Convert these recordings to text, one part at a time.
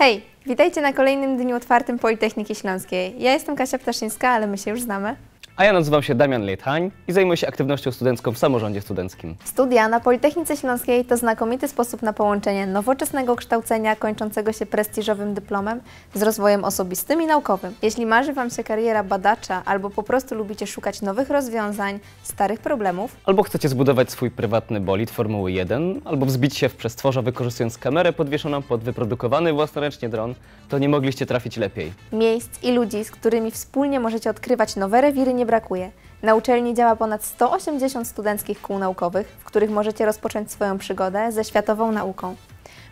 Hej, witajcie na kolejnym dniu otwartym Politechniki Śląskiej. Ja jestem Kasia Ptaszyńska, ale my się już znamy. A ja nazywam się Damian Liethań i zajmuję się aktywnością studencką w samorządzie studenckim. Studia na Politechnice Śląskiej to znakomity sposób na połączenie nowoczesnego kształcenia kończącego się prestiżowym dyplomem z rozwojem osobistym i naukowym. Jeśli marzy Wam się kariera badacza albo po prostu lubicie szukać nowych rozwiązań, starych problemów, Albo chcecie zbudować swój prywatny bolid Formuły 1, albo wzbić się w przestworza wykorzystując kamerę podwieszoną pod wyprodukowany własnoręcznie dron, to nie mogliście trafić lepiej. miejsc i ludzi, z którymi wspólnie możecie odkrywać nowe rewiry, nie brakuje. Na uczelni działa ponad 180 studenckich kół naukowych, w których możecie rozpocząć swoją przygodę ze światową nauką.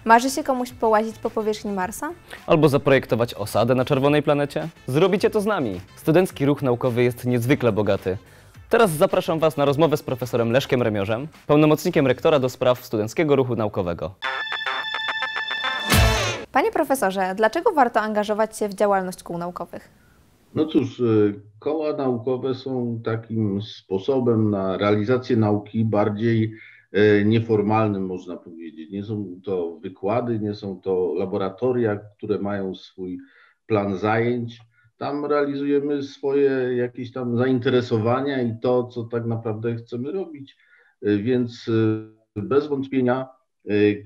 Marzy się komuś połazić po powierzchni Marsa? Albo zaprojektować osadę na czerwonej planecie? Zrobicie to z nami. Studencki ruch naukowy jest niezwykle bogaty. Teraz zapraszam Was na rozmowę z profesorem Leszkiem Remiorzem, pełnomocnikiem rektora do spraw studenckiego ruchu naukowego. Panie profesorze, dlaczego warto angażować się w działalność kół naukowych? No cóż, koła naukowe są takim sposobem na realizację nauki bardziej nieformalnym, można powiedzieć. Nie są to wykłady, nie są to laboratoria, które mają swój plan zajęć. Tam realizujemy swoje jakieś tam zainteresowania i to, co tak naprawdę chcemy robić. Więc bez wątpienia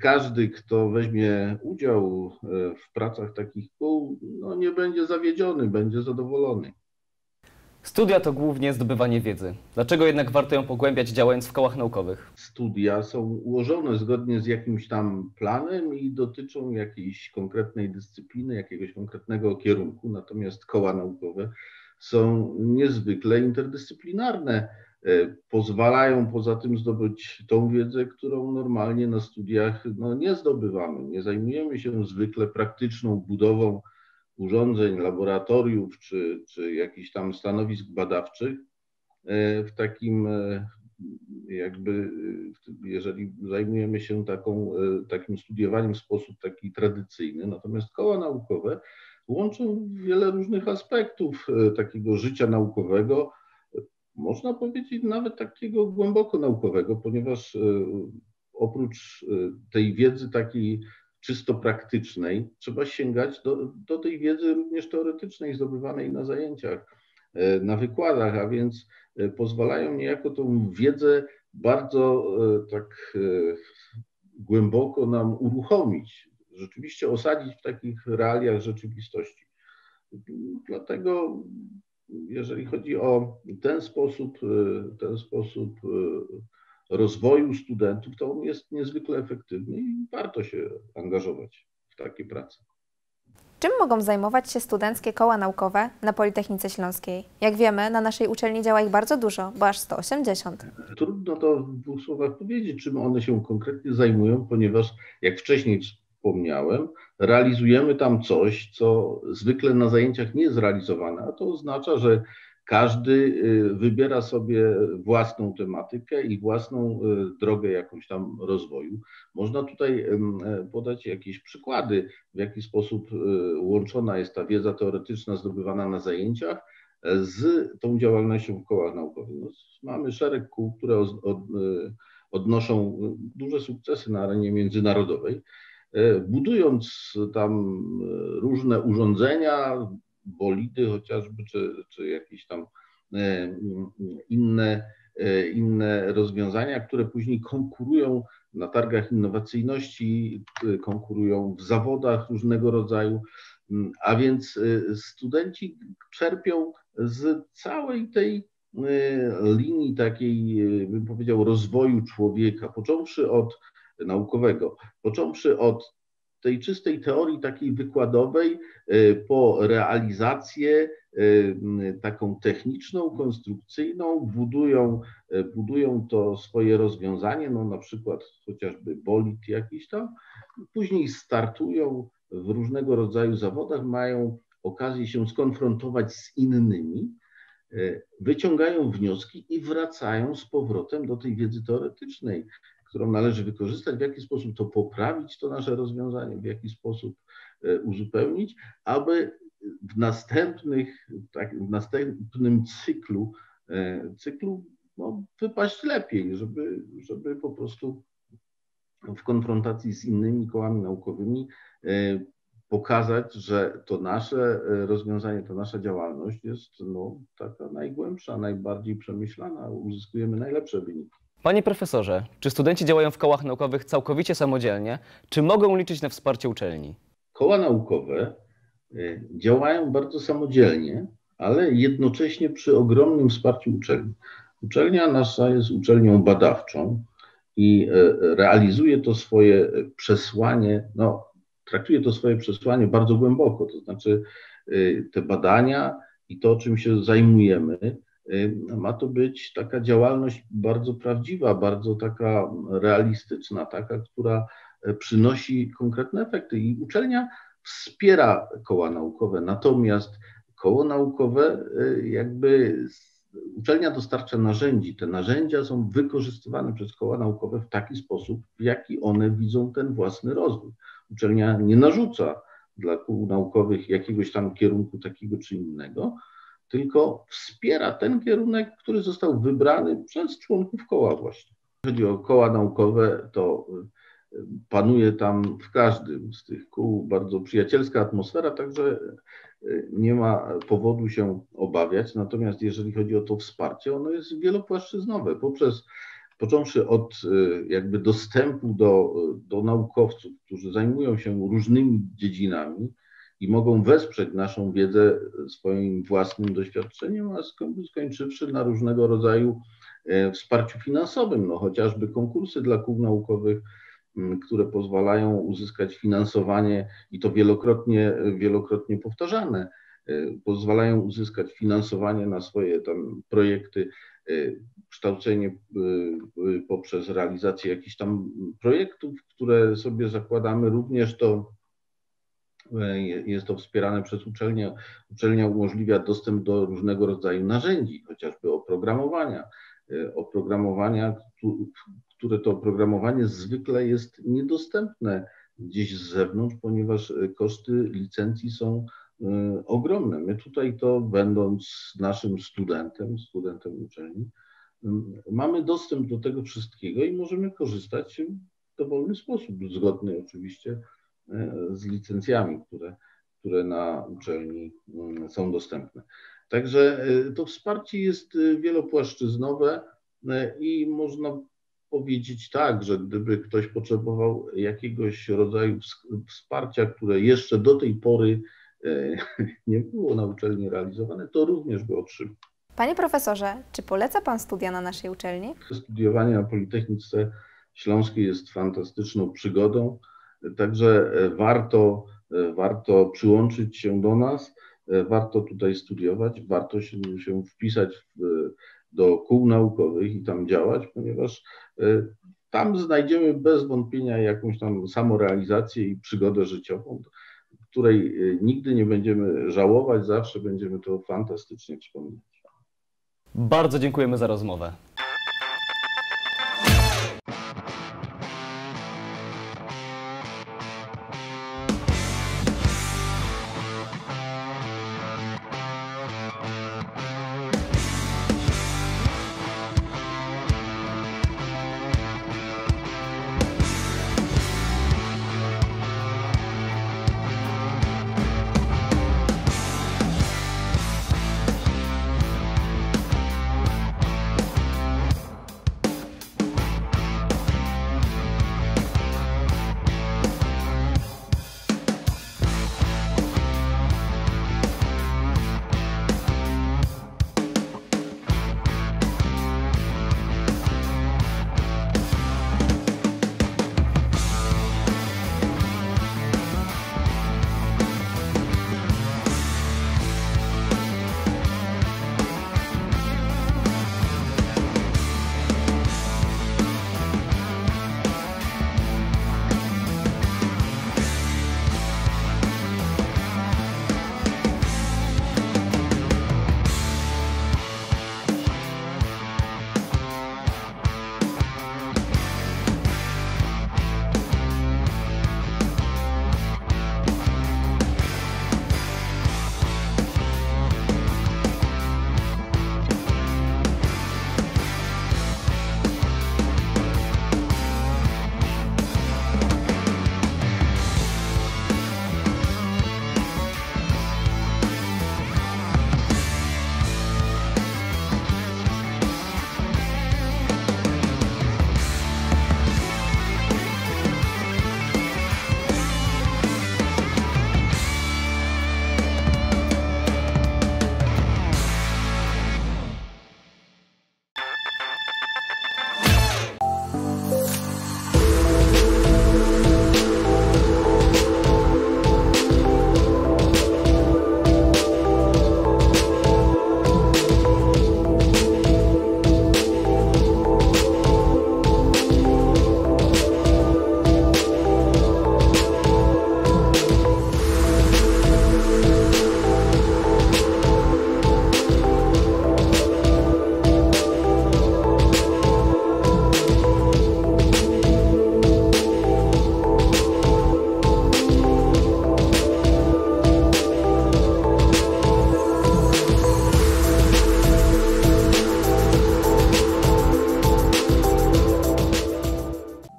każdy, kto weźmie udział w pracach takich kół, no nie będzie zawiedziony, będzie zadowolony. Studia to głównie zdobywanie wiedzy. Dlaczego jednak warto ją pogłębiać, działając w kołach naukowych? Studia są ułożone zgodnie z jakimś tam planem i dotyczą jakiejś konkretnej dyscypliny, jakiegoś konkretnego kierunku, natomiast koła naukowe są niezwykle interdyscyplinarne. Pozwalają poza tym zdobyć tą wiedzę, którą normalnie na studiach nie zdobywamy. Nie zajmujemy się zwykle praktyczną budową urządzeń, laboratoriów czy jakichś tam stanowisk badawczych w takim jakby, jeżeli zajmujemy się takim studiowaniem w sposób taki tradycyjny. Natomiast koła naukowe łączą wiele różnych aspektów takiego życia naukowego, można powiedzieć nawet takiego głęboko naukowego, ponieważ oprócz tej wiedzy takiej czysto praktycznej trzeba sięgać do tej wiedzy również teoretycznej zdobywanej na zajęciach, na wykładach, a więc pozwalają niejako tą wiedzę bardzo tak głęboko nam uruchomić, rzeczywiście osadzić w takich realiach rzeczywistości. Dlatego jeżeli chodzi o ten sposób rozwoju studentów, to on jest niezwykle efektywny i warto się angażować w takie prace. Czym mogą zajmować się studenckie koła naukowe na Politechnice Śląskiej? Jak wiemy, na naszej uczelni działa ich bardzo dużo, bo aż 180. Trudno to w dwóch słowach powiedzieć, czym one się konkretnie zajmują, ponieważ jak wcześniej wspomniałem, realizujemy tam coś, co zwykle na zajęciach nie jest realizowane, a to oznacza, że każdy wybiera sobie własną tematykę i własną drogę jakąś tam rozwoju. Można tutaj podać jakieś przykłady, w jaki sposób łączona jest ta wiedza teoretyczna zdobywana na zajęciach z tą działalnością w kołach naukowych. No, mamy szereg kół, które odnoszą duże sukcesy na arenie międzynarodowej, budując tam różne urządzenia, bolidy chociażby, czy jakieś tam inne rozwiązania, które później konkurują na targach innowacyjności, konkurują w zawodach różnego rodzaju, a więc studenci czerpią z całej tej linii takiej, bym powiedział, rozwoju człowieka, począwszy od tej czystej teorii takiej wykładowej po realizację taką techniczną, konstrukcyjną, budują to swoje rozwiązanie, no na przykład chociażby bolid jakiś tam, później startują w różnego rodzaju zawodach, mają okazję się skonfrontować z innymi, wyciągają wnioski i wracają z powrotem do tej wiedzy teoretycznej, którą należy wykorzystać, w jaki sposób to poprawić, to nasze rozwiązanie, w jaki sposób uzupełnić, aby w następnym cyklu wypaść lepiej, żeby po prostu w konfrontacji z innymi kołami naukowymi pokazać, że to nasze rozwiązanie, to nasza działalność jest taka najgłębsza, najbardziej przemyślana, uzyskujemy najlepsze wyniki. Panie profesorze, czy studenci działają w kołach naukowych całkowicie samodzielnie, czy mogą liczyć na wsparcie uczelni? Koła naukowe działają bardzo samodzielnie, ale jednocześnie przy ogromnym wsparciu uczelni. Uczelnia nasza jest uczelnią badawczą i realizuje to swoje przesłanie, traktuje to swoje przesłanie bardzo głęboko, to znaczy te badania i to, czym się zajmujemy, ma to być taka działalność bardzo prawdziwa, bardzo taka realistyczna, taka, która przynosi konkretne efekty i uczelnia wspiera koła naukowe, natomiast koło naukowe uczelnia dostarcza narzędzi. Te narzędzia są wykorzystywane przez koła naukowe w taki sposób, w jaki one widzą ten własny rozwój. Uczelnia nie narzuca dla kół naukowych jakiegoś tam kierunku takiego czy innego, tylko wspiera ten kierunek, który został wybrany przez członków koła właśnie. Jeśli chodzi o koła naukowe, to panuje tam w każdym z tych kół bardzo przyjacielska atmosfera, także nie ma powodu się obawiać. Natomiast jeżeli chodzi o to wsparcie, ono jest wielopłaszczyznowe, począwszy od dostępu do naukowców, którzy zajmują się różnymi dziedzinami i mogą wesprzeć naszą wiedzę swoim własnym doświadczeniem, a skończywszy na różnego rodzaju wsparciu finansowym, chociażby konkursy dla kół naukowych, które pozwalają uzyskać finansowanie i to wielokrotnie powtarzane, pozwalają uzyskać finansowanie na swoje tam projekty, kształcenie poprzez realizację jakichś tam projektów, które sobie zakładamy. Również jest to wspierane przez uczelnię. Uczelnia umożliwia dostęp do różnego rodzaju narzędzi, chociażby oprogramowania, które to oprogramowanie zwykle jest niedostępne gdzieś z zewnątrz, ponieważ koszty licencji są ogromne. My tutaj będąc naszym studentem uczelni, mamy dostęp do tego wszystkiego i możemy korzystać w dowolny sposób, zgodny oczywiście z licencjami, które na uczelni są dostępne. Także to wsparcie jest wielopłaszczyznowe i można powiedzieć tak, że gdyby ktoś potrzebował jakiegoś rodzaju wsparcia, które jeszcze do tej pory nie było na uczelni realizowane, to również go otrzyma. Panie profesorze, czy poleca Pan studia na naszej uczelni? Studiowanie na Politechnice Śląskiej jest fantastyczną przygodą, także warto przyłączyć się do nas, warto tutaj studiować, warto się wpisać do kół naukowych i tam działać, ponieważ tam znajdziemy bez wątpienia jakąś tam samorealizację i przygodę życiową, której nigdy nie będziemy żałować, zawsze będziemy to fantastycznie wspominać. Bardzo dziękujemy za rozmowę.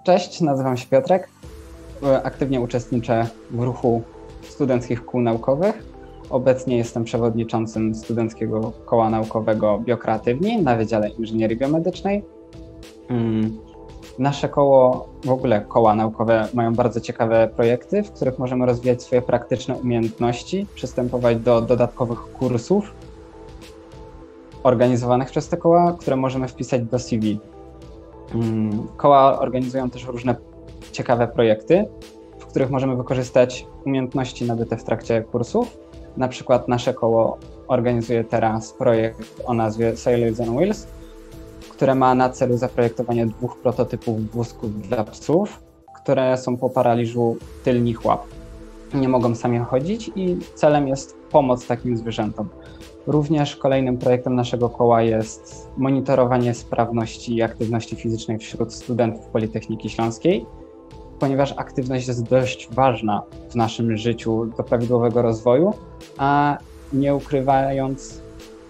Cześć, nazywam się Piotrek. Aktywnie uczestniczę w ruchu studenckich kół naukowych. Obecnie jestem przewodniczącym Studenckiego Koła Naukowego Biokreatywni na Wydziale Inżynierii Biomedycznej. Nasze koło, w ogóle koła naukowe mają bardzo ciekawe projekty, w których możemy rozwijać swoje praktyczne umiejętności, przystępować do dodatkowych kursów organizowanych przez te koła, które możemy wpisać do CV. Koła organizują też różne ciekawe projekty, w których możemy wykorzystać umiejętności nabyte w trakcie kursów. Na przykład nasze koło organizuje teraz projekt o nazwie Sailors on Wheels, które ma na celu zaprojektowanie 2 prototypów wózków dla psów, które są po paraliżu tylnych łap. Nie mogą sami chodzić i celem jest pomoc takim zwierzętom. Również kolejnym projektem naszego koła jest monitorowanie sprawności i aktywności fizycznej wśród studentów Politechniki Śląskiej, ponieważ aktywność jest dość ważna w naszym życiu do prawidłowego rozwoju, a nie ukrywając,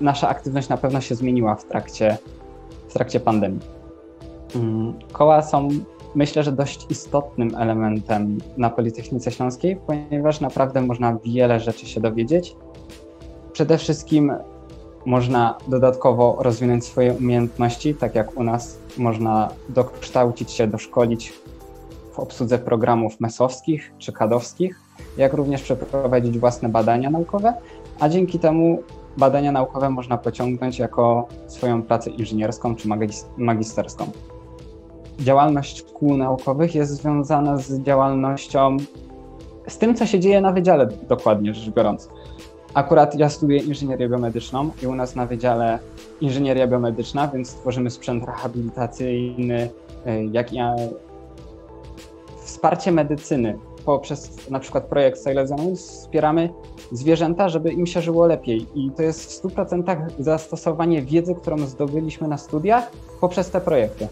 nasza aktywność na pewno się zmieniła w trakcie pandemii. Koła są, myślę, że dość istotnym elementem na Politechnice Śląskiej, ponieważ naprawdę można wiele rzeczy się dowiedzieć. Przede wszystkim można dodatkowo rozwinąć swoje umiejętności, tak jak u nas można dokształcić się, doszkolić w obsłudze programów mesowskich czy kadowskich, jak również przeprowadzić własne badania naukowe, a dzięki temu badania naukowe można pociągnąć jako swoją pracę inżynierską czy magisterską. Działalność kół naukowych jest związana z działalnością, z tym, co się dzieje na wydziale, dokładnie rzecz biorąc. Akurat ja studiuję inżynierię biomedyczną i u nas na wydziale inżynieria biomedyczna, więc tworzymy sprzęt rehabilitacyjny, jak i wsparcie medycyny. Poprzez na przykład projekt Sailors on Wheels wspieramy zwierzęta, żeby im się żyło lepiej. I to jest w 100% zastosowanie wiedzy, którą zdobyliśmy na studiach poprzez te projekty.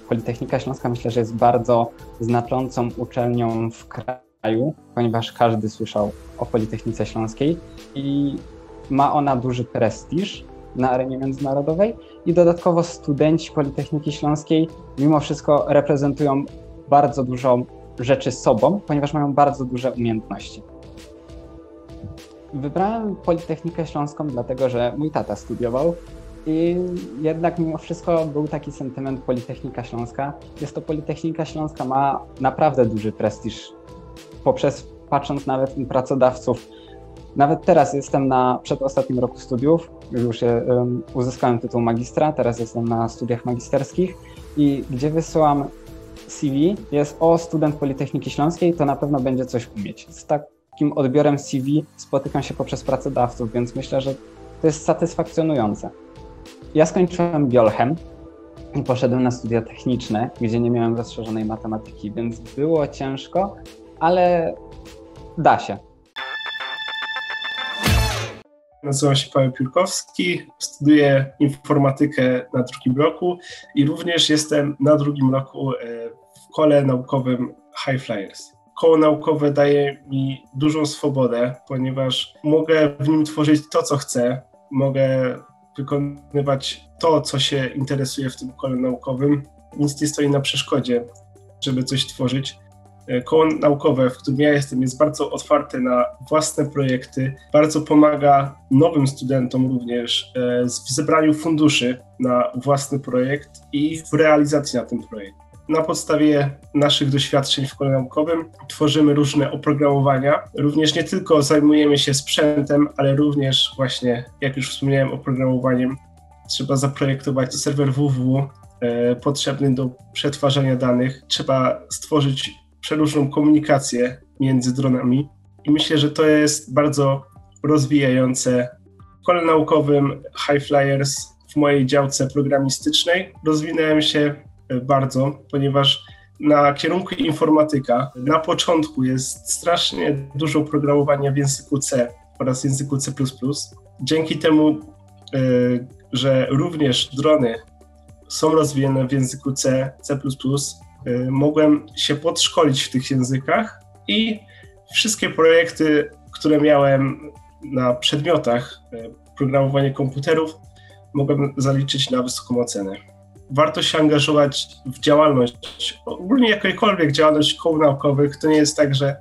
Politechnika Śląska myślę, że jest bardzo znaczącą uczelnią w kraju, ponieważ każdy słyszał o Politechnice Śląskiej i ma ona duży prestiż na arenie międzynarodowej i dodatkowo studenci Politechniki Śląskiej mimo wszystko reprezentują bardzo dużo rzeczy sobą, ponieważ mają bardzo duże umiejętności. Wybrałem Politechnikę Śląską dlatego, że mój tata studiował i jednak mimo wszystko był taki sentyment Politechnika Śląska. Jest to Politechnika Śląska, ma naprawdę duży prestiż patrząc nawet na pracodawców. Nawet teraz jestem na przedostatnim roku studiów, już uzyskałem tytuł magistra, teraz jestem na studiach magisterskich i gdzie wysyłam CV jest student Politechniki Śląskiej, to na pewno będzie coś umieć. Z takim odbiorem CV spotykam się poprzez pracodawców, więc myślę, że to jest satysfakcjonujące. Ja skończyłem biolchem i poszedłem na studia techniczne, gdzie nie miałem rozszerzonej matematyki, więc było ciężko, ale da się. Nazywam się Paweł Piórkowski, studiuję informatykę na 2. roku i również jestem na 2. roku w kole naukowym High Flyers. Koło naukowe daje mi dużą swobodę, ponieważ mogę w nim tworzyć to, co chcę, mogę wykonywać to, co się interesuje w tym kole naukowym. Nic nie stoi na przeszkodzie, żeby coś tworzyć. Koło naukowe, w którym ja jestem, jest bardzo otwarte na własne projekty, bardzo pomaga nowym studentom również w zebraniu funduszy na własny projekt i w realizacji na ten projekt. Na podstawie naszych doświadczeń w kole naukowym tworzymy różne oprogramowania. Również nie tylko zajmujemy się sprzętem, ale również właśnie, jak już wspomniałem, oprogramowaniem. Trzeba zaprojektować serwer www potrzebny do przetwarzania danych. Trzeba stworzyć przeróżną komunikację między dronami i myślę, że to jest bardzo rozwijające. W kole naukowym High Flyers w mojej działce programistycznej rozwinąłem się bardzo, ponieważ na kierunku informatyka na początku jest strasznie dużo programowania w języku C oraz języku C++. Dzięki temu, że również drony są rozwijane w języku C, C++, mogłem się podszkolić w tych językach i wszystkie projekty, które miałem na przedmiotach programowania komputerów, mogłem zaliczyć na wysoką ocenę. warto się angażować w działalność, ogólnie jakąkolwiek działalność kół naukowych. To nie jest tak, że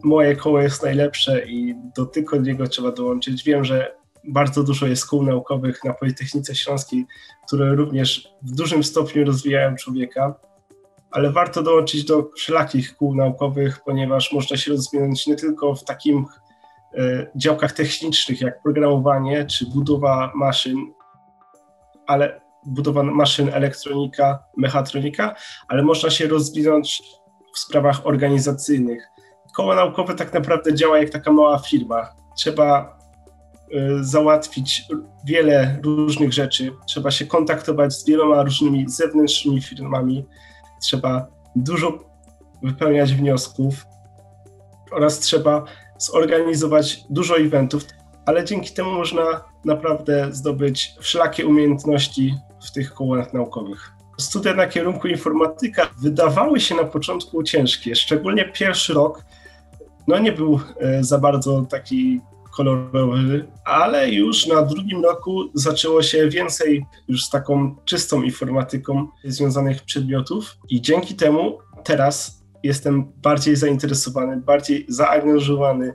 moje koło jest najlepsze i tylko do niego trzeba dołączyć. Wiem, że bardzo dużo jest kół naukowych na Politechnice Śląskiej, które również w dużym stopniu rozwijają człowieka, ale warto dołączyć do wszelakich kół naukowych, ponieważ można się rozwinąć nie tylko w takich działkach technicznych jak programowanie czy budowa maszyn, elektronika, mechatronika, ale można się rozwinąć w sprawach organizacyjnych. Koło naukowe tak naprawdę działa jak taka mała firma. Trzeba załatwić wiele różnych rzeczy, trzeba się kontaktować z wieloma różnymi zewnętrznymi firmami, trzeba dużo wypełniać wniosków oraz trzeba zorganizować dużo eventów, ale dzięki temu można naprawdę zdobyć wszelakie umiejętności w tych kołach naukowych. Studia na kierunku informatyka wydawały się na początku ciężkie, szczególnie pierwszy rok, nie był za bardzo taki kolorowy, ale już na drugim roku zaczęło się więcej już z taką czystą informatyką związanych przedmiotów i dzięki temu teraz jestem bardziej zainteresowany, bardziej zaangażowany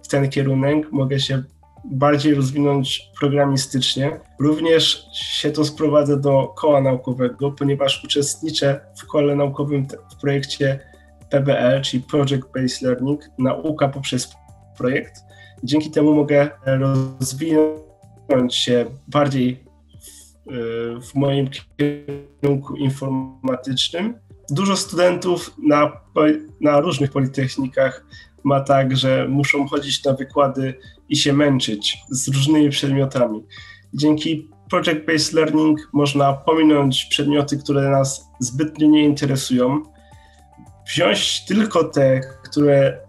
w ten kierunek, mogę się bardziej rozwinąć programistycznie. Również się to sprowadza do koła naukowego, ponieważ uczestniczę w kole naukowym w projekcie PBL, czyli Project Based Learning, nauka poprzez projekt. Dzięki temu mogę rozwinąć się bardziej w moim kierunku informatycznym. Dużo studentów na różnych politechnikach ma tak, że muszą chodzić na wykłady i się męczyć z różnymi przedmiotami. Dzięki Project Based Learning można pominąć przedmioty, które nas zbytnio nie interesują, wziąć tylko te, które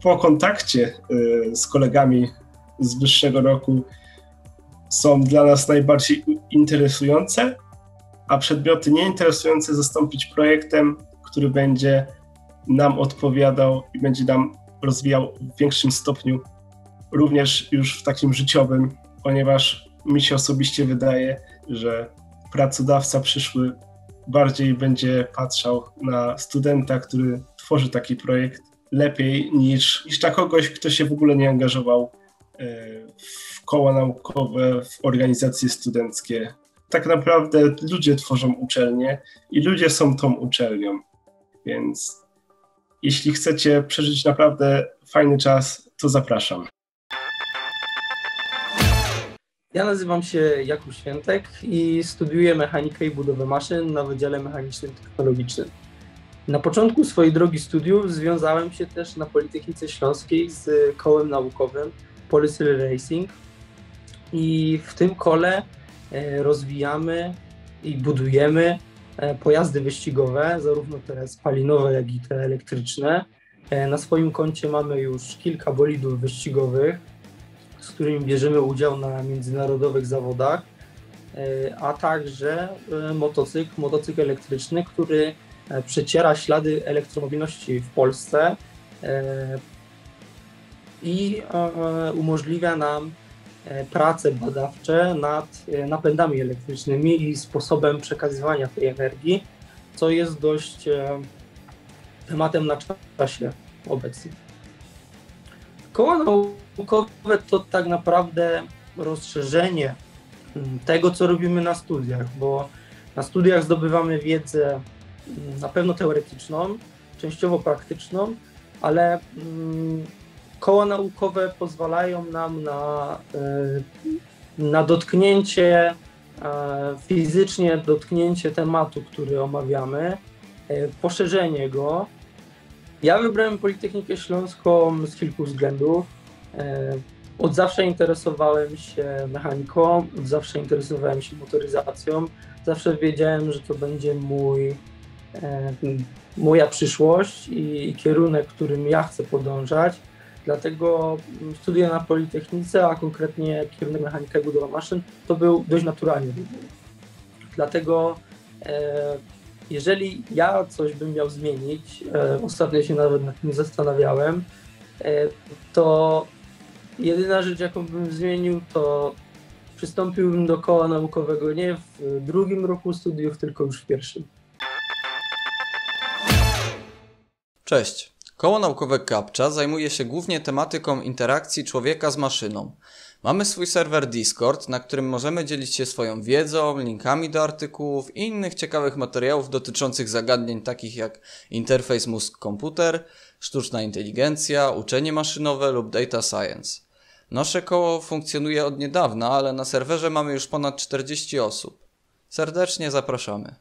po kontakcie z kolegami z wyższego roku są dla nas najbardziej interesujące, a przedmioty nieinteresujące zastąpić projektem, który będzie nam odpowiadał i będzie nam rozwijał w większym stopniu, również już w takim życiowym, ponieważ mi się osobiście wydaje, że pracodawca przyszły bardziej będzie patrzał na studenta, który tworzy taki projekt, lepiej niż na kogoś, kto się w ogóle nie angażował w koła naukowe, w organizacje studenckie. Tak naprawdę ludzie tworzą uczelnie i ludzie są tą uczelnią, więc jeśli chcecie przeżyć naprawdę fajny czas, to zapraszam. Ja nazywam się Jakub Świętek i studiuję mechanikę i budowę maszyn na Wydziale Mechanicznym Technologicznym. Na początku swojej drogi studiów związałem się też na Politechnice Śląskiej z kołem naukowym Policy Racing i w tym kole rozwijamy i budujemy pojazdy wyścigowe, zarówno te spalinowe, jak i te elektryczne. Na swoim koncie mamy już kilka bolidów wyścigowych, z którymi bierzemy udział na międzynarodowych zawodach, a także motocykl elektryczny, który przeciera ślady elektromobilności w Polsce i umożliwia nam prace badawcze nad napędami elektrycznymi i sposobem przekazywania tej energii, co jest dość tematem na czasie obecnym. Koła naukowe to tak naprawdę rozszerzenie tego, co robimy na studiach, bo na studiach zdobywamy wiedzę na pewno teoretyczną, częściowo praktyczną, ale koła naukowe pozwalają nam na dotknięcie, fizycznie dotknięcie tematu, który omawiamy, poszerzenie go. Ja wybrałem Politechnikę Śląską z kilku względów. Od zawsze interesowałem się mechaniką, od zawsze interesowałem się motoryzacją. Zawsze wiedziałem, że to będzie moja przyszłość i kierunek, którym ja chcę podążać. Dlatego studia na Politechnice, a konkretnie kierunek mechanika i budowa maszyn, to był dość naturalny wybór. Dlatego jeżeli ja coś bym miał zmienić, ostatnio się nawet nad tym zastanawiałem, to jedyna rzecz, jaką bym zmienił, to przystąpiłbym do koła naukowego nie w drugim roku studiów, tylko już w pierwszym. Cześć. Koło naukowe CAPTCHA zajmuje się głównie tematyką interakcji człowieka z maszyną. Mamy swój serwer Discord, na którym możemy dzielić się swoją wiedzą, linkami do artykułów i innych ciekawych materiałów dotyczących zagadnień takich jak interfejs mózg-komputer, sztuczna inteligencja, uczenie maszynowe lub data science. Nasze koło funkcjonuje od niedawna, ale na serwerze mamy już ponad 40 osób. Serdecznie zapraszamy.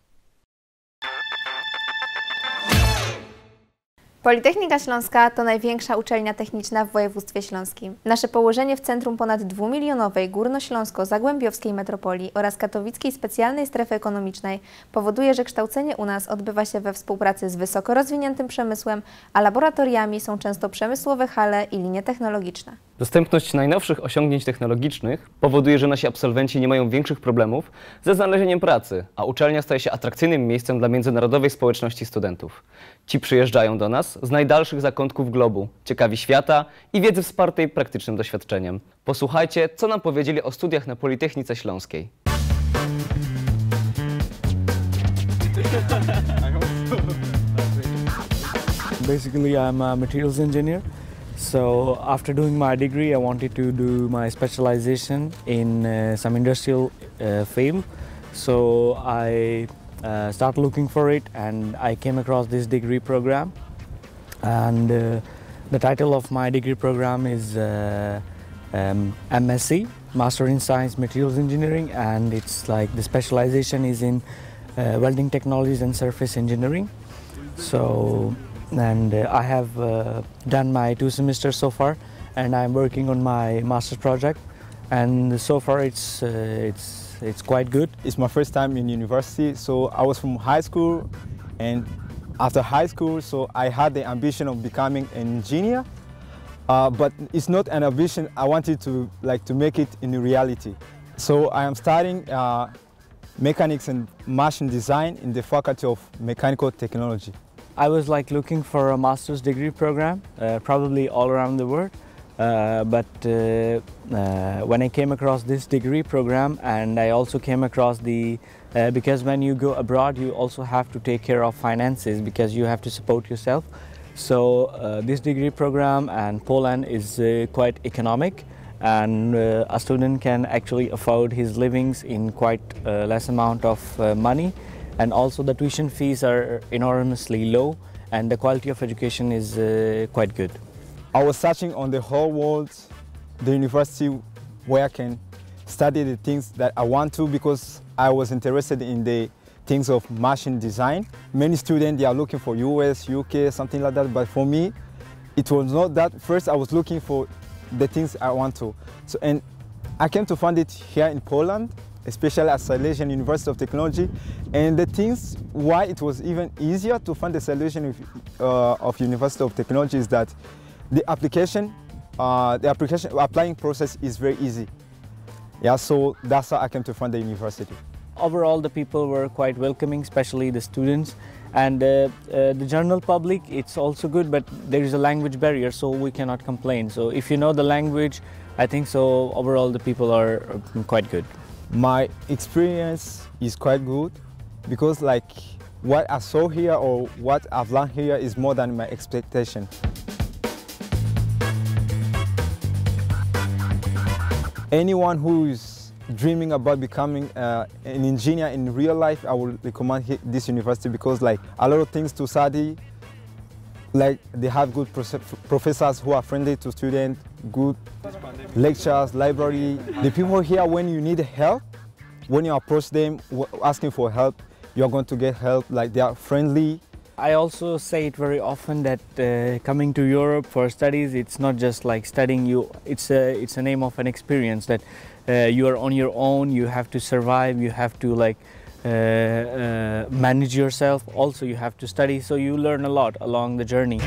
Politechnika Śląska to największa uczelnia techniczna w województwie śląskim. Nasze położenie w centrum ponad 2-milionowej górnośląsko-zagłębiowskiej metropolii oraz katowickiej specjalnej strefy ekonomicznej powoduje, że kształcenie u nas odbywa się we współpracy z wysoko rozwiniętym przemysłem, a laboratoriami są często przemysłowe hale i linie technologiczne. Dostępność najnowszych osiągnięć technologicznych powoduje, że nasi absolwenci nie mają większych problemów ze znalezieniem pracy, a uczelnia staje się atrakcyjnym miejscem dla międzynarodowej społeczności studentów. Ci przyjeżdżają do nas z najdalszych zakątków globu, ciekawi świata i wiedzy wspartej praktycznym doświadczeniem. Posłuchajcie, co nam powiedzieli o studiach na Politechnice Śląskiej. Basically, I'm a materials engineer. So after doing my degree, I wanted to do my specialization in some industrial field. So I started looking for it, and I came across this degree program. And the title of my degree program is MSc, Master in Science Materials Engineering, and it's like the specialization is in welding technologies and surface engineering. So. And I have done my 2 semesters so far, and I'm working on my master's project, and so far it's quite good. It's my first time in university, so I was from high school, and after high school, so I had the ambition of becoming an engineer, but it's not an ambition. I wanted to make it in reality. So I am studying mechanics and machine design in the Faculty of Mechanical Technology. I was looking for a master's degree program, probably all around the world, but when I came across this degree program, and I also came across because when you go abroad you also have to take care of finances because you have to support yourself. So this degree program and Poland is quite economic, and a student can actually afford his livings in quite less amount of money. And also the tuition fees are enormously low, and the quality of education is quite good. I was searching on the whole world, the university where I can study the things that I want to, because I was interested in the things of machine design. Many students, they are looking for US, UK, something like that, but for me, it was not that. First, I was looking for the things I want to. So, and I came to find it here in Poland, especially at Silesian University of Technology, and the things why it was even easier to find the Silesian of University of Technology is that the application applying process is very easy. Yeah, so that's how I came to find the university. Overall, the people were quite welcoming, especially the students, and the general public. It's also good, but there is a language barrier, so we cannot complain. So if you know the language, I think so. Overall, the people are quite good. My experience is quite good because what I saw here or what I've learned here is more than my expectation. Anyone who is dreaming about becoming an engineer in real life, I would recommend this university because a lot of things to study, they have good professors who are friendly to students, good lectures, library. The people here, when you need help, when you approach them asking for help, you're going to get help. They are friendly. I also say it very often that coming to Europe for studies, it's not just like studying. It's a name of an experience that you are on your own. You have to survive. You have to manage yourself. Also, you have to study. So you learn a lot along the journey.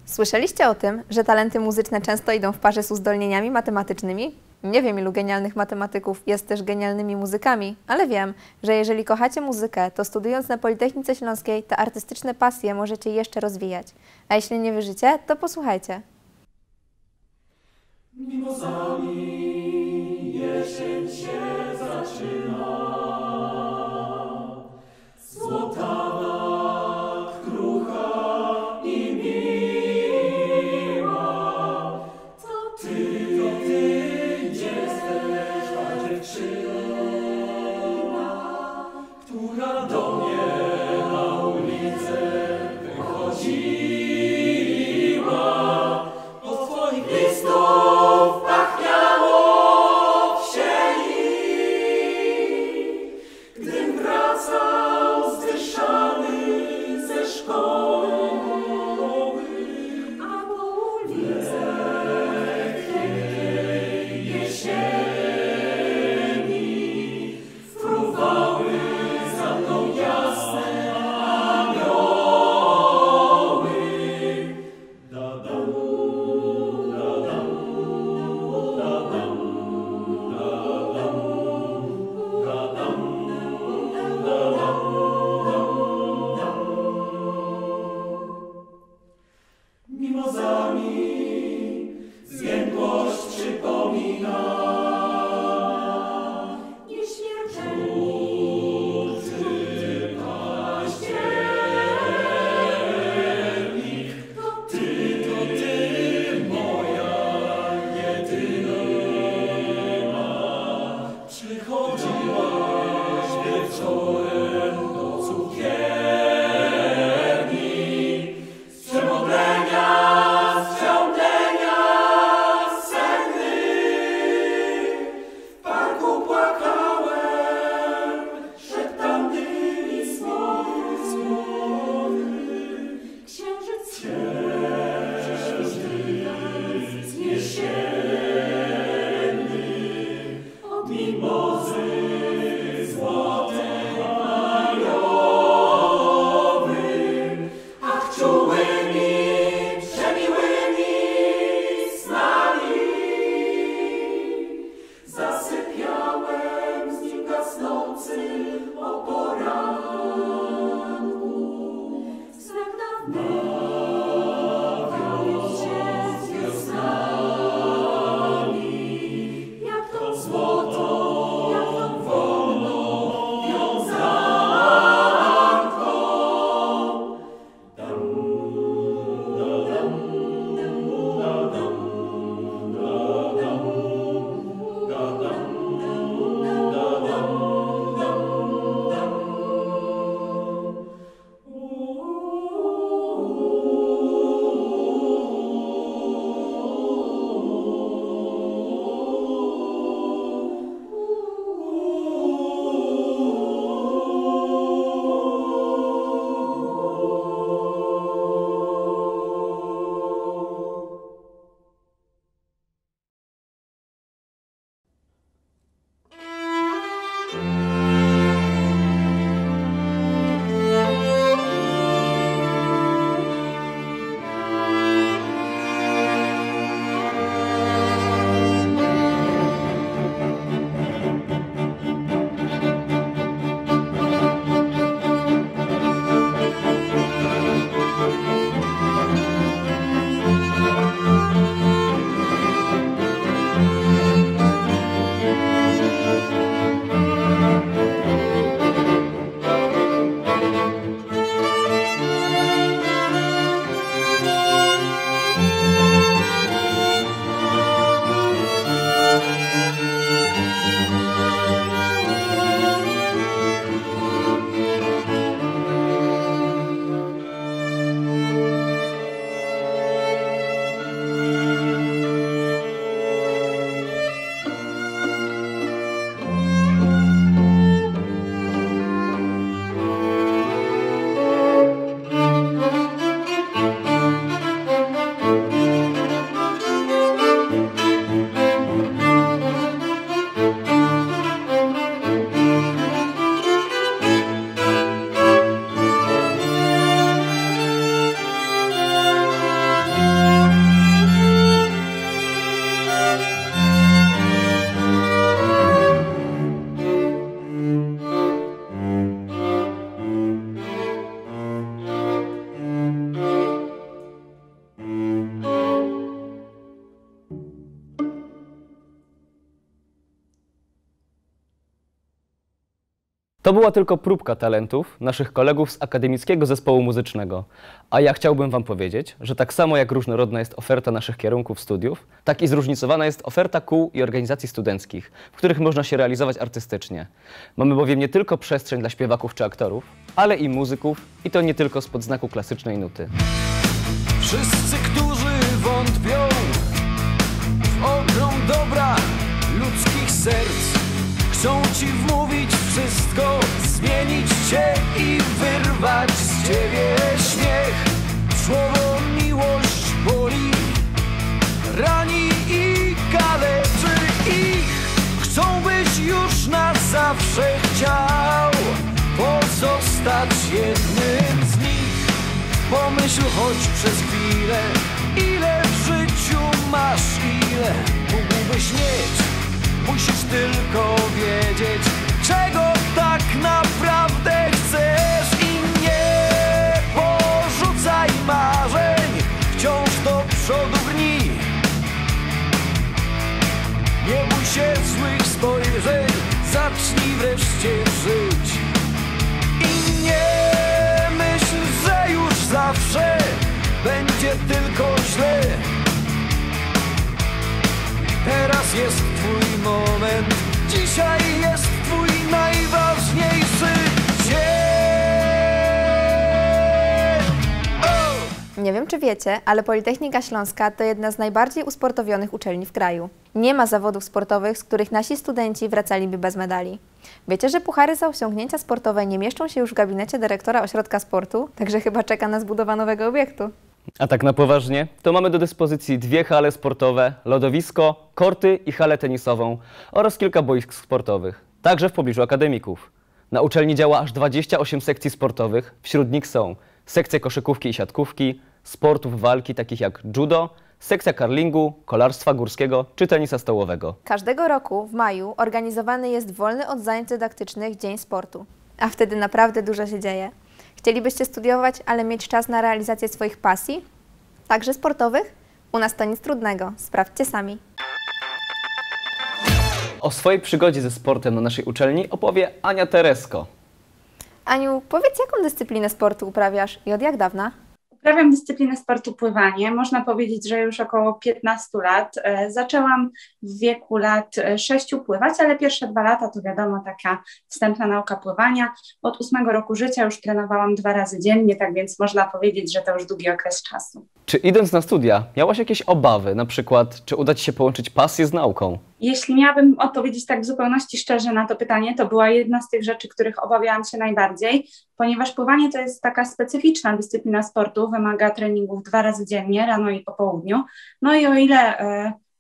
Słyszeliście o tym, że talenty muzyczne często idą w parze z uzdolnieniami matematycznymi? Nie wiem, ilu genialnych matematyków jest też genialnymi muzykami, ale wiem, że jeżeli kochacie muzykę, to studiując na Politechnice Śląskiej te artystyczne pasje możecie jeszcze rozwijać. A jeśli nie wierzycie, to posłuchajcie. Mimozami jesień się zaczyna. Złotawa, krucha i miła, to ty jesteś ta dziewczyna, która do mnie na ulicę wychodziła. Od twoich listów pachniało w sieni. To była tylko próbka talentów naszych kolegów z Akademickiego Zespołu Muzycznego. A ja chciałbym Wam powiedzieć, że tak samo jak różnorodna jest oferta naszych kierunków studiów, tak i zróżnicowana jest oferta kół i organizacji studenckich, w których można się realizować artystycznie. Mamy bowiem nie tylko przestrzeń dla śpiewaków czy aktorów, ale i muzyków, i to nie tylko spod znaku klasycznej nuty. Wszyscy, którzy wątpią w ogrom dobra ludzkich serc, chcą Ci wmówić wszystko, zmienić Cię i wyrwać z Ciebie śmiech. Słowo miłość boli, rani i kaleczy ich. Chcą, byś już na zawsze chciał pozostać jednym z nich. Pomyśl choć przez chwilę, ile w życiu masz, ile mógłbyś mieć. Musisz tylko wiedzieć, czego tak naprawdę chcesz. I nie porzucaj marzeń, wciąż do przodu brnij. Nie bój się złych spojrzeń, zacznij wreszcie żyć. I nie myśl, że już zawsze będzie tylko źle. Teraz jest Twój moment, dzisiaj jest Twój najważniejszy dzień. Nie wiem, czy wiecie, ale Politechnika Śląska to jedna z najbardziej usportowionych uczelni w kraju. Nie ma zawodów sportowych, z których nasi studenci wracaliby bez medali. Wiecie, że puchary za osiągnięcia sportowe nie mieszczą się już w gabinecie dyrektora ośrodka sportu, także chyba czeka nas budowa nowego obiektu. A tak na poważnie, to mamy do dyspozycji 2 hale sportowe, lodowisko, korty i halę tenisową oraz kilka boisk sportowych, także w pobliżu akademików. Na uczelni działa aż 28 sekcji sportowych, wśród nich są sekcja koszykówki i siatkówki, sportów walki takich jak judo, sekcja curlingu, kolarstwa górskiego czy tenisa stołowego. Każdego roku w maju organizowany jest wolny od zajęć dydaktycznych Dzień Sportu, a wtedy naprawdę dużo się dzieje. Chcielibyście studiować, ale mieć czas na realizację swoich pasji? Także sportowych? U nas to nic trudnego. Sprawdźcie sami. O swojej przygodzie ze sportem na naszej uczelni opowie Ania Teresko. Aniu, powiedz, jaką dyscyplinę sportu uprawiasz i od jak dawna? Uprawiam dyscyplinę sportu pływanie. Można powiedzieć, że już około 15 lat. Zaczęłam w wieku lat 6 pływać, ale pierwsze 2 lata to wiadomo taka wstępna nauka pływania. Od 8 roku życia już trenowałam 2 razy dziennie, tak więc można powiedzieć, że to już długi okres czasu. Czy idąc na studia miałaś jakieś obawy, na przykład czy uda Ci się połączyć pasję z nauką? Jeśli miałabym odpowiedzieć tak w zupełności szczerze na to pytanie, to była jedna z tych rzeczy, których obawiałam się najbardziej, ponieważ pływanie to jest taka specyficzna dyscyplina sportu, wymaga treningów 2 razy dziennie, rano i po południu. No i o ile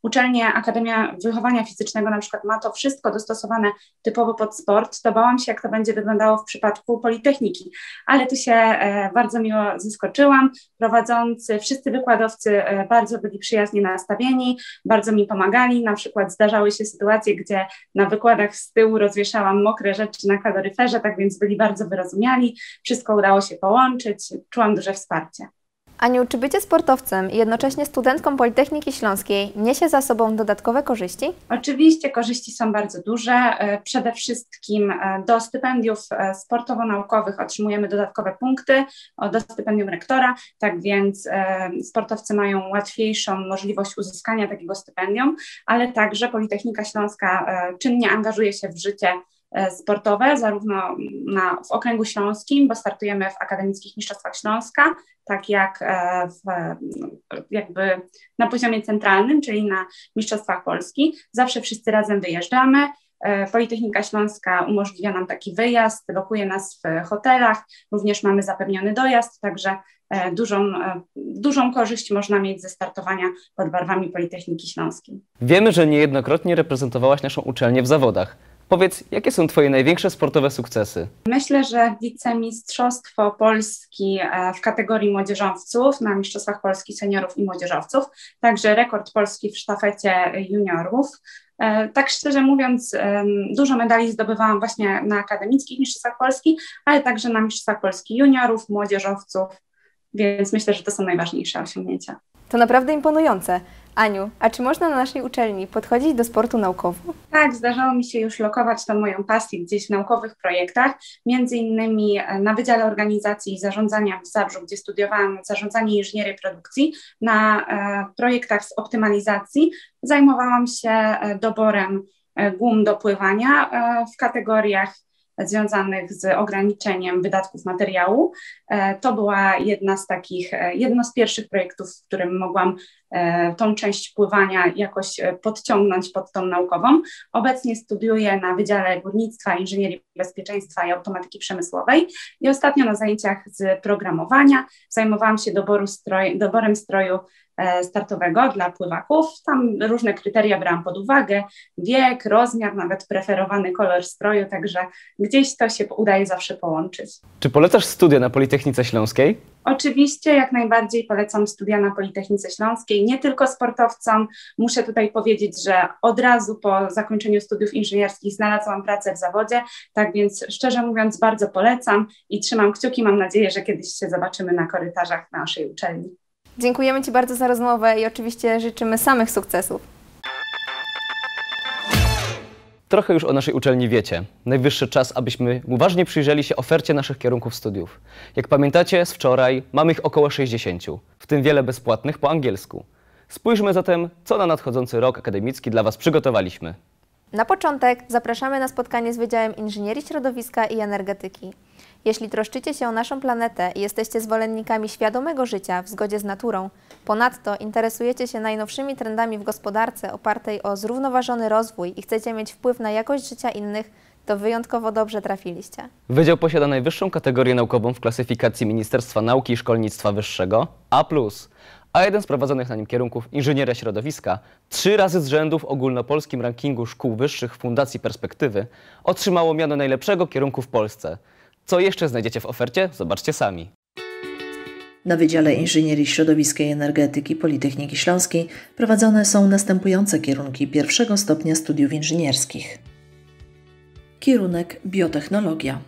uczelnia, Akademia Wychowania Fizycznego na przykład ma to wszystko dostosowane typowo pod sport, to bałam się, jak to będzie wyglądało w przypadku Politechniki. Ale tu się bardzo miło zaskoczyłam. Prowadzący, wszyscy wykładowcy bardzo byli przyjaźnie nastawieni, bardzo mi pomagali. Na przykład zdarzały się sytuacje, gdzie na wykładach z tyłu rozwieszałam mokre rzeczy na kaloryferze, tak więc byli bardzo wyrozumiali. Wszystko udało się połączyć, czułam duże wsparcie. Aniu, czy bycie sportowcem i jednocześnie studentką Politechniki Śląskiej niesie za sobą dodatkowe korzyści? Oczywiście korzyści są bardzo duże. Przede wszystkim do stypendiów sportowo-naukowych otrzymujemy dodatkowe punkty, do stypendium rektora, tak więc sportowcy mają łatwiejszą możliwość uzyskania takiego stypendium, ale także Politechnika Śląska czynnie angażuje się w życie sportowe, zarówno w okręgu śląskim, bo startujemy w Akademickich Mistrzostwach Śląska, tak jak jakby na poziomie centralnym, czyli na Mistrzostwach Polski. Zawsze wszyscy razem wyjeżdżamy. Politechnika Śląska umożliwia nam taki wyjazd, lokuje nas w hotelach, również mamy zapewniony dojazd, także dużą korzyść można mieć ze startowania pod barwami Politechniki Śląskiej. Wiemy, że niejednokrotnie reprezentowałaś naszą uczelnię w zawodach. Powiedz, jakie są Twoje największe sportowe sukcesy? Myślę, że wicemistrzostwo Polski w kategorii młodzieżowców na Mistrzostwach Polski seniorów i młodzieżowców, także rekord Polski w sztafecie juniorów. Tak szczerze mówiąc, dużo medali zdobywałam właśnie na Akademickich Mistrzostwach Polski, ale także na Mistrzostwach Polski juniorów, młodzieżowców, więc myślę, że to są najważniejsze osiągnięcia. To naprawdę imponujące. Aniu, a czy można na naszej uczelni podchodzić do sportu naukowo? Tak, zdarzało mi się już lokować tą moją pasję gdzieś w naukowych projektach, między innymi na Wydziale Organizacji i Zarządzania w Zabrzu, gdzie studiowałam zarządzanie inżynierii produkcji, na projektach z optymalizacji. Zajmowałam się doborem gum do pływania w kategoriach związanych z ograniczeniem wydatków materiału. To była jedno z pierwszych projektów, w którym mogłam tą część pływania jakoś podciągnąć pod tą naukową. Obecnie studiuję na Wydziale Górnictwa, Inżynierii Bezpieczeństwa i Automatyki Przemysłowej i ostatnio na zajęciach z programowania zajmowałam się doborem stroju startowego dla pływaków. Tam różne kryteria brałam pod uwagę, wiek, rozmiar, nawet preferowany kolor stroju, także gdzieś to się udaje zawsze połączyć. Czy polecasz studia na Politechnice Śląskiej? Oczywiście, jak najbardziej polecam studia na Politechnice Śląskiej, nie tylko sportowcom. Muszę tutaj powiedzieć, że od razu po zakończeniu studiów inżynierskich znalazłam pracę w zawodzie, tak więc szczerze mówiąc bardzo polecam i trzymam kciuki, mam nadzieję, że kiedyś się zobaczymy na korytarzach naszej uczelni. Dziękujemy Ci bardzo za rozmowę i oczywiście życzymy samych sukcesów. Trochę już o naszej uczelni wiecie. Najwyższy czas, abyśmy uważnie przyjrzeli się ofercie naszych kierunków studiów. Jak pamiętacie, z wczoraj mamy ich około 60, w tym wiele bezpłatnych po angielsku. Spójrzmy zatem, co na nadchodzący rok akademicki dla Was przygotowaliśmy. Na początek zapraszamy na spotkanie z Wydziałem Inżynierii Środowiska i Energetyki. Jeśli troszczycie się o naszą planetę i jesteście zwolennikami świadomego życia w zgodzie z naturą, ponadto interesujecie się najnowszymi trendami w gospodarce opartej o zrównoważony rozwój i chcecie mieć wpływ na jakość życia innych, to wyjątkowo dobrze trafiliście. Wydział posiada najwyższą kategorię naukową w klasyfikacji Ministerstwa Nauki i Szkolnictwa Wyższego A+, a jeden z prowadzonych na nim kierunków Inżynieria Środowiska 3 razy z rzędu w ogólnopolskim rankingu szkół wyższych Fundacji Perspektywy otrzymało miano najlepszego kierunku w Polsce. Co jeszcze znajdziecie w ofercie? Zobaczcie sami. Na Wydziale Inżynierii Środowiska i Energetyki Politechniki Śląskiej prowadzone są następujące kierunki pierwszego stopnia studiów inżynierskich. Kierunek biotechnologia.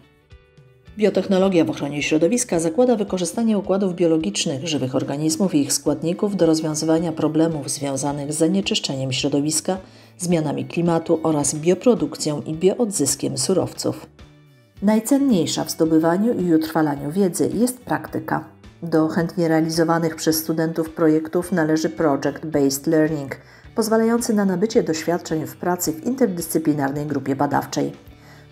Biotechnologia w ochronie środowiska zakłada wykorzystanie układów biologicznych żywych organizmów i ich składników do rozwiązywania problemów związanych z zanieczyszczeniem środowiska, zmianami klimatu oraz bioprodukcją i bioodzyskiem surowców. Najcenniejsza w zdobywaniu i utrwalaniu wiedzy jest praktyka. Do chętnie realizowanych przez studentów projektów należy Project-Based Learning, pozwalający na nabycie doświadczeń w pracy w interdyscyplinarnej grupie badawczej.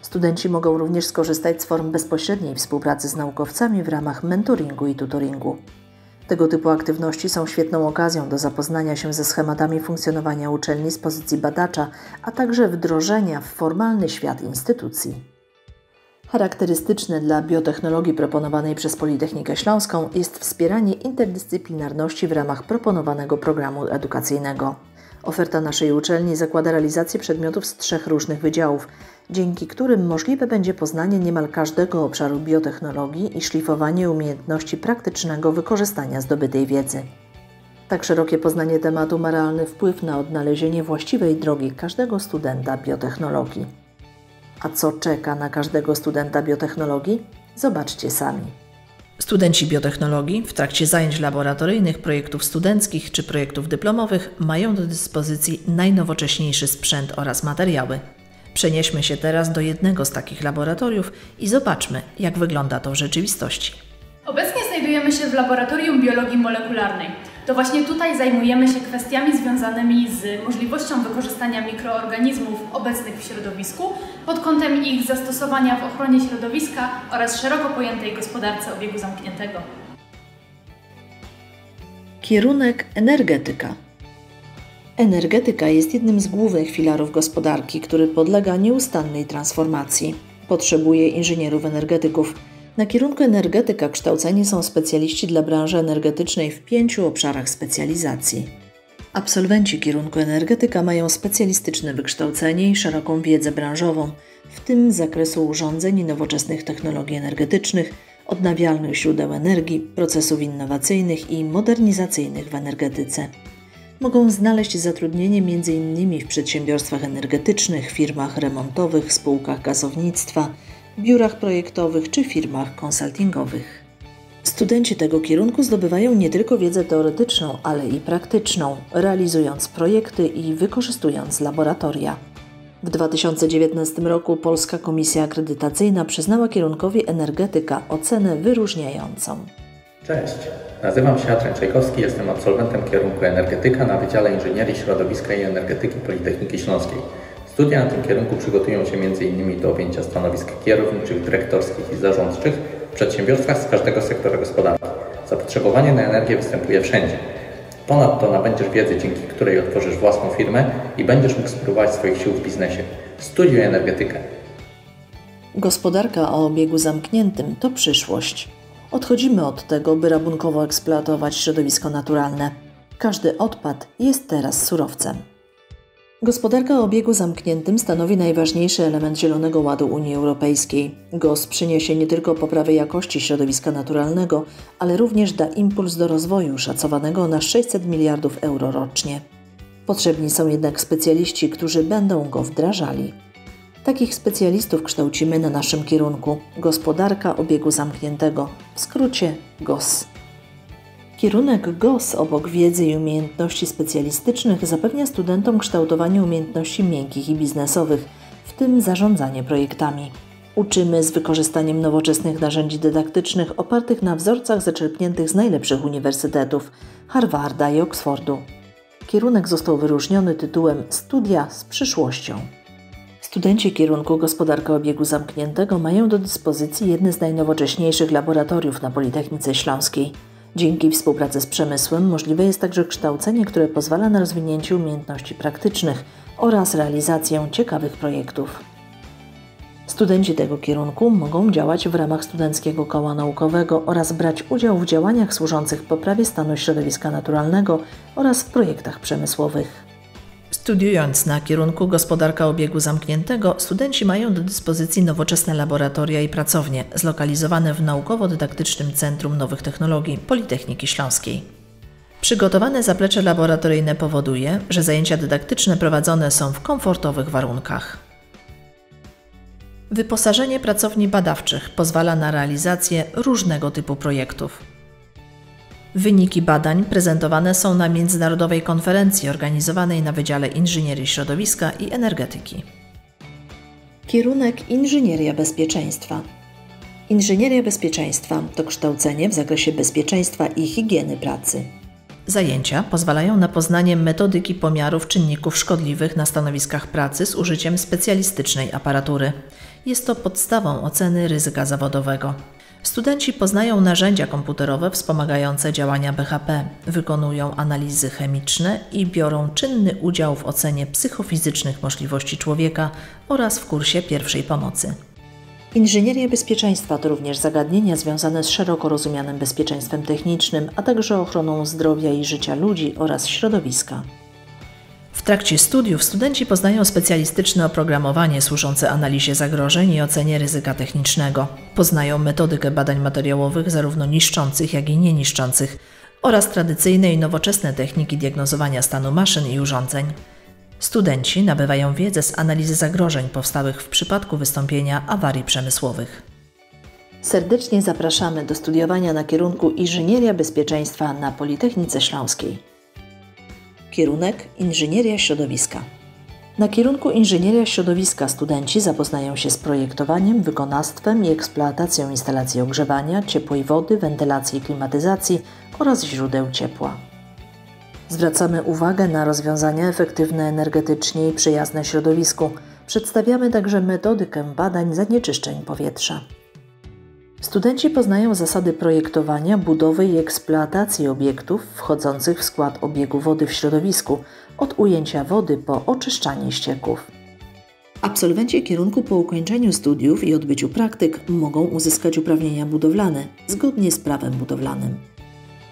Studenci mogą również skorzystać z form bezpośredniej współpracy z naukowcami w ramach mentoringu i tutoringu. Tego typu aktywności są świetną okazją do zapoznania się ze schematami funkcjonowania uczelni z pozycji badacza, a także wdrożenia w formalny świat instytucji. Charakterystyczne dla biotechnologii proponowanej przez Politechnikę Śląską jest wspieranie interdyscyplinarności w ramach proponowanego programu edukacyjnego. Oferta naszej uczelni zakłada realizację przedmiotów z 3 różnych wydziałów, dzięki którym możliwe będzie poznanie niemal każdego obszaru biotechnologii i szlifowanie umiejętności praktycznego wykorzystania zdobytej wiedzy. Tak szerokie poznanie tematu ma realny wpływ na odnalezienie właściwej drogi każdego studenta biotechnologii. A co czeka na każdego studenta biotechnologii? Zobaczcie sami. Studenci biotechnologii w trakcie zajęć laboratoryjnych, projektów studenckich czy projektów dyplomowych mają do dyspozycji najnowocześniejszy sprzęt oraz materiały. Przenieśmy się teraz do jednego z takich laboratoriów i zobaczmy, jak wygląda to w rzeczywistości. Obecnie znajdujemy się w Laboratorium Biologii Molekularnej. To właśnie tutaj zajmujemy się kwestiami związanymi z możliwością wykorzystania mikroorganizmów obecnych w środowisku pod kątem ich zastosowania w ochronie środowiska oraz szeroko pojętej gospodarce obiegu zamkniętego. Kierunek energetyka. Energetyka jest jednym z głównych filarów gospodarki, który podlega nieustannej transformacji. Potrzebuje inżynierów energetyków. Na kierunku energetyka kształceni są specjaliści dla branży energetycznej w 5 obszarach specjalizacji. Absolwenci kierunku energetyka mają specjalistyczne wykształcenie i szeroką wiedzę branżową, w tym z zakresu urządzeń i nowoczesnych technologii energetycznych, odnawialnych źródeł energii, procesów innowacyjnych i modernizacyjnych w energetyce. Mogą znaleźć zatrudnienie m.in. w przedsiębiorstwach energetycznych, firmach remontowych, spółkach gazownictwa, biurach projektowych czy firmach konsultingowych. Studenci tego kierunku zdobywają nie tylko wiedzę teoretyczną, ale i praktyczną, realizując projekty i wykorzystując laboratoria. W 2019 roku Polska Komisja Akredytacyjna przyznała kierunkowi energetyka ocenę wyróżniającą. Cześć, nazywam się Adrian Czajkowski, jestem absolwentem kierunku energetyka na Wydziale Inżynierii Środowiska i Energetyki Politechniki Śląskiej. Studia na tym kierunku przygotują się m.in. do objęcia stanowisk kierowniczych, dyrektorskich i zarządczych w przedsiębiorstwach z każdego sektora gospodarki. Zapotrzebowanie na energię występuje wszędzie. Ponadto nabędziesz wiedzy, dzięki której otworzysz własną firmę i będziesz mógł spróbować swoich sił w biznesie. Studiuj energetykę. Gospodarka o obiegu zamkniętym to przyszłość. Odchodzimy od tego, by rabunkowo eksploatować środowisko naturalne. Każdy odpad jest teraz surowcem. Gospodarka o obiegu zamkniętym stanowi najważniejszy element Zielonego Ładu Unii Europejskiej. GOS przyniesie nie tylko poprawę jakości środowiska naturalnego, ale również da impuls do rozwoju szacowanego na 600 miliardów euro rocznie. Potrzebni są jednak specjaliści, którzy będą go wdrażali. Takich specjalistów kształcimy na naszym kierunku Gospodarka obiegu zamkniętego, w skrócie GOS. Kierunek GOS obok wiedzy i umiejętności specjalistycznych zapewnia studentom kształtowanie umiejętności miękkich i biznesowych, w tym zarządzanie projektami. Uczymy z wykorzystaniem nowoczesnych narzędzi dydaktycznych opartych na wzorcach zaczerpniętych z najlepszych uniwersytetów Harvarda i Oxfordu. Kierunek został wyróżniony tytułem Studia z przyszłością. Studenci kierunku Gospodarka obiegu zamkniętego mają do dyspozycji jedne z najnowocześniejszych laboratoriów na Politechnice Śląskiej. Dzięki współpracy z przemysłem możliwe jest także kształcenie, które pozwala na rozwinięcie umiejętności praktycznych oraz realizację ciekawych projektów. Studenci tego kierunku mogą działać w ramach Studenckiego Koła Naukowego oraz brać udział w działaniach służących poprawie stanu środowiska naturalnego oraz w projektach przemysłowych. Studiując na kierunku Gospodarka obiegu zamkniętego, studenci mają do dyspozycji nowoczesne laboratoria i pracownie zlokalizowane w Naukowo-Dydaktycznym Centrum Nowych Technologii Politechniki Śląskiej. Przygotowane zaplecze laboratoryjne powoduje, że zajęcia dydaktyczne prowadzone są w komfortowych warunkach. Wyposażenie pracowni badawczych pozwala na realizację różnego typu projektów. Wyniki badań prezentowane są na międzynarodowej konferencji organizowanej na Wydziale Inżynierii Środowiska i Energetyki. Kierunek Inżynieria Bezpieczeństwa. Inżynieria bezpieczeństwa to kształcenie w zakresie bezpieczeństwa i higieny pracy. Zajęcia pozwalają na poznanie metodyki pomiarów czynników szkodliwych na stanowiskach pracy z użyciem specjalistycznej aparatury. Jest to podstawą oceny ryzyka zawodowego. Studenci poznają narzędzia komputerowe wspomagające działania BHP, wykonują analizy chemiczne i biorą czynny udział w ocenie psychofizycznych możliwości człowieka oraz w kursie pierwszej pomocy. Inżynieria bezpieczeństwa to również zagadnienia związane z szeroko rozumianym bezpieczeństwem technicznym, a także ochroną zdrowia i życia ludzi oraz środowiska. W trakcie studiów studenci poznają specjalistyczne oprogramowanie służące analizie zagrożeń i ocenie ryzyka technicznego. Poznają metodykę badań materiałowych zarówno niszczących, jak i nieniszczących oraz tradycyjne i nowoczesne techniki diagnozowania stanu maszyn i urządzeń. Studenci nabywają wiedzę z analizy zagrożeń powstałych w przypadku wystąpienia awarii przemysłowych. Serdecznie zapraszamy do studiowania na kierunku Inżynieria Bezpieczeństwa na Politechnice Śląskiej. Kierunek Inżynieria Środowiska. Na kierunku Inżynieria Środowiska studenci zapoznają się z projektowaniem, wykonawstwem i eksploatacją instalacji ogrzewania, ciepłej wody, wentylacji i klimatyzacji oraz źródeł ciepła. Zwracamy uwagę na rozwiązania efektywne energetycznie i przyjazne środowisku. Przedstawiamy także metodykę badań zanieczyszczeń powietrza. Studenci poznają zasady projektowania, budowy i eksploatacji obiektów wchodzących w skład obiegu wody w środowisku, od ujęcia wody po oczyszczanie ścieków. Absolwenci kierunku po ukończeniu studiów i odbyciu praktyk mogą uzyskać uprawnienia budowlane zgodnie z prawem budowlanym.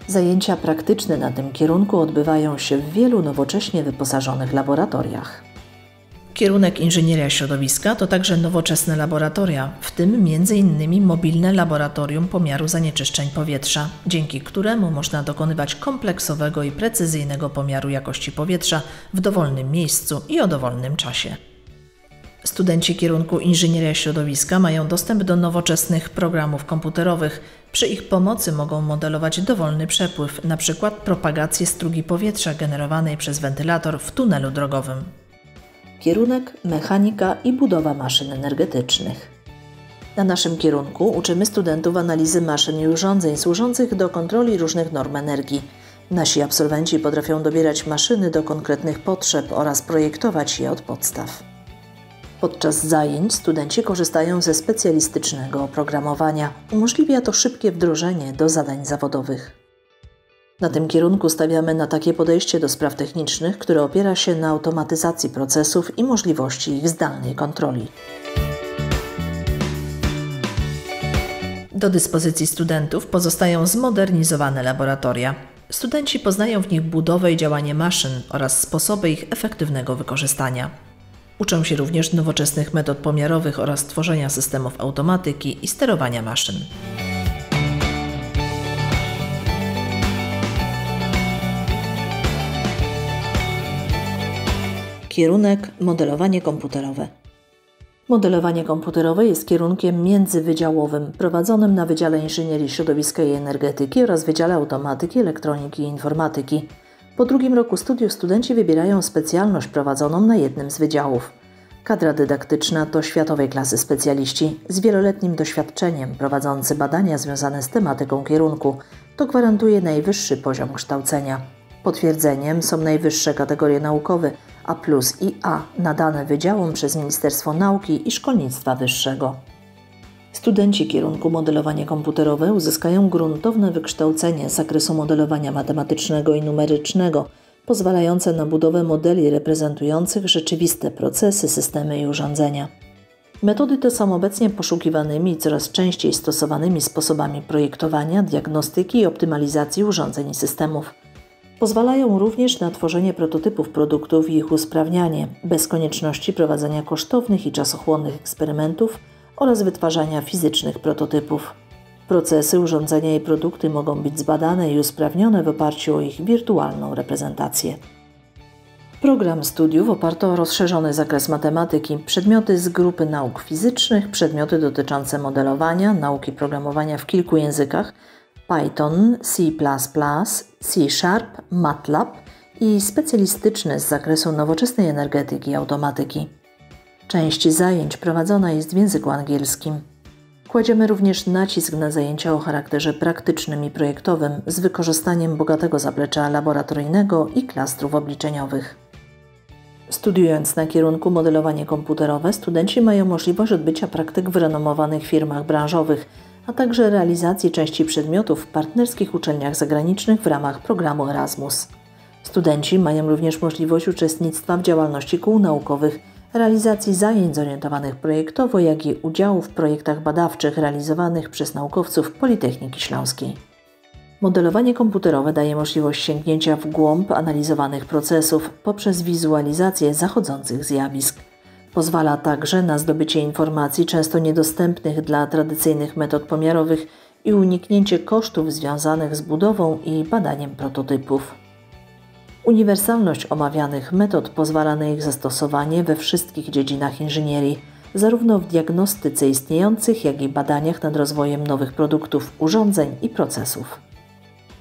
Zajęcia praktyczne na tym kierunku odbywają się w wielu nowocześnie wyposażonych laboratoriach. Kierunek Inżynieria Środowiska to także nowoczesne laboratoria, w tym m.in. mobilne laboratorium pomiaru zanieczyszczeń powietrza, dzięki któremu można dokonywać kompleksowego i precyzyjnego pomiaru jakości powietrza w dowolnym miejscu i o dowolnym czasie. Studenci kierunku Inżynieria Środowiska mają dostęp do nowoczesnych programów komputerowych. Przy ich pomocy mogą modelować dowolny przepływ, np. propagację strugi powietrza generowanej przez wentylator w tunelu drogowym. Kierunek mechanika i budowa maszyn energetycznych. Na naszym kierunku uczymy studentów analizy maszyn i urządzeń służących do kontroli różnych norm energii. Nasi absolwenci potrafią dobierać maszyny do konkretnych potrzeb oraz projektować je od podstaw. Podczas zajęć studenci korzystają ze specjalistycznego oprogramowania. Umożliwia to szybkie wdrożenie do zadań zawodowych. Na tym kierunku stawiamy na takie podejście do spraw technicznych, które opiera się na automatyzacji procesów i możliwości ich zdalnej kontroli. Do dyspozycji studentów pozostają zmodernizowane laboratoria. Studenci poznają w nich budowę i działanie maszyn oraz sposoby ich efektywnego wykorzystania. Uczą się również nowoczesnych metod pomiarowych oraz tworzenia systemów automatyki i sterowania maszyn. Kierunek modelowanie komputerowe. Modelowanie komputerowe jest kierunkiem międzywydziałowym prowadzonym na Wydziale Inżynierii Środowiska i Energetyki oraz Wydziale Automatyki, Elektroniki i Informatyki. Po drugim roku studiów studenci wybierają specjalność prowadzoną na jednym z wydziałów. Kadra dydaktyczna to światowej klasy specjaliści z wieloletnim doświadczeniem prowadzący badania związane z tematyką kierunku. To gwarantuje najwyższy poziom kształcenia. Potwierdzeniem są najwyższe kategorie naukowe A+ i A nadane wydziałom przez Ministerstwo Nauki i Szkolnictwa Wyższego. Studenci kierunku modelowanie komputerowe uzyskają gruntowne wykształcenie z zakresu modelowania matematycznego i numerycznego, pozwalające na budowę modeli reprezentujących rzeczywiste procesy, systemy i urządzenia. Metody te są obecnie poszukiwanymi i coraz częściej stosowanymi sposobami projektowania, diagnostyki i optymalizacji urządzeń i systemów. Pozwalają również na tworzenie prototypów produktów i ich usprawnianie, bez konieczności prowadzenia kosztownych i czasochłonnych eksperymentów oraz wytwarzania fizycznych prototypów. Procesy, urządzenia i produkty mogą być zbadane i usprawnione w oparciu o ich wirtualną reprezentację. Program studiów oparty o rozszerzony zakres matematyki, przedmioty z grupy nauk fizycznych, przedmioty dotyczące modelowania, nauki programowania w kilku językach, Python, C++, C#, MATLAB i specjalistyczne z zakresu nowoczesnej energetyki i automatyki. Część zajęć prowadzona jest w języku angielskim. Kładziemy również nacisk na zajęcia o charakterze praktycznym i projektowym z wykorzystaniem bogatego zaplecza laboratoryjnego i klastrów obliczeniowych. Studiując na kierunku modelowanie komputerowe, studenci mają możliwość odbycia praktyk w renomowanych firmach branżowych, a także realizacji części przedmiotów w partnerskich uczelniach zagranicznych w ramach programu Erasmus. Studenci mają również możliwość uczestnictwa w działalności kół naukowych, realizacji zajęć zorientowanych projektowo, jak i udziału w projektach badawczych realizowanych przez naukowców Politechniki Śląskiej. Modelowanie komputerowe daje możliwość sięgnięcia w głąb analizowanych procesów poprzez wizualizację zachodzących zjawisk. Pozwala także na zdobycie informacji często niedostępnych dla tradycyjnych metod pomiarowych i uniknięcie kosztów związanych z budową i badaniem prototypów. Uniwersalność omawianych metod pozwala na ich zastosowanie we wszystkich dziedzinach inżynierii, zarówno w diagnostyce istniejących, jak i badaniach nad rozwojem nowych produktów, urządzeń i procesów.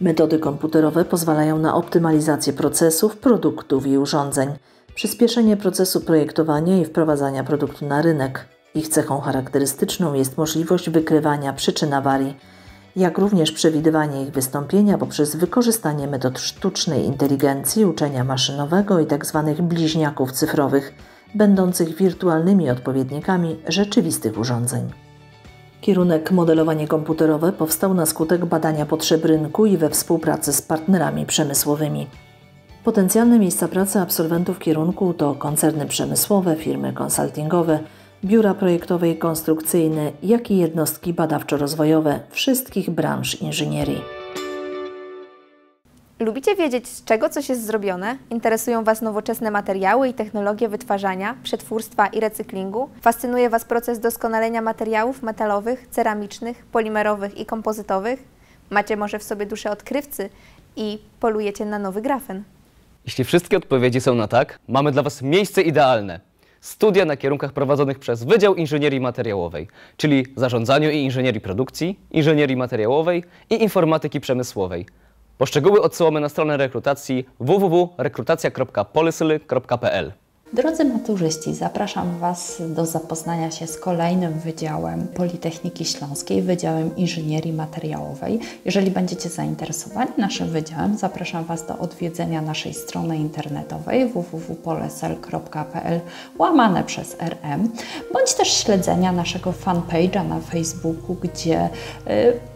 Metody komputerowe pozwalają na optymalizację procesów, produktów i urządzeń, przyspieszenie procesu projektowania i wprowadzania produktu na rynek. Ich cechą charakterystyczną jest możliwość wykrywania przyczyn awarii, jak również przewidywanie ich wystąpienia poprzez wykorzystanie metod sztucznej inteligencji, uczenia maszynowego i tzw. bliźniaków cyfrowych, będących wirtualnymi odpowiednikami rzeczywistych urządzeń. Kierunek modelowanie komputerowe powstał na skutek badania potrzeb rynku i we współpracy z partnerami przemysłowymi. Potencjalne miejsca pracy absolwentów kierunku to koncerny przemysłowe, firmy konsultingowe, biura projektowe i konstrukcyjne, jak i jednostki badawczo-rozwojowe wszystkich branż inżynierii. Lubicie wiedzieć, z czego coś jest zrobione? Interesują Was nowoczesne materiały i technologie wytwarzania, przetwórstwa i recyklingu? Fascynuje Was proces doskonalenia materiałów metalowych, ceramicznych, polimerowych i kompozytowych? Macie może w sobie duszę odkrywcy i polujecie na nowy grafen? Jeśli wszystkie odpowiedzi są na tak, mamy dla Was miejsce idealne. studia na kierunkach prowadzonych przez Wydział Inżynierii Materiałowej, czyli Zarządzaniu i Inżynierii Produkcji, Inżynierii Materiałowej i Informatyki Przemysłowej. Po szczegóły odsyłamy na stronę rekrutacji www.rekrutacja.polysyly.pl. Drodzy maturzyści, zapraszam Was do zapoznania się z kolejnym wydziałem Politechniki Śląskiej, Wydziałem Inżynierii Materiałowej. Jeżeli będziecie zainteresowani naszym wydziałem, zapraszam Was do odwiedzenia naszej strony internetowej www.poleselk.pl/RM, bądź też śledzenia naszego fanpage'a na Facebooku, gdzie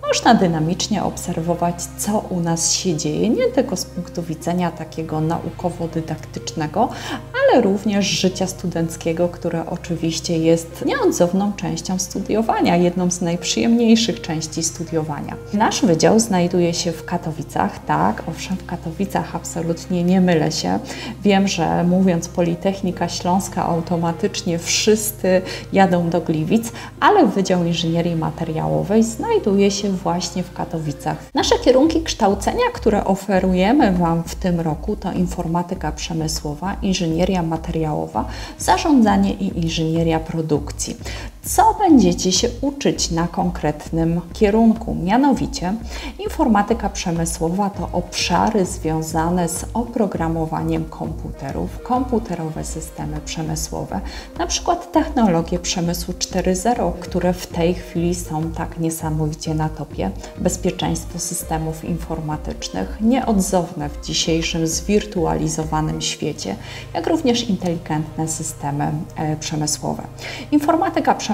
można dynamicznie obserwować, co u nas się dzieje, nie tylko z punktu widzenia takiego naukowo-dydaktycznego, ale również życia studenckiego, które oczywiście jest nieodzowną częścią studiowania, jedną z najprzyjemniejszych części studiowania. Nasz wydział znajduje się w Katowicach, tak, owszem, w Katowicach, absolutnie nie mylę się. Wiem, że mówiąc Politechnika Śląska, automatycznie wszyscy jadą do Gliwic, ale Wydział Inżynierii Materiałowej znajduje się właśnie w Katowicach. Nasze kierunki kształcenia, które oferujemy Wam w tym roku, to informatyka przemysłowa, inżynieria materiałowa, zarządzanie i inżynieria produkcji. Co będziecie się uczyć na konkretnym kierunku? Mianowicie informatyka przemysłowa to obszary związane z oprogramowaniem komputerów, komputerowe systemy przemysłowe, na przykład technologie przemysłu 4.0, które w tej chwili są tak niesamowicie na topie, bezpieczeństwo systemów informatycznych, nieodzowne w dzisiejszym zwirtualizowanym świecie, jak również inteligentne systemy przemysłowe. Informatyka przemysłowa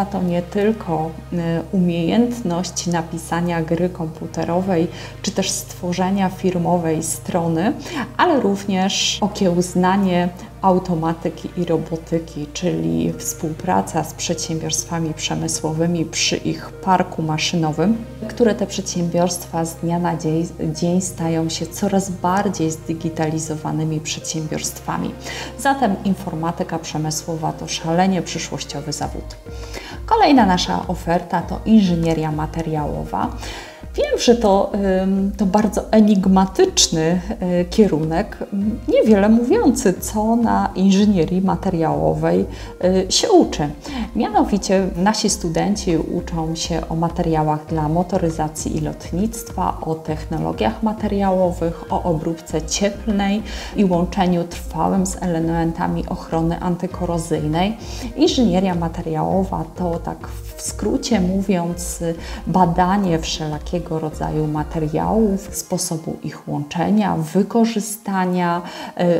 to nie tylko umiejętność napisania gry komputerowej, czy też stworzenia firmowej strony, ale również okiełznanie automatyki i robotyki, czyli współpraca z przedsiębiorstwami przemysłowymi przy ich parku maszynowym, które te przedsiębiorstwa z dnia na dzień stają się coraz bardziej zdigitalizowanymi przedsiębiorstwami. Zatem informatyka przemysłowa to szalenie przyszłościowy zawód. Kolejna nasza oferta to inżynieria materiałowa. Wiem, że to bardzo enigmatyczny kierunek, niewiele mówiący, co na inżynierii materiałowej się uczy. Mianowicie nasi studenci uczą się o materiałach dla motoryzacji i lotnictwa, o technologiach materiałowych, o obróbce cieplnej i łączeniu trwałym z elementami ochrony antykorozyjnej. Inżynieria materiałowa to, tak w skrócie mówiąc, badanie wszelakiego rodzaju materiałów, sposobu ich łączenia, wykorzystania,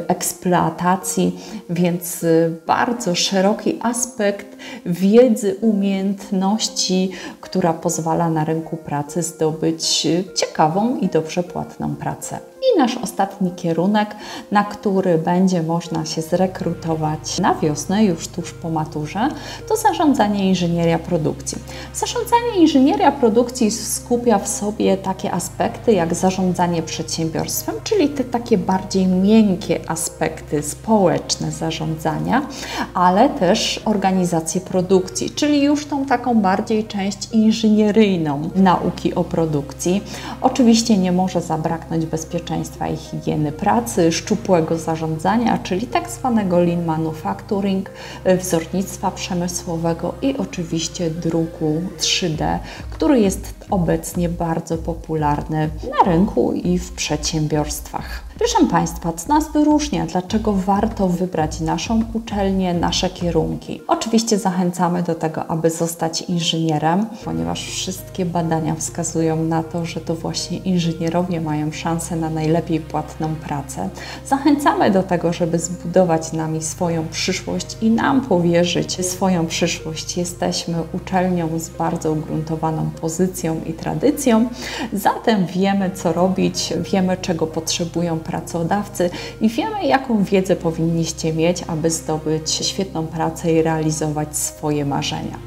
eksploatacji, więc bardzo szeroki aspekt wiedzy, umiejętności, która pozwala na rynku pracy zdobyć ciekawą i dobrze płatną pracę. I nasz ostatni kierunek, na który będzie można się zrekrutować na wiosnę, już tuż po maturze, to zarządzanie i inżynieria produkcji. Zarządzanie i inżynieria produkcji skupia w sobie takie aspekty jak zarządzanie przedsiębiorstwem, czyli te takie bardziej miękkie aspekty społeczne zarządzania, ale też organizację produkcji, czyli już tą taką bardziej część inżynieryjną nauki o produkcji. Oczywiście nie może zabraknąć bezpieczeństwa i higieny pracy, szczupłego zarządzania, czyli tak zwanego lean manufacturing, wzornictwa przemysłowego i oczywiście druku 3D, który jest obecnie bardzo popularny na rynku i w przedsiębiorstwach. Proszę Państwa, co nas wyróżnia? Dlaczego warto wybrać naszą uczelnię, nasze kierunki? Oczywiście zachęcamy do tego, aby zostać inżynierem, ponieważ wszystkie badania wskazują na to, że to właśnie inżynierowie mają szansę na najlepiej płatną pracę. Zachęcamy do tego, żeby zbudować nami swoją przyszłość i nam powierzyć swoją przyszłość. Jesteśmy uczelnią z bardzo ugruntowaną pozycją i tradycją, zatem wiemy, co robić, wiemy, czego potrzebują pracodawcy i wiemy, jaką wiedzę powinniście mieć, aby zdobyć świetną pracę i realizować swoje marzenia.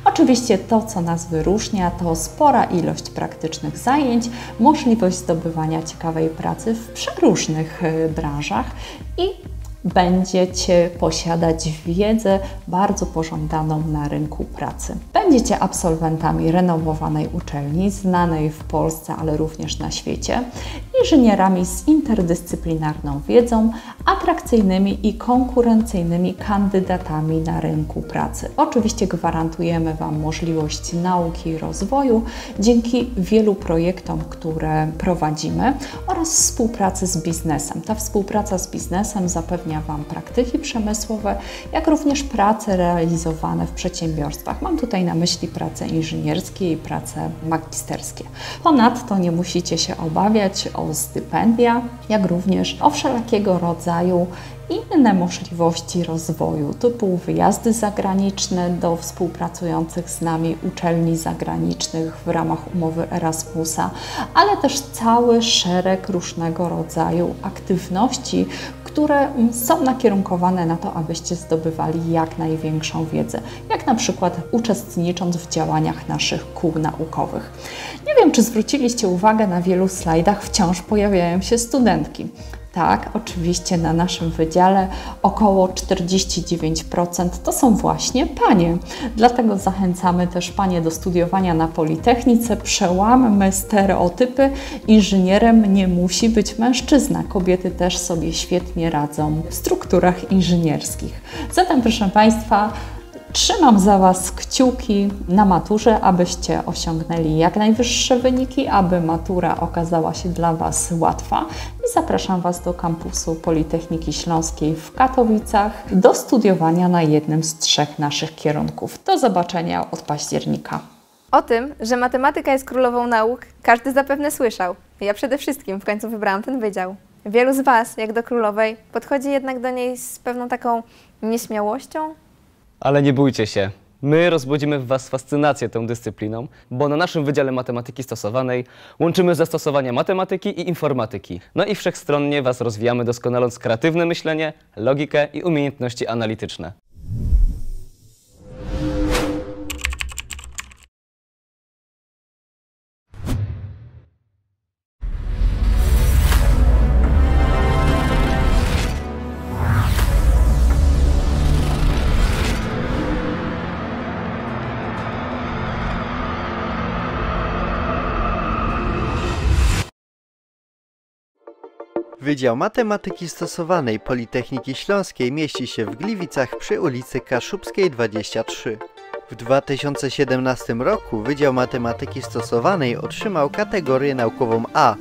Oczywiście to, co nas wyróżnia, to spora ilość praktycznych zajęć, możliwość zdobywania ciekawej pracy w przeróżnych branżach i będziecie posiadać wiedzę bardzo pożądaną na rynku pracy. Będziecie absolwentami renomowanej uczelni, znanej w Polsce, ale również na świecie, inżynierami z interdyscyplinarną wiedzą, atrakcyjnymi i konkurencyjnymi kandydatami na rynku pracy. Oczywiście gwarantujemy Wam możliwość nauki i rozwoju dzięki wielu projektom, które prowadzimy oraz współpracy z biznesem. Ta współpraca z biznesem zapewnia Wam praktyki przemysłowe, jak również prace realizowane w przedsiębiorstwach. Mam tutaj na myśli prace inżynierskie i prace magisterskie. Ponadto nie musicie się obawiać o stypendia, jak również o wszelkiego rodzaju inne możliwości rozwoju, typu wyjazdy zagraniczne do współpracujących z nami uczelni zagranicznych w ramach umowy Erasmusa, ale też cały szereg różnego rodzaju aktywności, które są nakierunkowane na to, abyście zdobywali jak największą wiedzę, jak na przykład uczestnicząc w działaniach naszych kół naukowych. Nie wiem, czy zwróciliście uwagę, na wielu slajdach wciąż pojawiają się studentki. Tak, oczywiście na naszym wydziale około 49% to są właśnie panie. Dlatego zachęcamy też panie do studiowania na Politechnice. Przełammy stereotypy. Inżynierem nie musi być mężczyzna. Kobiety też sobie świetnie radzą w strukturach inżynierskich. Zatem, proszę Państwa, trzymam za Was kciuki na maturze, abyście osiągnęli jak najwyższe wyniki, aby matura okazała się dla Was łatwa. I zapraszam Was do kampusu Politechniki Śląskiej w Katowicach do studiowania na jednym z 3 naszych kierunków. Do zobaczenia od października. O tym, że matematyka jest królową nauk, każdy zapewne słyszał. Ja przede wszystkim w końcu wybrałam ten wydział. Wielu z Was, jak do królowej, podchodzi jednak do niej z pewną taką nieśmiałością. Ale nie bójcie się. My rozbudzimy w Was fascynację tą dyscypliną, bo na naszym Wydziale Matematyki Stosowanej łączymy zastosowania matematyki i informatyki. No i wszechstronnie Was rozwijamy, doskonaląc kreatywne myślenie, logikę i umiejętności analityczne. Wydział Matematyki Stosowanej Politechniki Śląskiej mieści się w Gliwicach przy ulicy Kaszubskiej 23. W 2017 roku Wydział Matematyki Stosowanej otrzymał kategorię naukową A.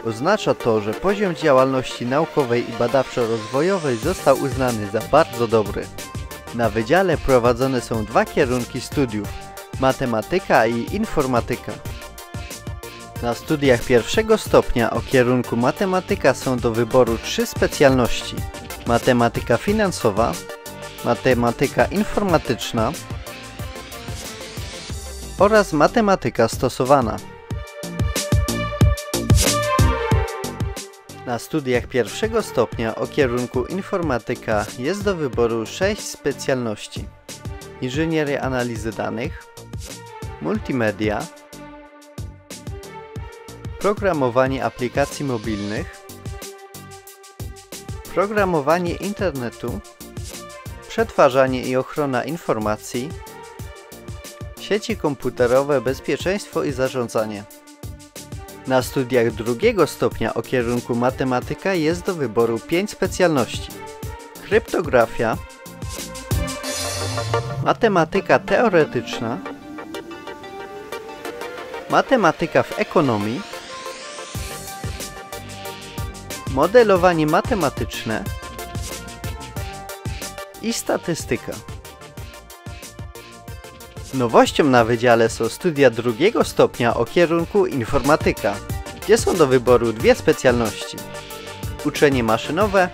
Oznacza to, że poziom działalności naukowej i badawczo-rozwojowej został uznany za bardzo dobry. Na wydziale prowadzone są 2 kierunki studiów: matematyka i informatyka. Na studiach pierwszego stopnia o kierunku matematyka są do wyboru 3 specjalności: matematyka finansowa, matematyka informatyczna oraz matematyka stosowana. Na studiach pierwszego stopnia o kierunku informatyka jest do wyboru 6 specjalności: inżynieria analizy danych, multimedia, programowanie aplikacji mobilnych, programowanie internetu, przetwarzanie i ochrona informacji, sieci komputerowe, bezpieczeństwo i zarządzanie. Na studiach drugiego stopnia o kierunku matematyka jest do wyboru 5 specjalności: kryptografia, matematyka teoretyczna, matematyka w ekonomii, modelowanie matematyczne i statystyka. Nowością na wydziale są studia drugiego stopnia o kierunku informatyka, gdzie są do wyboru 2 specjalności: uczenie maszynowe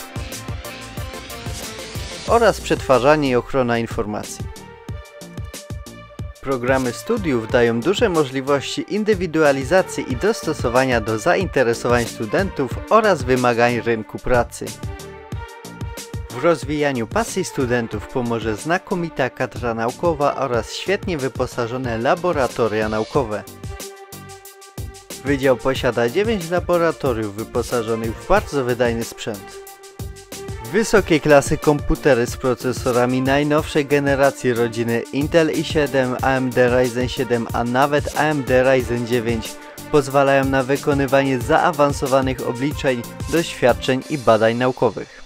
oraz przetwarzanie i ochrona informacji. Programy studiów dają duże możliwości indywidualizacji i dostosowania do zainteresowań studentów oraz wymagań rynku pracy. W rozwijaniu pasji studentów pomoże znakomita kadra naukowa oraz świetnie wyposażone laboratoria naukowe. Wydział posiada 9 laboratoriów wyposażonych w bardzo wydajny sprzęt. Wysokiej klasy komputery z procesorami najnowszej generacji rodziny Intel i7, AMD Ryzen 7, a nawet AMD Ryzen 9 pozwalają na wykonywanie zaawansowanych obliczeń, doświadczeń i badań naukowych.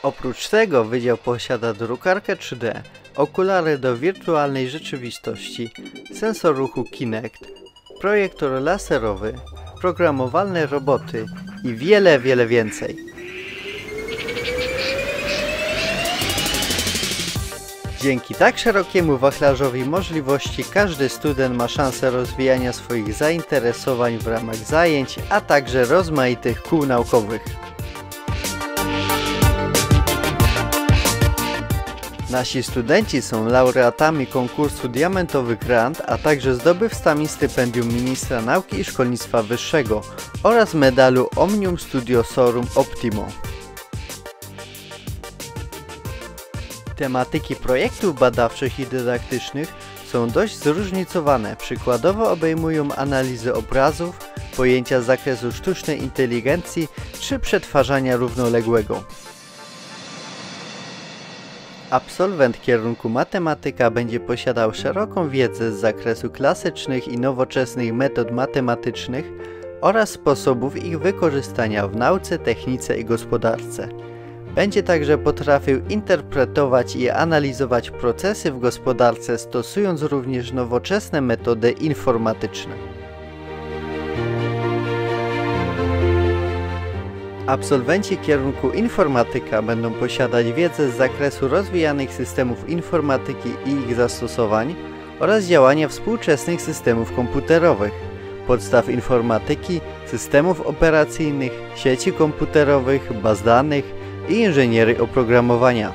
Oprócz tego wydział posiada drukarkę 3D, okulary do wirtualnej rzeczywistości, sensor ruchu Kinect, projektor laserowy, programowalne roboty i wiele więcej. Dzięki tak szerokiemu wachlarzowi możliwości każdy student ma szansę rozwijania swoich zainteresowań w ramach zajęć, a także rozmaitych kół naukowych. Nasi studenci są laureatami konkursu Diamentowy Grant, a także zdobywcami stypendium Ministra Nauki i Szkolnictwa Wyższego oraz medalu Omnium Studiosorum Optimo. Tematyki projektów badawczych i dydaktycznych są dość zróżnicowane, przykładowo obejmują analizę obrazów, pojęcia z zakresu sztucznej inteligencji czy przetwarzania równoległego. Absolwent kierunku matematyka będzie posiadał szeroką wiedzę z zakresu klasycznych i nowoczesnych metod matematycznych oraz sposobów ich wykorzystania w nauce, technice i gospodarce. Będzie także potrafił interpretować i analizować procesy w gospodarce, stosując również nowoczesne metody informatyczne. Absolwenci kierunku informatyka będą posiadać wiedzę z zakresu rozwijanych systemów informatyki i ich zastosowań oraz działania współczesnych systemów komputerowych, podstaw informatyki, systemów operacyjnych, sieci komputerowych, baz danych i inżynierii oprogramowania.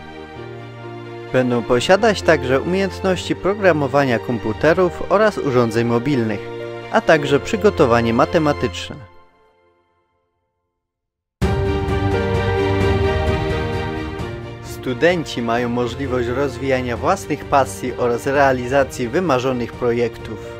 Będą posiadać także umiejętności programowania komputerów oraz urządzeń mobilnych, a także przygotowanie matematyczne. Studenci mają możliwość rozwijania własnych pasji oraz realizacji wymarzonych projektów.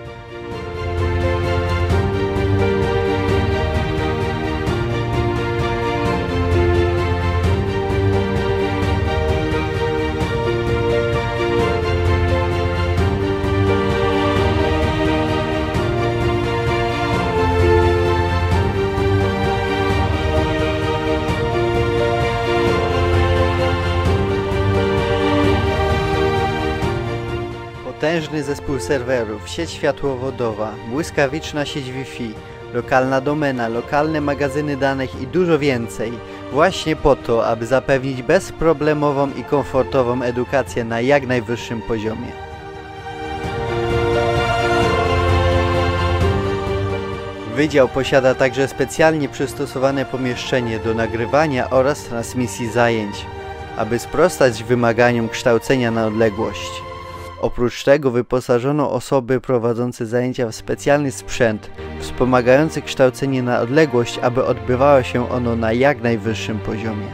Potężny zespół serwerów, sieć światłowodowa, błyskawiczna sieć Wi-Fi, lokalna domena, lokalne magazyny danych i dużo więcej. Właśnie po to, aby zapewnić bezproblemową i komfortową edukację na jak najwyższym poziomie. Wydział posiada także specjalnie przystosowane pomieszczenie do nagrywania oraz transmisji zajęć, aby sprostać wymaganiom kształcenia na odległość. Oprócz tego wyposażono osoby prowadzące zajęcia w specjalny sprzęt wspomagający kształcenie na odległość, aby odbywało się ono na jak najwyższym poziomie.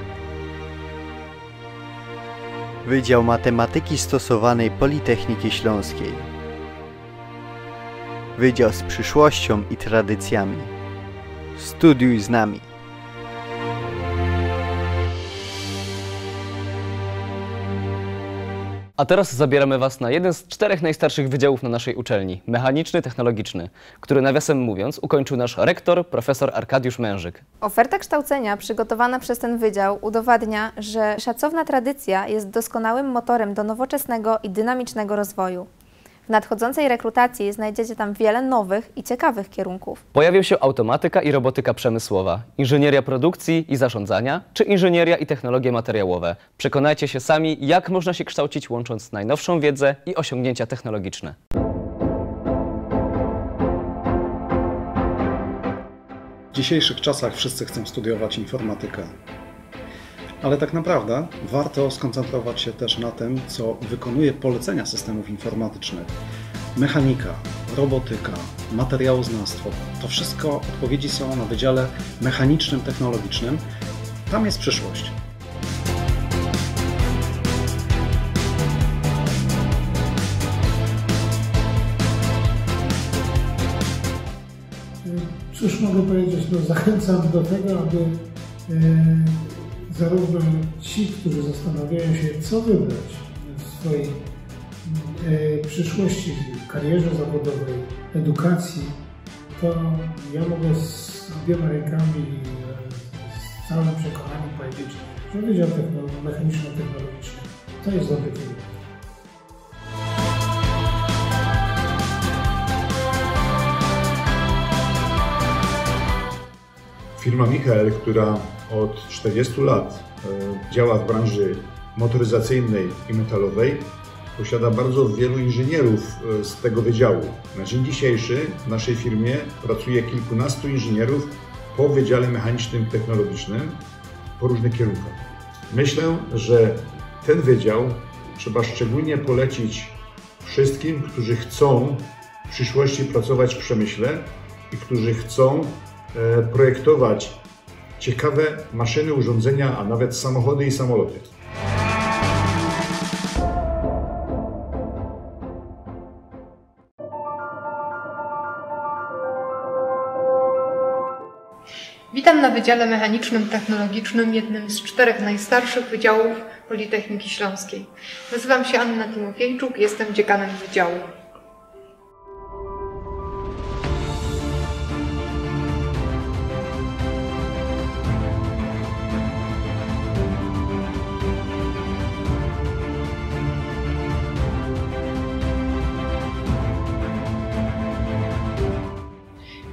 Wydział Matematyki Stosowanej Politechniki Śląskiej. Wydział z przyszłością i tradycjami. Studiuj z nami. A teraz zabieramy Was na jeden z 4 najstarszych wydziałów na naszej uczelni, mechaniczny-technologiczny, który nawiasem mówiąc ukończył nasz rektor, profesor Arkadiusz Mężyk. Oferta kształcenia przygotowana przez ten wydział udowadnia, że szacowna tradycja jest doskonałym motorem do nowoczesnego i dynamicznego rozwoju. W nadchodzącej rekrutacji znajdziecie tam wiele nowych i ciekawych kierunków. Pojawią się automatyka i robotyka przemysłowa, inżynieria produkcji i zarządzania, czy inżynieria i technologie materiałowe. Przekonajcie się sami, jak można się kształcić, łącząc najnowszą wiedzę i osiągnięcia technologiczne. W dzisiejszych czasach wszyscy chcą studiować informatykę. Ale tak naprawdę warto skoncentrować się też na tym, co wykonuje polecenia systemów informatycznych. Mechanika, robotyka, materiałoznawstwo. To wszystko odpowiedzi są na Wydziale Mechanicznym Technologicznym. Tam jest przyszłość. Cóż mogę powiedzieć? No, zachęcam do tego, aby zarówno ci, którzy zastanawiają się, co wybrać w swojej przyszłości, w karierze zawodowej, edukacji, to ja mogę z obiema rękami, z całym przekonaniem powiedzieć, że Wydział Mechaniczno-Technologiczny to jest dobry kierunek. Firma Michael, która od 40 lat działa w branży motoryzacyjnej i metalowej, posiada bardzo wielu inżynierów z tego wydziału. Na dzień dzisiejszy w naszej firmie pracuje kilkunastu inżynierów po Wydziale Mechanicznym Technologicznym po różnych kierunkach. Myślę, że ten wydział trzeba szczególnie polecić wszystkim, którzy chcą w przyszłości pracować w przemyśle i którzy chcą projektować ciekawe maszyny, urządzenia, a nawet samochody i samoloty. Witam na Wydziale Mechanicznym Technologicznym, jednym z 4 najstarszych wydziałów Politechniki Śląskiej. Nazywam się Anna Timofiejczuk, jestem dziekanem wydziału.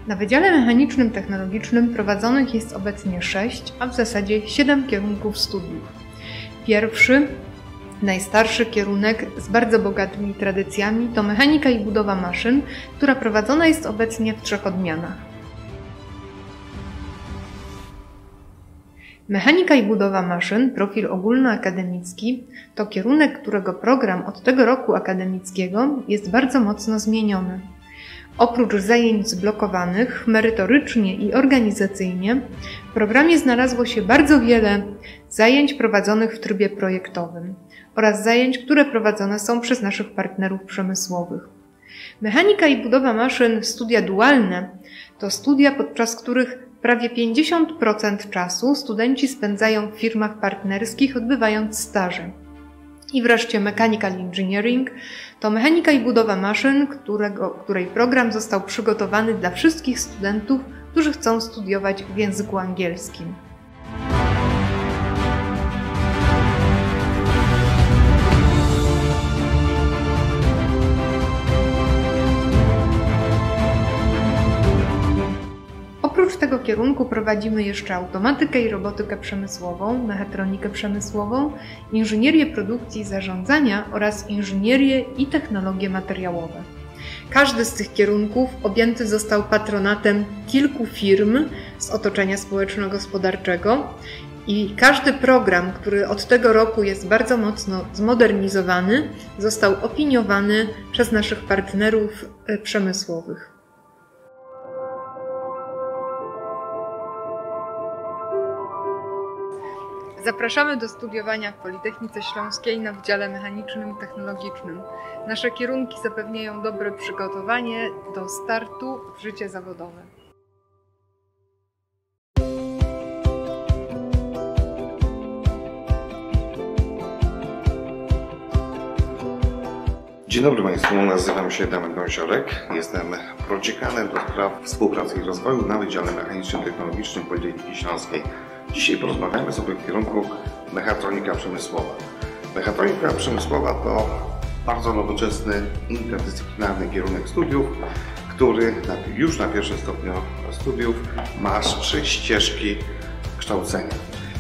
Na Wydziale Mechanicznym Technologicznym prowadzonych jest obecnie 6, a w zasadzie 7 kierunków studiów. Pierwszy, najstarszy kierunek z bardzo bogatymi tradycjami to mechanika i budowa maszyn, która prowadzona jest obecnie w 3 odmianach. Mechanika i budowa maszyn, profil ogólnoakademicki, to kierunek, którego program od tego roku akademickiego jest bardzo mocno zmieniony. Oprócz zajęć zblokowanych merytorycznie i organizacyjnie, w programie znalazło się bardzo wiele zajęć prowadzonych w trybie projektowym oraz zajęć, które prowadzone są przez naszych partnerów przemysłowych. Mechanika i budowa maszyn, studia dualne, to studia, podczas których prawie 50% czasu studenci spędzają w firmach partnerskich, odbywając staże. I wreszcie Mechanical Engineering to mechanika i budowa maszyn, której program został przygotowany dla wszystkich studentów, którzy chcą studiować w języku angielskim. Oprócz tego kierunku prowadzimy jeszcze automatykę i robotykę przemysłową, mechatronikę przemysłową, inżynierię produkcji i zarządzania oraz inżynierię i technologie materiałowe. Każdy z tych kierunków objęty został patronatem kilku firm z otoczenia społeczno-gospodarczego i każdy program, który od tego roku jest bardzo mocno zmodernizowany, został opiniowany przez naszych partnerów przemysłowych. Zapraszamy do studiowania w Politechnice Śląskiej na Wydziale Mechanicznym i Technologicznym. Nasze kierunki zapewniają dobre przygotowanie do startu w życie zawodowe. Dzień dobry Państwu, nazywam się Damian Gąsiorek, jestem prodziekanem do spraw współpracy i rozwoju na Wydziale Mechanicznym Technologicznym Politechniki Śląskiej. Dzisiaj porozmawiamy sobie w kierunku mechatronika przemysłowa. Mechatronika przemysłowa to bardzo nowoczesny, interdyscyplinarny kierunek studiów, który już na pierwszym stopniu studiów ma 3 ścieżki kształcenia.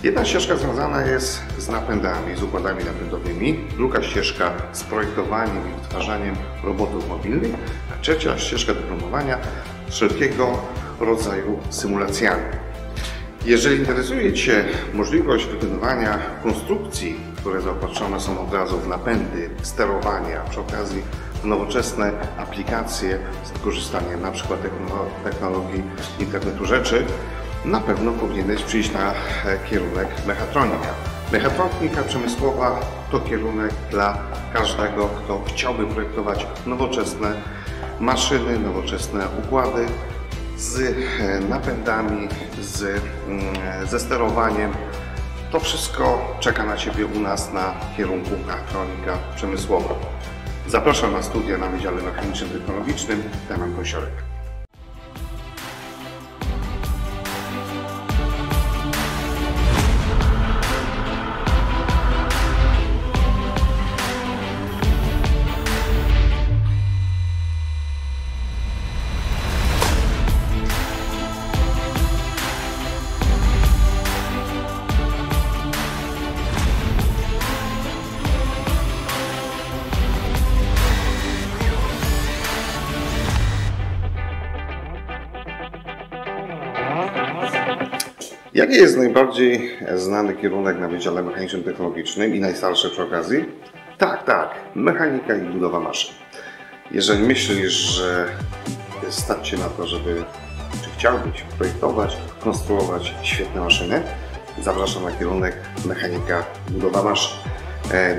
Jedna ścieżka związana jest z napędami, z układami napędowymi, druga ścieżka z projektowaniem i wytwarzaniem robotów mobilnych, a trzecia ścieżka dyplomowania wszelkiego rodzaju symulacjami. Jeżeli interesuje Cię możliwość wykonywania konstrukcji, które zaopatrzone są od razu w napędy, sterowania, przy okazji nowoczesne aplikacje z wykorzystaniem np. technologii internetu rzeczy, na pewno powinieneś przyjść na kierunek mechatronika. Mechatronika przemysłowa to kierunek dla każdego, kto chciałby projektować nowoczesne maszyny, nowoczesne układy, z napędami, ze sterowaniem. To wszystko czeka na Ciebie u nas na kierunku mechatronika przemysłowa. Zapraszam na studia na Wydziale Mechanicznym Technologicznym Damian Gąsiorek. Jaki jest najbardziej znany kierunek na Wydziale Mechanicznym Technologicznym i najstarszy przy okazji? Tak, mechanika i budowa maszyn. Jeżeli myślisz, że stać Cię na to, czy chciałbyś projektować, konstruować świetne maszyny, zapraszam na kierunek mechanika, budowa maszyn.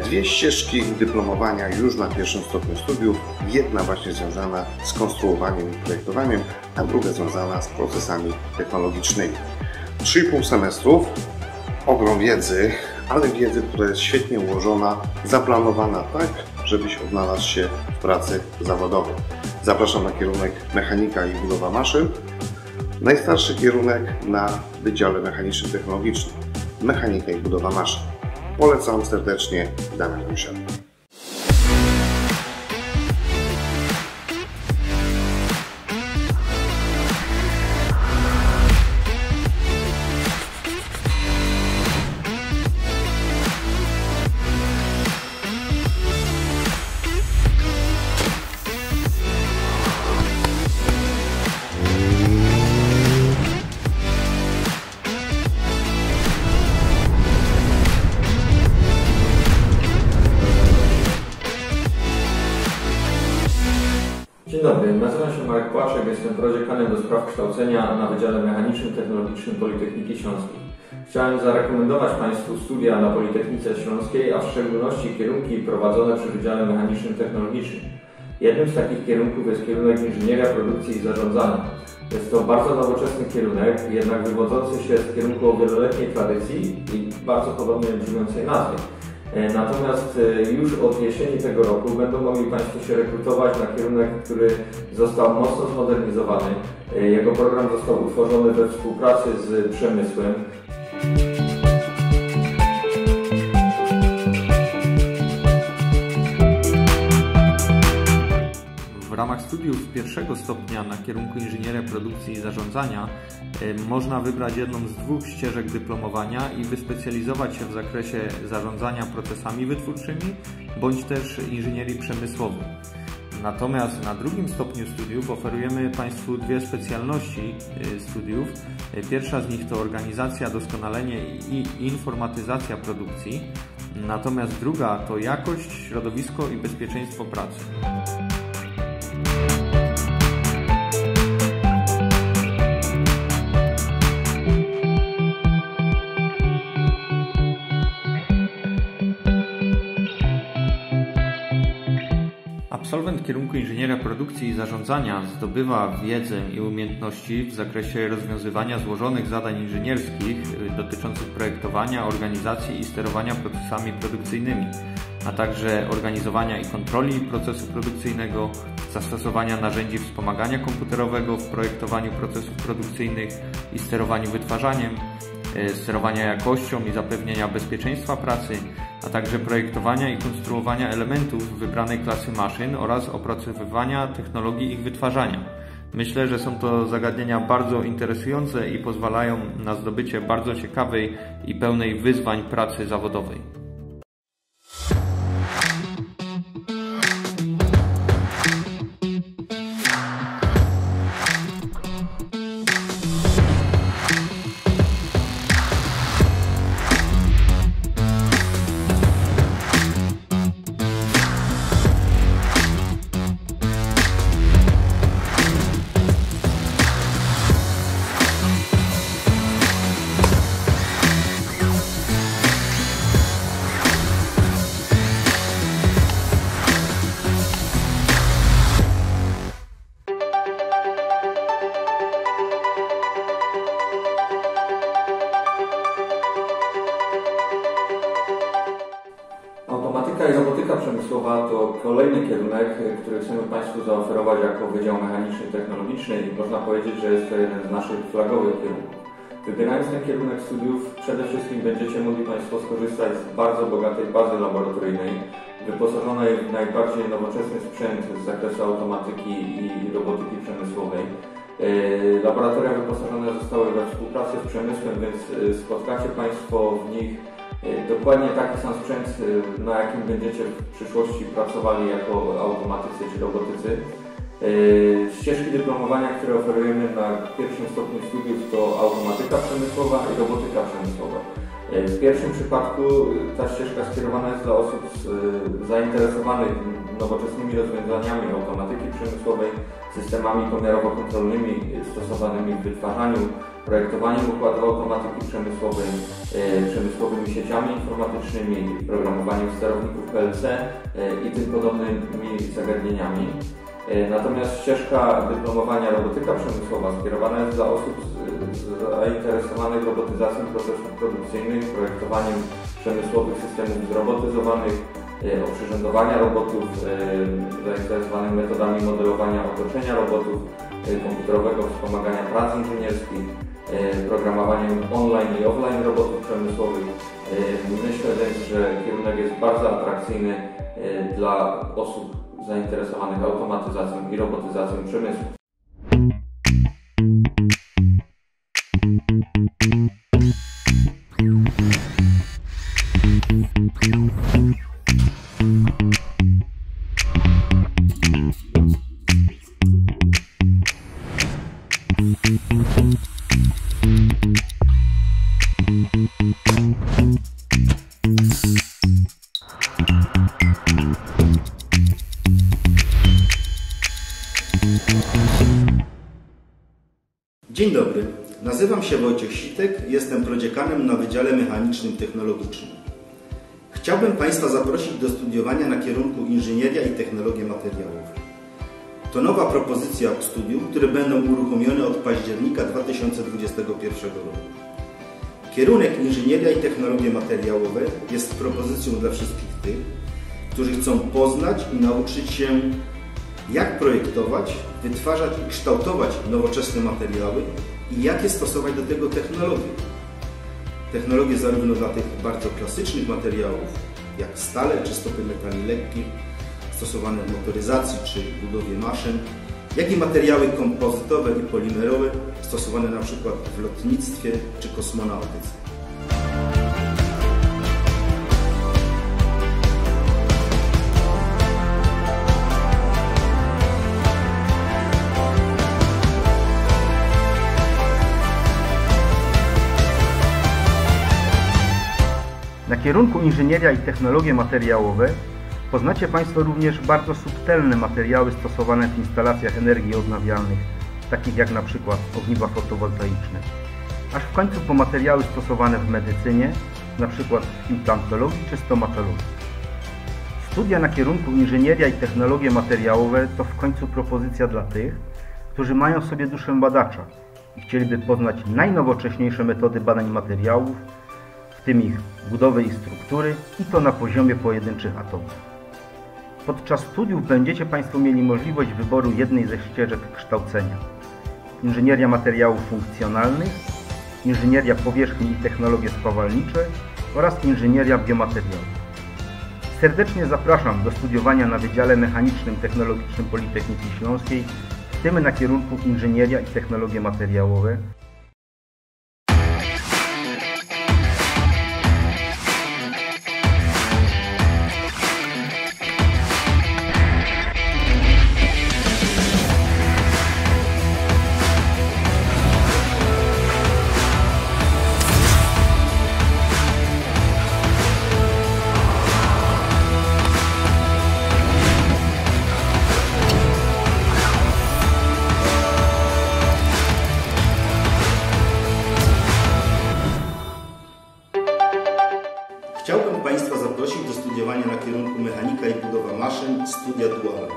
2 ścieżki dyplomowania już na pierwszym stopniu studiów, jedna właśnie związana z konstruowaniem i projektowaniem, a druga związana z procesami technologicznymi. 3,5 semestrów, ogrom wiedzy, ale wiedzy, która jest świetnie ułożona, zaplanowana tak, żebyś odnalazł się w pracy zawodowej. Zapraszam na kierunek mechanika i budowa maszyn. Najstarszy kierunek na Wydziale Mechanicznym Technologicznym. Mechanika i budowa maszyn. Polecam serdecznie, Damian Gąsiorek. Dzień dobry, nazywam się Marek Płaczek, jestem prodziekanem do spraw kształcenia na Wydziale Mechanicznym Technologicznym Politechniki Śląskiej. Chciałem zarekomendować Państwu studia na Politechnice Śląskiej, a w szczególności kierunki prowadzone przy Wydziale Mechanicznym Technologicznym. Jednym z takich kierunków jest kierunek Inżynieria Produkcji i Zarządzania. Jest to bardzo nowoczesny kierunek, jednak wywodzący się z kierunku o wieloletniej tradycji i bardzo podobnej brzmiącej nazwie. Natomiast już od jesieni tego roku będą mogli Państwo się rekrutować na kierunek, który został mocno zmodernizowany. Jego program został utworzony we współpracy z przemysłem. W ramach studiów pierwszego stopnia na kierunku Inżynieria Produkcji i Zarządzania można wybrać jedną z 2 ścieżek dyplomowania i wyspecjalizować się w zakresie zarządzania procesami wytwórczymi bądź też inżynierii przemysłowej. Natomiast na drugim stopniu studiów oferujemy Państwu 2 specjalności studiów. Pierwsza z nich to organizacja, doskonalenie i informatyzacja produkcji, natomiast druga to jakość, środowisko i bezpieczeństwo pracy. Absolwent kierunku Inżynieria Produkcji i Zarządzania zdobywa wiedzę i umiejętności w zakresie rozwiązywania złożonych zadań inżynierskich dotyczących projektowania, organizacji i sterowania procesami produkcyjnymi, a także organizowania i kontroli procesu produkcyjnego, zastosowania narzędzi wspomagania komputerowego w projektowaniu procesów produkcyjnych i sterowaniu wytwarzaniem, sterowania jakością i zapewnienia bezpieczeństwa pracy, a także projektowania i konstruowania elementów wybranej klasy maszyn oraz opracowywania technologii ich wytwarzania. Myślę, że są to zagadnienia bardzo interesujące i pozwalają na zdobycie bardzo ciekawej i pełnej wyzwań pracy zawodowej. Informatyka i robotyka przemysłowa to kolejny kierunek, który chcemy Państwu zaoferować jako Wydział Mechaniczny i Technologiczny i można powiedzieć, że jest to jeden z naszych flagowych kierunków. Wybierając ten kierunek studiów, przede wszystkim będziecie mogli Państwo skorzystać z bardzo bogatej bazy laboratoryjnej, wyposażonej w najbardziej nowoczesny sprzęt z zakresu automatyki i robotyki przemysłowej. Laboratoria wyposażone zostały we współpracy z przemysłem, więc spotkacie Państwo w nich dokładnie taki sam sprzęt, na jakim będziecie w przyszłości pracowali jako automatycy czy robotycy. Ścieżki dyplomowania, które oferujemy na pierwszym stopniu studiów, to automatyka przemysłowa i robotyka przemysłowa. W pierwszym przypadku ta ścieżka skierowana jest dla osób zainteresowanych nowoczesnymi rozwiązaniami automatyki przemysłowej, systemami pomiarowo-kontrolnymi stosowanymi w wytwarzaniu, projektowaniem układów automatyki przemysłowej, przemysłowymi sieciami informatycznymi, programowaniem sterowników PLC i tym podobnymi zagadnieniami. Natomiast ścieżka dyplomowania robotyka przemysłowa skierowana jest dla osób zainteresowanych robotyzacją procesów produkcyjnych, projektowaniem przemysłowych systemów zrobotyzowanych, oprzyrządowania robotów, zainteresowanych metodami modelowania otoczenia robotów, komputerowego wspomagania prac inżynierskich, programowaniem online i offline robotów przemysłowych. Myślę więc, że kierunek jest bardzo atrakcyjny dla osób zainteresowanych automatyzacją i robotyzacją przemysłu. Dzień dobry, nazywam się Wojciech Sitek, jestem prodziekanem na Wydziale Mechanicznym Technologicznym. Chciałbym Państwa zaprosić do studiowania na kierunku Inżynieria i Technologie Materiałowe. To nowa propozycja studiów, które będą uruchomione od października 2021 roku. Kierunek Inżynieria i Technologie Materiałowe jest propozycją dla wszystkich tych, którzy chcą poznać i nauczyć się, jak projektować, wytwarzać i kształtować nowoczesne materiały i jakie stosować do tego technologie. Technologie zarówno dla tych bardzo klasycznych materiałów, jak stale czy stopy metali lekkich, stosowane w motoryzacji czy budowie maszyn, jak i materiały kompozytowe i polimerowe, stosowane na przykład w lotnictwie czy kosmonautyce. Na kierunku Inżynieria i Technologie Materiałowe poznacie Państwo również bardzo subtelne materiały stosowane w instalacjach energii odnawialnych, takich jak na przykład ogniwa fotowoltaiczne, aż w końcu po materiały stosowane w medycynie, na przykład w implantologii czy stomatologii. Studia na kierunku Inżynieria i Technologie Materiałowe to w końcu propozycja dla tych, którzy mają w sobie duszę badacza i chcieliby poznać najnowocześniejsze metody badań materiałów, w tym ich budowy i struktury, i to na poziomie pojedynczych atomów. Podczas studiów będziecie Państwo mieli możliwość wyboru jednej ze ścieżek kształcenia: Inżynieria materiałów funkcjonalnych, Inżynieria powierzchni i technologie spawalnicze oraz Inżynieria biomateriałów. Serdecznie zapraszam do studiowania na Wydziale Mechanicznym Technologicznym Politechniki Śląskiej, w tym na kierunku Inżynieria i Technologie Materiałowe. Chciałbym Państwa zaprosić do studiowania na kierunku Mechanika i Budowa Maszyn, studia dualne.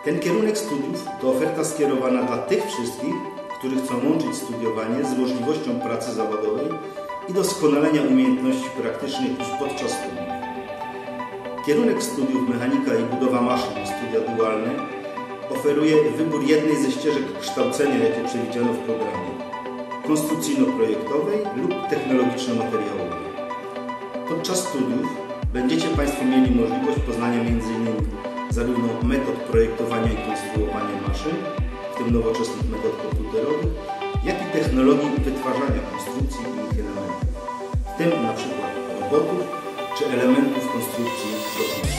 Ten kierunek studiów to oferta skierowana dla tych wszystkich, którzy chcą łączyć studiowanie z możliwością pracy zawodowej i doskonalenia umiejętności praktycznych już podczas studiów. Kierunek studiów Mechanika i Budowa Maszyn, studia dualne, oferuje wybór jednej ze ścieżek kształcenia, jakie przewidziano w programie, konstrukcyjno-projektowej lub technologiczno-materiałowej. Podczas studiów będziecie Państwo mieli możliwość poznania m.in. zarówno metod projektowania i konstruowania maszyn, w tym nowoczesnych metod komputerowych, jak i technologii wytwarzania konstrukcji i ich elementów, w tym np. robotów czy elementów konstrukcji lotniczych.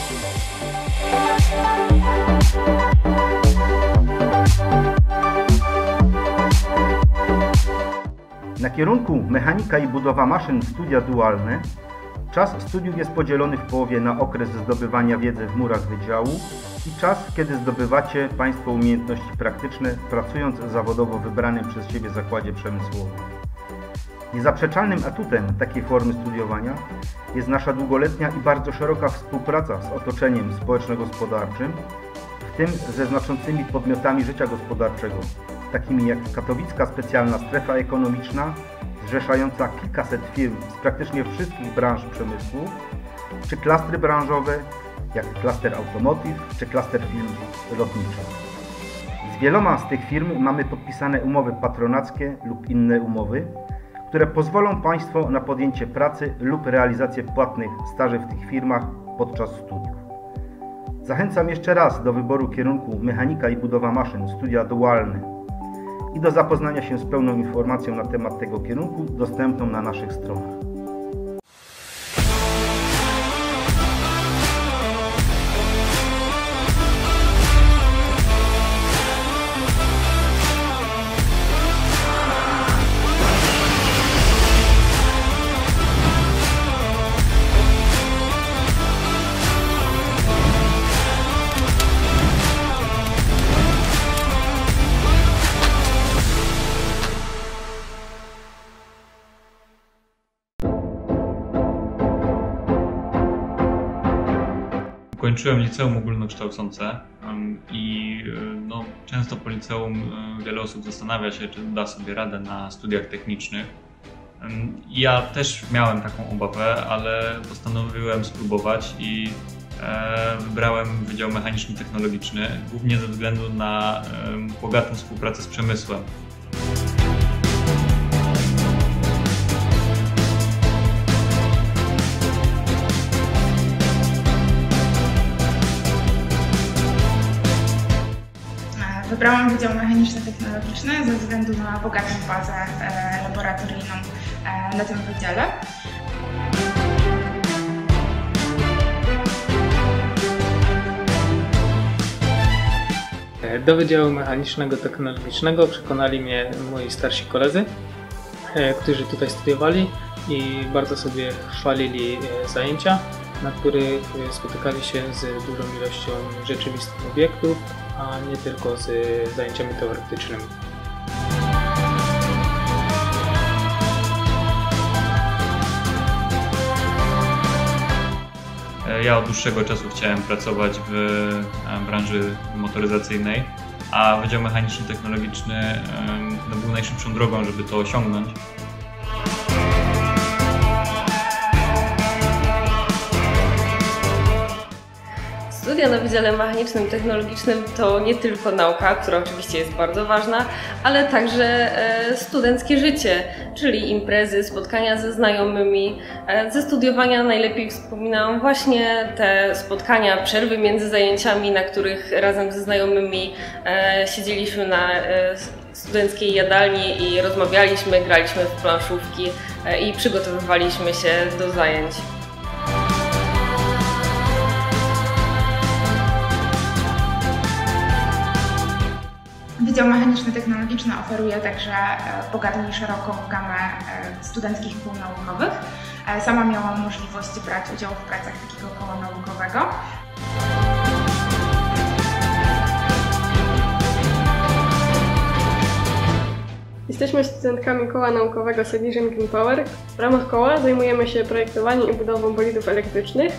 Na kierunku Mechanika i Budowa Maszyn, studia dualne, czas studiów jest podzielony w połowie na okres zdobywania wiedzy w murach wydziału i czas, kiedy zdobywacie Państwo umiejętności praktyczne, pracując zawodowo w wybranym przez siebie zakładzie przemysłowym. Niezaprzeczalnym atutem takiej formy studiowania jest nasza długoletnia i bardzo szeroka współpraca z otoczeniem społeczno-gospodarczym, w tym ze znaczącymi podmiotami życia gospodarczego, takimi jak Katowicka Specjalna Strefa Ekonomiczna, zrzeszająca kilkaset firm z praktycznie wszystkich branż przemysłu, czy klastry branżowe, jak klaster Automotive, czy klaster firm lotniczych. Z wieloma z tych firm mamy podpisane umowy patronackie lub inne umowy, które pozwolą Państwu na podjęcie pracy lub realizację płatnych staży w tych firmach podczas studiów. Zachęcam jeszcze raz do wyboru kierunku Mechanika i Budowa Maszyn, studia dualne i do zapoznania się z pełną informacją na temat tego kierunku dostępną na naszych stronach. Kończyłem liceum ogólnokształcące i często po liceum wiele osób zastanawia się, czy da sobie radę na studiach technicznych. Ja też miałem taką obawę, ale postanowiłem spróbować i wybrałem Wydział Mechaniczno-Technologiczny, głównie ze względu na bogatą współpracę z przemysłem. Wybrałam Wydział Mechaniczno-Technologiczny ze względu na bogatą bazę laboratoryjną na tym wydziale. Do Wydziału Mechanicznego Technologicznego przekonali mnie moi starsi koledzy, którzy tutaj studiowali i bardzo sobie chwalili zajęcia, na których spotykali się z dużą ilością rzeczywistych obiektów, a nie tylko z zajęciami teoretycznymi. Ja od dłuższego czasu chciałem pracować w branży motoryzacyjnej, a Wydział Mechaniczno-Technologiczny był najszybszą drogą, żeby to osiągnąć. Studia na Wydziale Mechanicznym i Technologicznym to nie tylko nauka, która oczywiście jest bardzo ważna, ale także studenckie życie, czyli imprezy, spotkania ze znajomymi. Ze studiowania najlepiej wspominam właśnie te spotkania, przerwy między zajęciami, na których razem ze znajomymi siedzieliśmy na studenckiej jadalni i rozmawialiśmy, graliśmy w planszówki i przygotowywaliśmy się do zajęć. Wydział Mechaniczno-Technologiczny oferuje także bogatą i szeroką gamę studenckich kół naukowych. Sama miałam możliwość brać udział w pracach takiego koła naukowego. Jesteśmy studentkami koła naukowego Sedition Green Power. W ramach koła zajmujemy się projektowaniem i budową bolidów elektrycznych.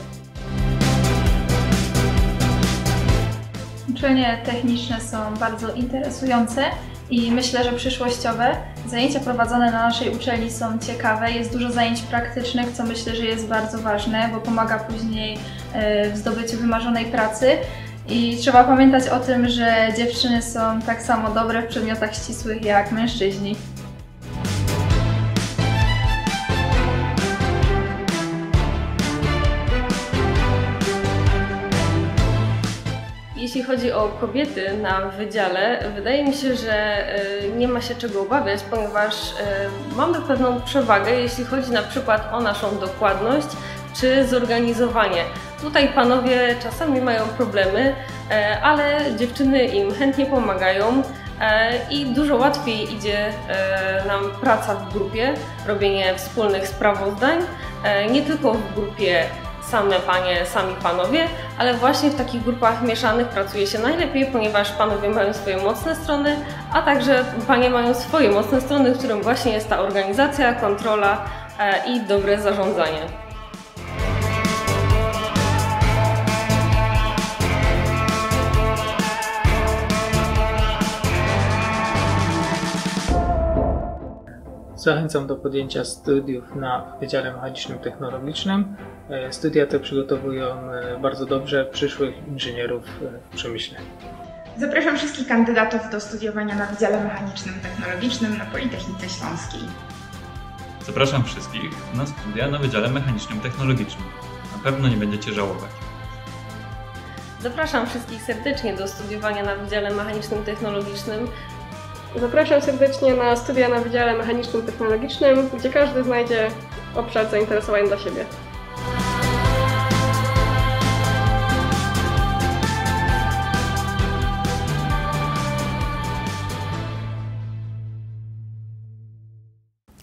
Uczelnie techniczne są bardzo interesujące i myślę, że przyszłościowe. Zajęcia prowadzone na naszej uczelni są ciekawe, jest dużo zajęć praktycznych, co myślę, że jest bardzo ważne, bo pomaga później w zdobyciu wymarzonej pracy. I trzeba pamiętać o tym, że dziewczyny są tak samo dobre w przedmiotach ścisłych jak mężczyźni. Jeśli chodzi o kobiety na wydziale, wydaje mi się, że nie ma się czego obawiać, ponieważ mamy pewną przewagę, jeśli chodzi na przykład o naszą dokładność czy zorganizowanie. Tutaj panowie czasami mają problemy, ale dziewczyny im chętnie pomagają i dużo łatwiej idzie nam praca w grupie, robienie wspólnych sprawozdań, nie tylko w grupie same panie, sami panowie, ale właśnie w takich grupach mieszanych pracuje się najlepiej, ponieważ panowie mają swoje mocne strony, a także panie mają swoje mocne strony, w którym właśnie jest ta organizacja, kontrola i dobre zarządzanie. Zachęcam do podjęcia studiów na Wydziale Mechanicznym Technologicznym. Studia te przygotowują bardzo dobrze przyszłych inżynierów w przemyśle. Zapraszam wszystkich kandydatów do studiowania na Wydziale Mechanicznym Technologicznym na Politechnice Śląskiej. Zapraszam wszystkich na studia na Wydziale Mechanicznym Technologicznym. Na pewno nie będziecie żałować. Zapraszam wszystkich serdecznie do studiowania na Wydziale Mechanicznym Technologicznym. Zapraszam serdecznie na studia na Wydziale Mechanicznym Technologicznym, gdzie każdy znajdzie obszar zainteresowań dla siebie.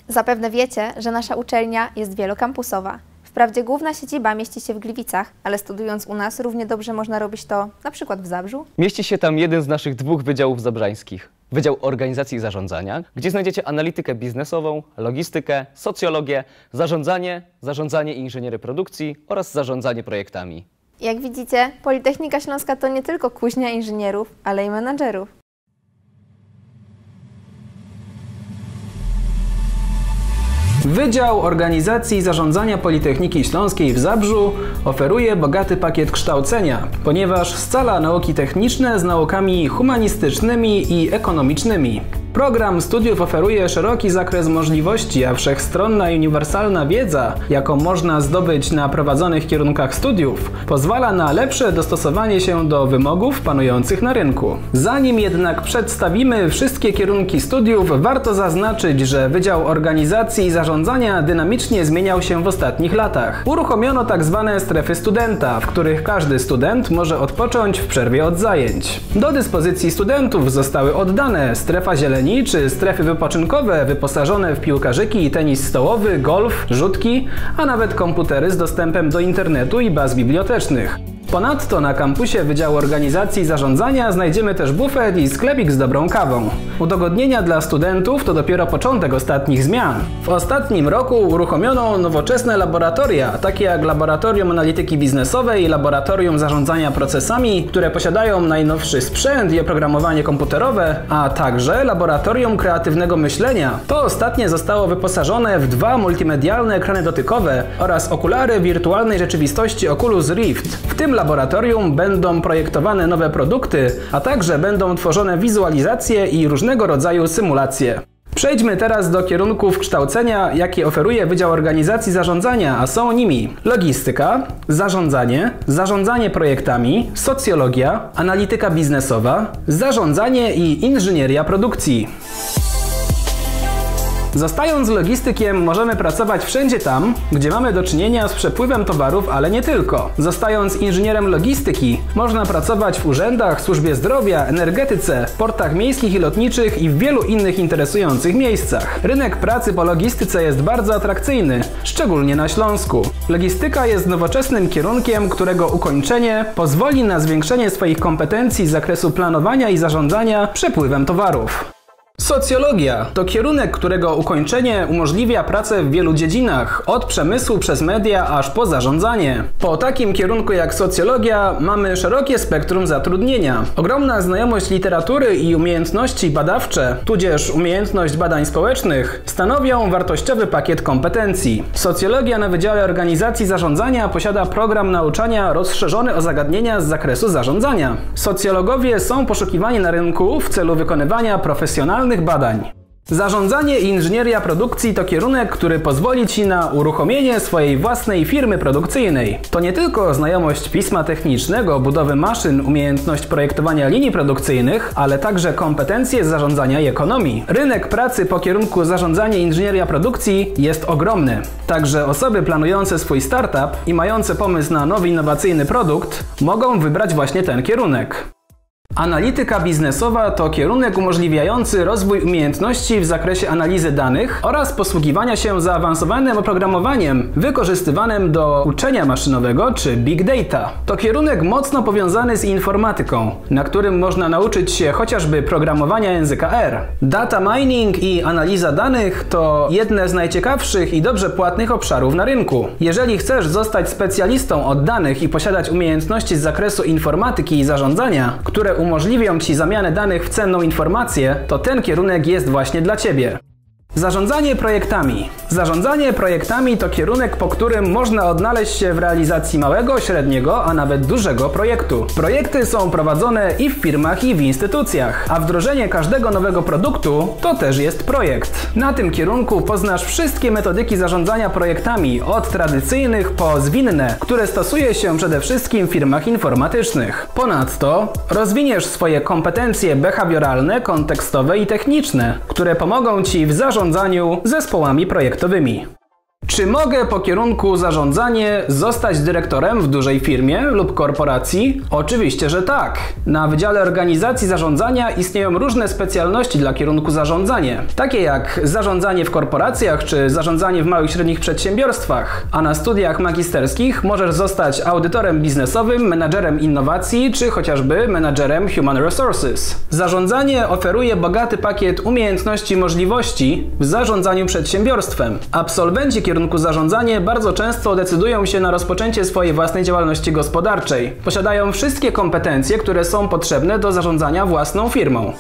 Zapewne wiecie, że nasza uczelnia jest wielokampusowa. Wprawdzie główna siedziba mieści się w Gliwicach, ale studiując u nas równie dobrze można robić to na przykład w Zabrzu. Mieści się tam jeden z naszych 2 wydziałów zabrzańskich. Wydział Organizacji i Zarządzania, gdzie znajdziecie analitykę biznesową, logistykę, socjologię, zarządzanie i inżynierię produkcji oraz zarządzanie projektami. Jak widzicie, Politechnika Śląska to nie tylko kuźnia inżynierów, ale i menadżerów. Wydział Organizacji i Zarządzania Politechniki Śląskiej w Zabrzu oferuje bogaty pakiet kształcenia, ponieważ scala nauki techniczne z naukami humanistycznymi i ekonomicznymi. Program studiów oferuje szeroki zakres możliwości, a wszechstronna i uniwersalna wiedza, jaką można zdobyć na prowadzonych kierunkach studiów, pozwala na lepsze dostosowanie się do wymogów panujących na rynku. Zanim jednak przedstawimy wszystkie kierunki studiów, warto zaznaczyć, że Wydział Organizacji i Zarządzania dynamicznie zmieniał się w ostatnich latach. Uruchomiono tak zwane strefy studenta, w których każdy student może odpocząć w przerwie od zajęć. Do dyspozycji studentów zostały oddane strefa zieleni czy strefy wypoczynkowe wyposażone w piłkarzyki i tenis stołowy, golf, rzutki, a nawet komputery z dostępem do internetu i baz bibliotecznych. Ponadto na kampusie Wydziału Organizacji i Zarządzania znajdziemy też bufet i sklepik z dobrą kawą. Udogodnienia dla studentów to dopiero początek ostatnich zmian. W ostatnim roku uruchomiono nowoczesne laboratoria, takie jak Laboratorium Analityki Biznesowej i Laboratorium Zarządzania Procesami, które posiadają najnowszy sprzęt i oprogramowanie komputerowe, a także Laboratorium Kreatywnego Myślenia. To ostatnie zostało wyposażone w 2 multimedialne ekrany dotykowe oraz okulary wirtualnej rzeczywistości Oculus Rift. W tym laboratorium będą projektowane nowe produkty, a także będą tworzone wizualizacje i różnego rodzaju symulacje. Przejdźmy teraz do kierunków kształcenia, jakie oferuje Wydział Organizacji Zarządzania, a są nimi logistyka, zarządzanie projektami, socjologia, analityka biznesowa, zarządzanie i inżynieria produkcji. Zostając logistykiem, możemy pracować wszędzie tam, gdzie mamy do czynienia z przepływem towarów, ale nie tylko. Zostając inżynierem logistyki, można pracować w urzędach, służbie zdrowia, energetyce, portach miejskich i lotniczych i w wielu innych interesujących miejscach. Rynek pracy po logistyce jest bardzo atrakcyjny, szczególnie na Śląsku. Logistyka jest nowoczesnym kierunkiem, którego ukończenie pozwoli na zwiększenie swoich kompetencji z zakresu planowania i zarządzania przepływem towarów. Socjologia to kierunek, którego ukończenie umożliwia pracę w wielu dziedzinach, od przemysłu przez media aż po zarządzanie. Po takim kierunku jak socjologia mamy szerokie spektrum zatrudnienia. Ogromna znajomość literatury i umiejętności badawcze, tudzież umiejętność badań społecznych, stanowią wartościowy pakiet kompetencji. Socjologia na Wydziale Organizacji Zarządzania posiada program nauczania rozszerzony o zagadnienia z zakresu zarządzania. Socjologowie są poszukiwani na rynku w celu wykonywania profesjonalnych badań. Zarządzanie i inżynieria produkcji to kierunek, który pozwoli Ci na uruchomienie swojej własnej firmy produkcyjnej. To nie tylko znajomość pisma technicznego, budowy maszyn, umiejętność projektowania linii produkcyjnych, ale także kompetencje z zarządzania i ekonomii. Rynek pracy po kierunku zarządzanie i inżynieria produkcji jest ogromny. Także osoby planujące swój startup i mające pomysł na nowy innowacyjny produkt mogą wybrać właśnie ten kierunek. Analityka biznesowa to kierunek umożliwiający rozwój umiejętności w zakresie analizy danych oraz posługiwania się zaawansowanym oprogramowaniem wykorzystywanym do uczenia maszynowego czy big data. To kierunek mocno powiązany z informatyką, na którym można nauczyć się chociażby programowania języka R. Data mining i analiza danych to jedne z najciekawszych i dobrze płatnych obszarów na rynku. Jeżeli chcesz zostać specjalistą od danych i posiadać umiejętności z zakresu informatyki i zarządzania, które umożliwią Ci zamianę danych w cenną informację, to ten kierunek jest właśnie dla Ciebie. Zarządzanie projektami. Zarządzanie projektami to kierunek, po którym można odnaleźć się w realizacji małego, średniego, a nawet dużego projektu. Projekty są prowadzone i w firmach, i w instytucjach, a wdrożenie każdego nowego produktu to też jest projekt. Na tym kierunku poznasz wszystkie metodyki zarządzania projektami, od tradycyjnych po zwinne, które stosuje się przede wszystkim w firmach informatycznych. Ponadto rozwiniesz swoje kompetencje behawioralne, kontekstowe i techniczne, które pomogą Ci w zarządzaniu zespołami projektowymi. Czy mogę po kierunku zarządzanie zostać dyrektorem w dużej firmie lub korporacji? Oczywiście, że tak. Na Wydziale Organizacji Zarządzania istnieją różne specjalności dla kierunku zarządzanie, takie jak zarządzanie w korporacjach czy zarządzanie w małych i średnich przedsiębiorstwach, a na studiach magisterskich możesz zostać audytorem biznesowym, menadżerem innowacji czy chociażby menadżerem human resources. Zarządzanie oferuje bogaty pakiet umiejętności i możliwości w zarządzaniu przedsiębiorstwem. Absolwenci kierunku zarządzanie bardzo często decydują się na rozpoczęcie swojej własnej działalności gospodarczej. Posiadają wszystkie kompetencje, które są potrzebne do zarządzania własną firmą.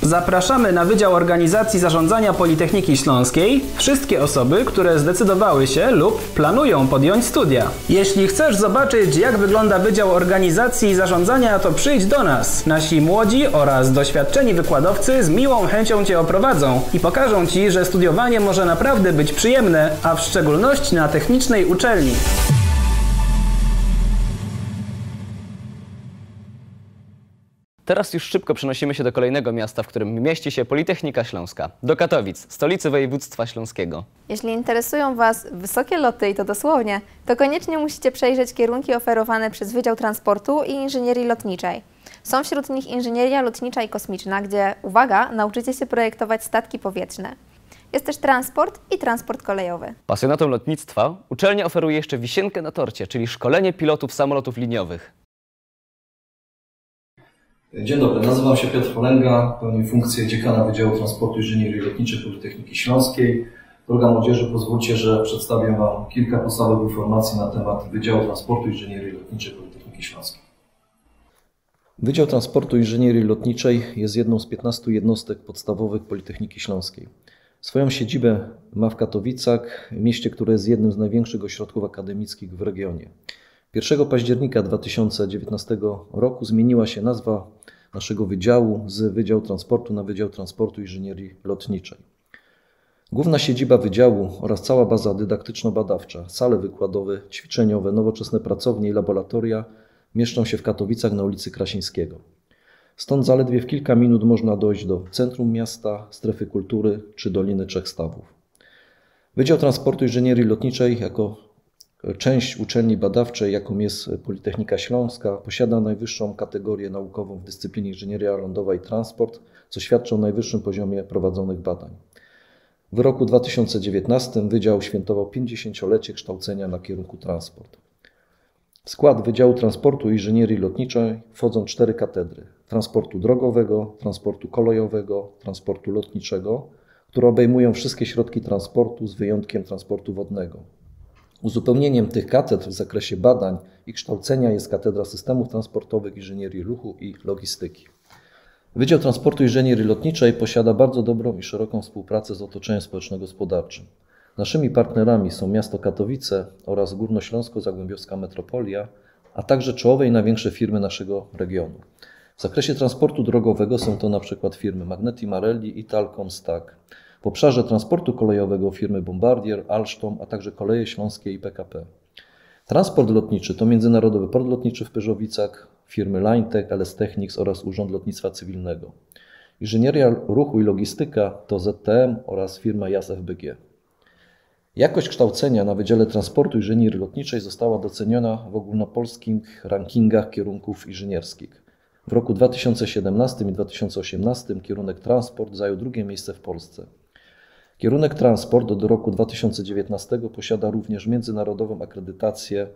Zapraszamy na Wydział Organizacji Zarządzania Politechniki Śląskiej wszystkie osoby, które zdecydowały się lub planują podjąć studia. Jeśli chcesz zobaczyć, jak wygląda Wydział Organizacji Zarządzania, to przyjdź do nas. Nasi młodzi oraz doświadczeni wykładowcy z miłą chęcią Cię oprowadzą i pokażą Ci, że studiowanie może naprawdę być przyjemne, a w szczególności na technicznej uczelni. Teraz już szybko przenosimy się do kolejnego miasta, w którym mieści się Politechnika Śląska, do Katowic, stolicy województwa śląskiego. Jeśli interesują Was wysokie loty, i to dosłownie, to koniecznie musicie przejrzeć kierunki oferowane przez Wydział Transportu i Inżynierii Lotniczej. Są wśród nich inżynieria lotnicza i kosmiczna, gdzie, uwaga, nauczycie się projektować statki powietrzne. Jest też transport i transport kolejowy. Pasjonatom lotnictwa uczelnia oferuje jeszcze wisienkę na torcie, czyli szkolenie pilotów samolotów liniowych. Dzień dobry, nazywam się Piotr Polęga, pełnię funkcję dziekana Wydziału Transportu i Inżynierii Lotniczej Politechniki Śląskiej. Droga młodzieży, pozwólcie, że przedstawię Wam kilka podstawowych informacji na temat Wydziału Transportu i Inżynierii Lotniczej Politechniki Śląskiej. Wydział Transportu i Inżynierii Lotniczej jest jedną z 15 jednostek podstawowych Politechniki Śląskiej. Swoją siedzibę ma w Katowicach, mieście, które jest jednym z największych ośrodków akademickich w regionie. 1 października 2019 roku zmieniła się nazwa naszego wydziału z Wydział Transportu na Wydział Transportu i Inżynierii Lotniczej. Główna siedziba wydziału oraz cała baza dydaktyczno-badawcza, sale wykładowe, ćwiczeniowe, nowoczesne pracownie i laboratoria mieszczą się w Katowicach na ulicy Krasińskiego. Stąd zaledwie w kilka minut można dojść do centrum miasta, strefy kultury czy Doliny Trzech Stawów. Wydział Transportu i Inżynierii Lotniczej jako część uczelni badawczej, jaką jest Politechnika Śląska, posiada najwyższą kategorię naukową w dyscyplinie inżynieria lądowa i transport, co świadczy o najwyższym poziomie prowadzonych badań. W roku 2019 Wydział świętował 50-lecie kształcenia na kierunku transport. W skład Wydziału Transportu i Inżynierii Lotniczej wchodzą 4 katedry: transportu drogowego, transportu kolejowego, transportu lotniczego, które obejmują wszystkie środki transportu z wyjątkiem transportu wodnego. Uzupełnieniem tych katedr w zakresie badań i kształcenia jest Katedra Systemów Transportowych, Inżynierii Ruchu i Logistyki. Wydział Transportu i Inżynierii Lotniczej posiada bardzo dobrą i szeroką współpracę z otoczeniem społeczno-gospodarczym. Naszymi partnerami są miasto Katowice oraz Górnośląsko-Zagłębiowska Metropolia, a także czołowe i największe firmy naszego regionu. W zakresie transportu drogowego są to np. firmy Magneti Marelli, Italcom, Stag. W obszarze transportu kolejowego firmy Bombardier, Alstom, a także Koleje Śląskie i PKP. Transport lotniczy to Międzynarodowy Port Lotniczy w Pyrzowicach, firmy Linetech, LS Technics oraz Urząd Lotnictwa Cywilnego. Inżynieria Ruchu i Logistyka to ZTM oraz firma JAS FBG. Jakość kształcenia na Wydziale Transportu i Inżynierii Lotniczej została doceniona w ogólnopolskich rankingach kierunków inżynierskich. W roku 2017 i 2018 kierunek transport zajął 2. miejsce w Polsce. Kierunek transport do roku 2019 posiada również międzynarodową akredytację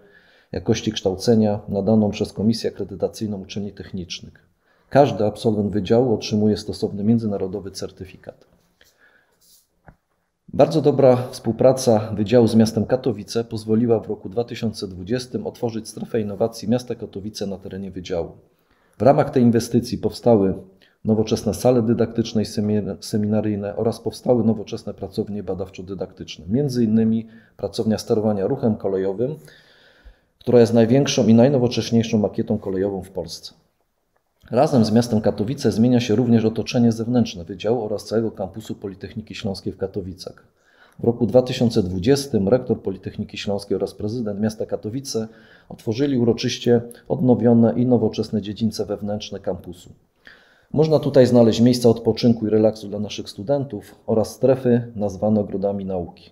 jakości kształcenia nadaną przez Komisję Akredytacyjną Uczelni Technicznych. Każdy absolwent wydziału otrzymuje stosowny międzynarodowy certyfikat. Bardzo dobra współpraca Wydziału z miastem Katowice pozwoliła w roku 2020 otworzyć strefę innowacji miasta Katowice na terenie wydziału. W ramach tej inwestycji powstały nowoczesne sale dydaktyczne i seminaryjne oraz powstały nowoczesne pracownie badawczo-dydaktyczne. Między innymi pracownia sterowania ruchem kolejowym, która jest największą i najnowocześniejszą makietą kolejową w Polsce. Razem z miastem Katowice zmienia się również otoczenie zewnętrzne wydziału oraz całego kampusu Politechniki Śląskiej w Katowicach. W roku 2020 rektor Politechniki Śląskiej oraz prezydent miasta Katowice otworzyli uroczyście odnowione i nowoczesne dziedzińce wewnętrzne kampusu. Można tutaj znaleźć miejsca odpoczynku i relaksu dla naszych studentów oraz strefy nazwane ogrodami nauki.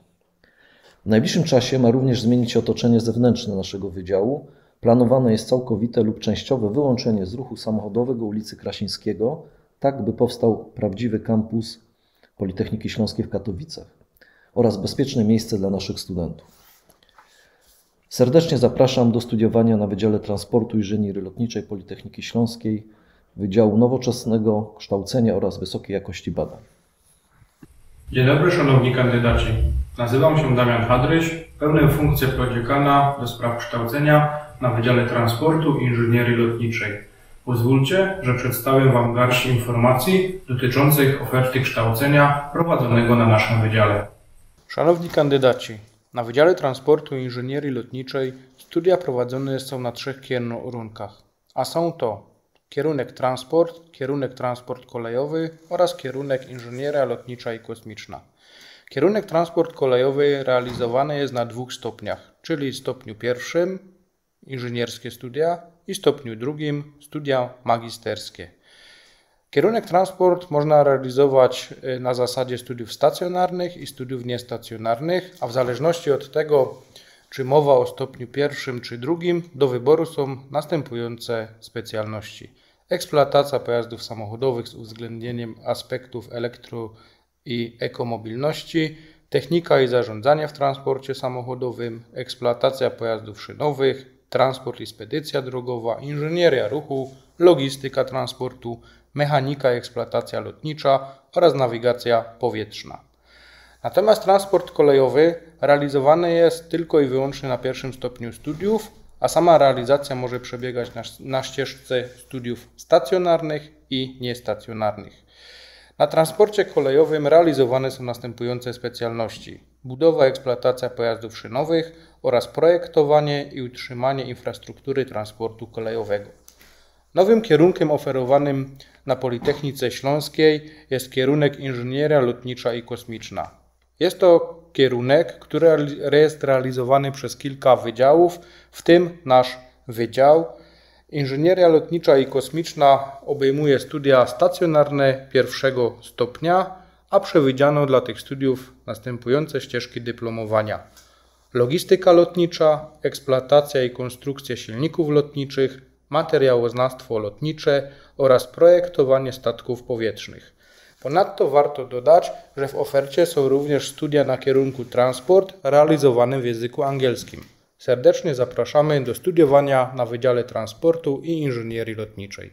W najbliższym czasie ma również zmienić się otoczenie zewnętrzne naszego wydziału. Planowane jest całkowite lub częściowe wyłączenie z ruchu samochodowego ulicy Krasińskiego, tak by powstał prawdziwy kampus Politechniki Śląskiej w Katowicach oraz bezpieczne miejsce dla naszych studentów. Serdecznie zapraszam do studiowania na Wydziale Transportu i Inżynierii Lotniczej Politechniki Śląskiej, Wydziału Nowoczesnego Kształcenia oraz Wysokiej Jakości Badań. Dzień dobry, szanowni kandydaci. Nazywam się Damian Hadryś, pełnię funkcję prodziekana do spraw kształcenia na Wydziale Transportu i Inżynierii Lotniczej. Pozwólcie, że przedstawię Wam garść informacji dotyczących oferty kształcenia prowadzonego na naszym wydziale. Szanowni kandydaci, na Wydziale Transportu i Inżynierii Lotniczej studia prowadzone są na 3 kierunkach, a są to kierunek transport kolejowy oraz kierunek inżynieria lotnicza i kosmiczna. Kierunek transport kolejowy realizowany jest na 2 stopniach, czyli stopniu 1 inżynierskie studia i stopniu 2 studia magisterskie. Kierunek transport można realizować na zasadzie studiów stacjonarnych i studiów niestacjonarnych, a w zależności od tego, czy mowa o stopniu 1 czy 2, do wyboru są następujące specjalności. Eksploatacja pojazdów samochodowych z uwzględnieniem aspektów elektro- i ekomobilności, technika i zarządzanie w transporcie samochodowym, eksploatacja pojazdów szynowych, transport i spedycja drogowa, inżynieria ruchu, logistyka transportu, mechanika i eksploatacja lotnicza oraz nawigacja powietrzna. Natomiast transport kolejowy realizowany jest tylko i wyłącznie na 1 stopniu studiów, a sama realizacja może przebiegać na ścieżce studiów stacjonarnych i niestacjonarnych. Na transporcie kolejowym realizowane są następujące specjalności: budowa i eksploatacja pojazdów szynowych oraz projektowanie i utrzymanie infrastruktury transportu kolejowego. Nowym kierunkiem oferowanym na Politechnice Śląskiej jest kierunek inżynieria lotnicza i kosmiczna. Jest to kierunek, który jest realizowany przez kilka wydziałów, w tym nasz wydział. Inżynieria lotnicza i kosmiczna obejmuje studia stacjonarne 1 stopnia, a przewidziano dla tych studiów następujące ścieżki dyplomowania: logistyka lotnicza, eksploatacja i konstrukcja silników lotniczych, materiałoznawstwo lotnicze oraz projektowanie statków powietrznych. Ponadto warto dodać, że w ofercie są również studia na kierunku transport realizowane w języku angielskim. Serdecznie zapraszamy do studiowania na Wydziale Transportu i Inżynierii Lotniczej.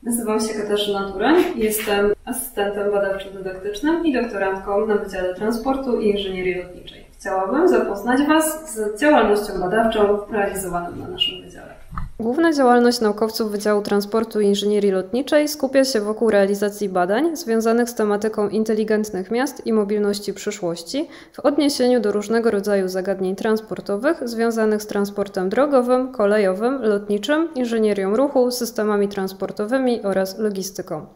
Nazywam się Katarzyna Turoń, jestem asystentem badawczo-dydaktycznym i doktorantką na Wydziale Transportu i Inżynierii Lotniczej. Chciałabym zapoznać Was z działalnością badawczą realizowaną na naszym wydziale. Główna działalność naukowców Wydziału Transportu i Inżynierii Lotniczej skupia się wokół realizacji badań związanych z tematyką inteligentnych miast i mobilności przyszłości w odniesieniu do różnego rodzaju zagadnień transportowych związanych z transportem drogowym, kolejowym, lotniczym, inżynierią ruchu, systemami transportowymi oraz logistyką.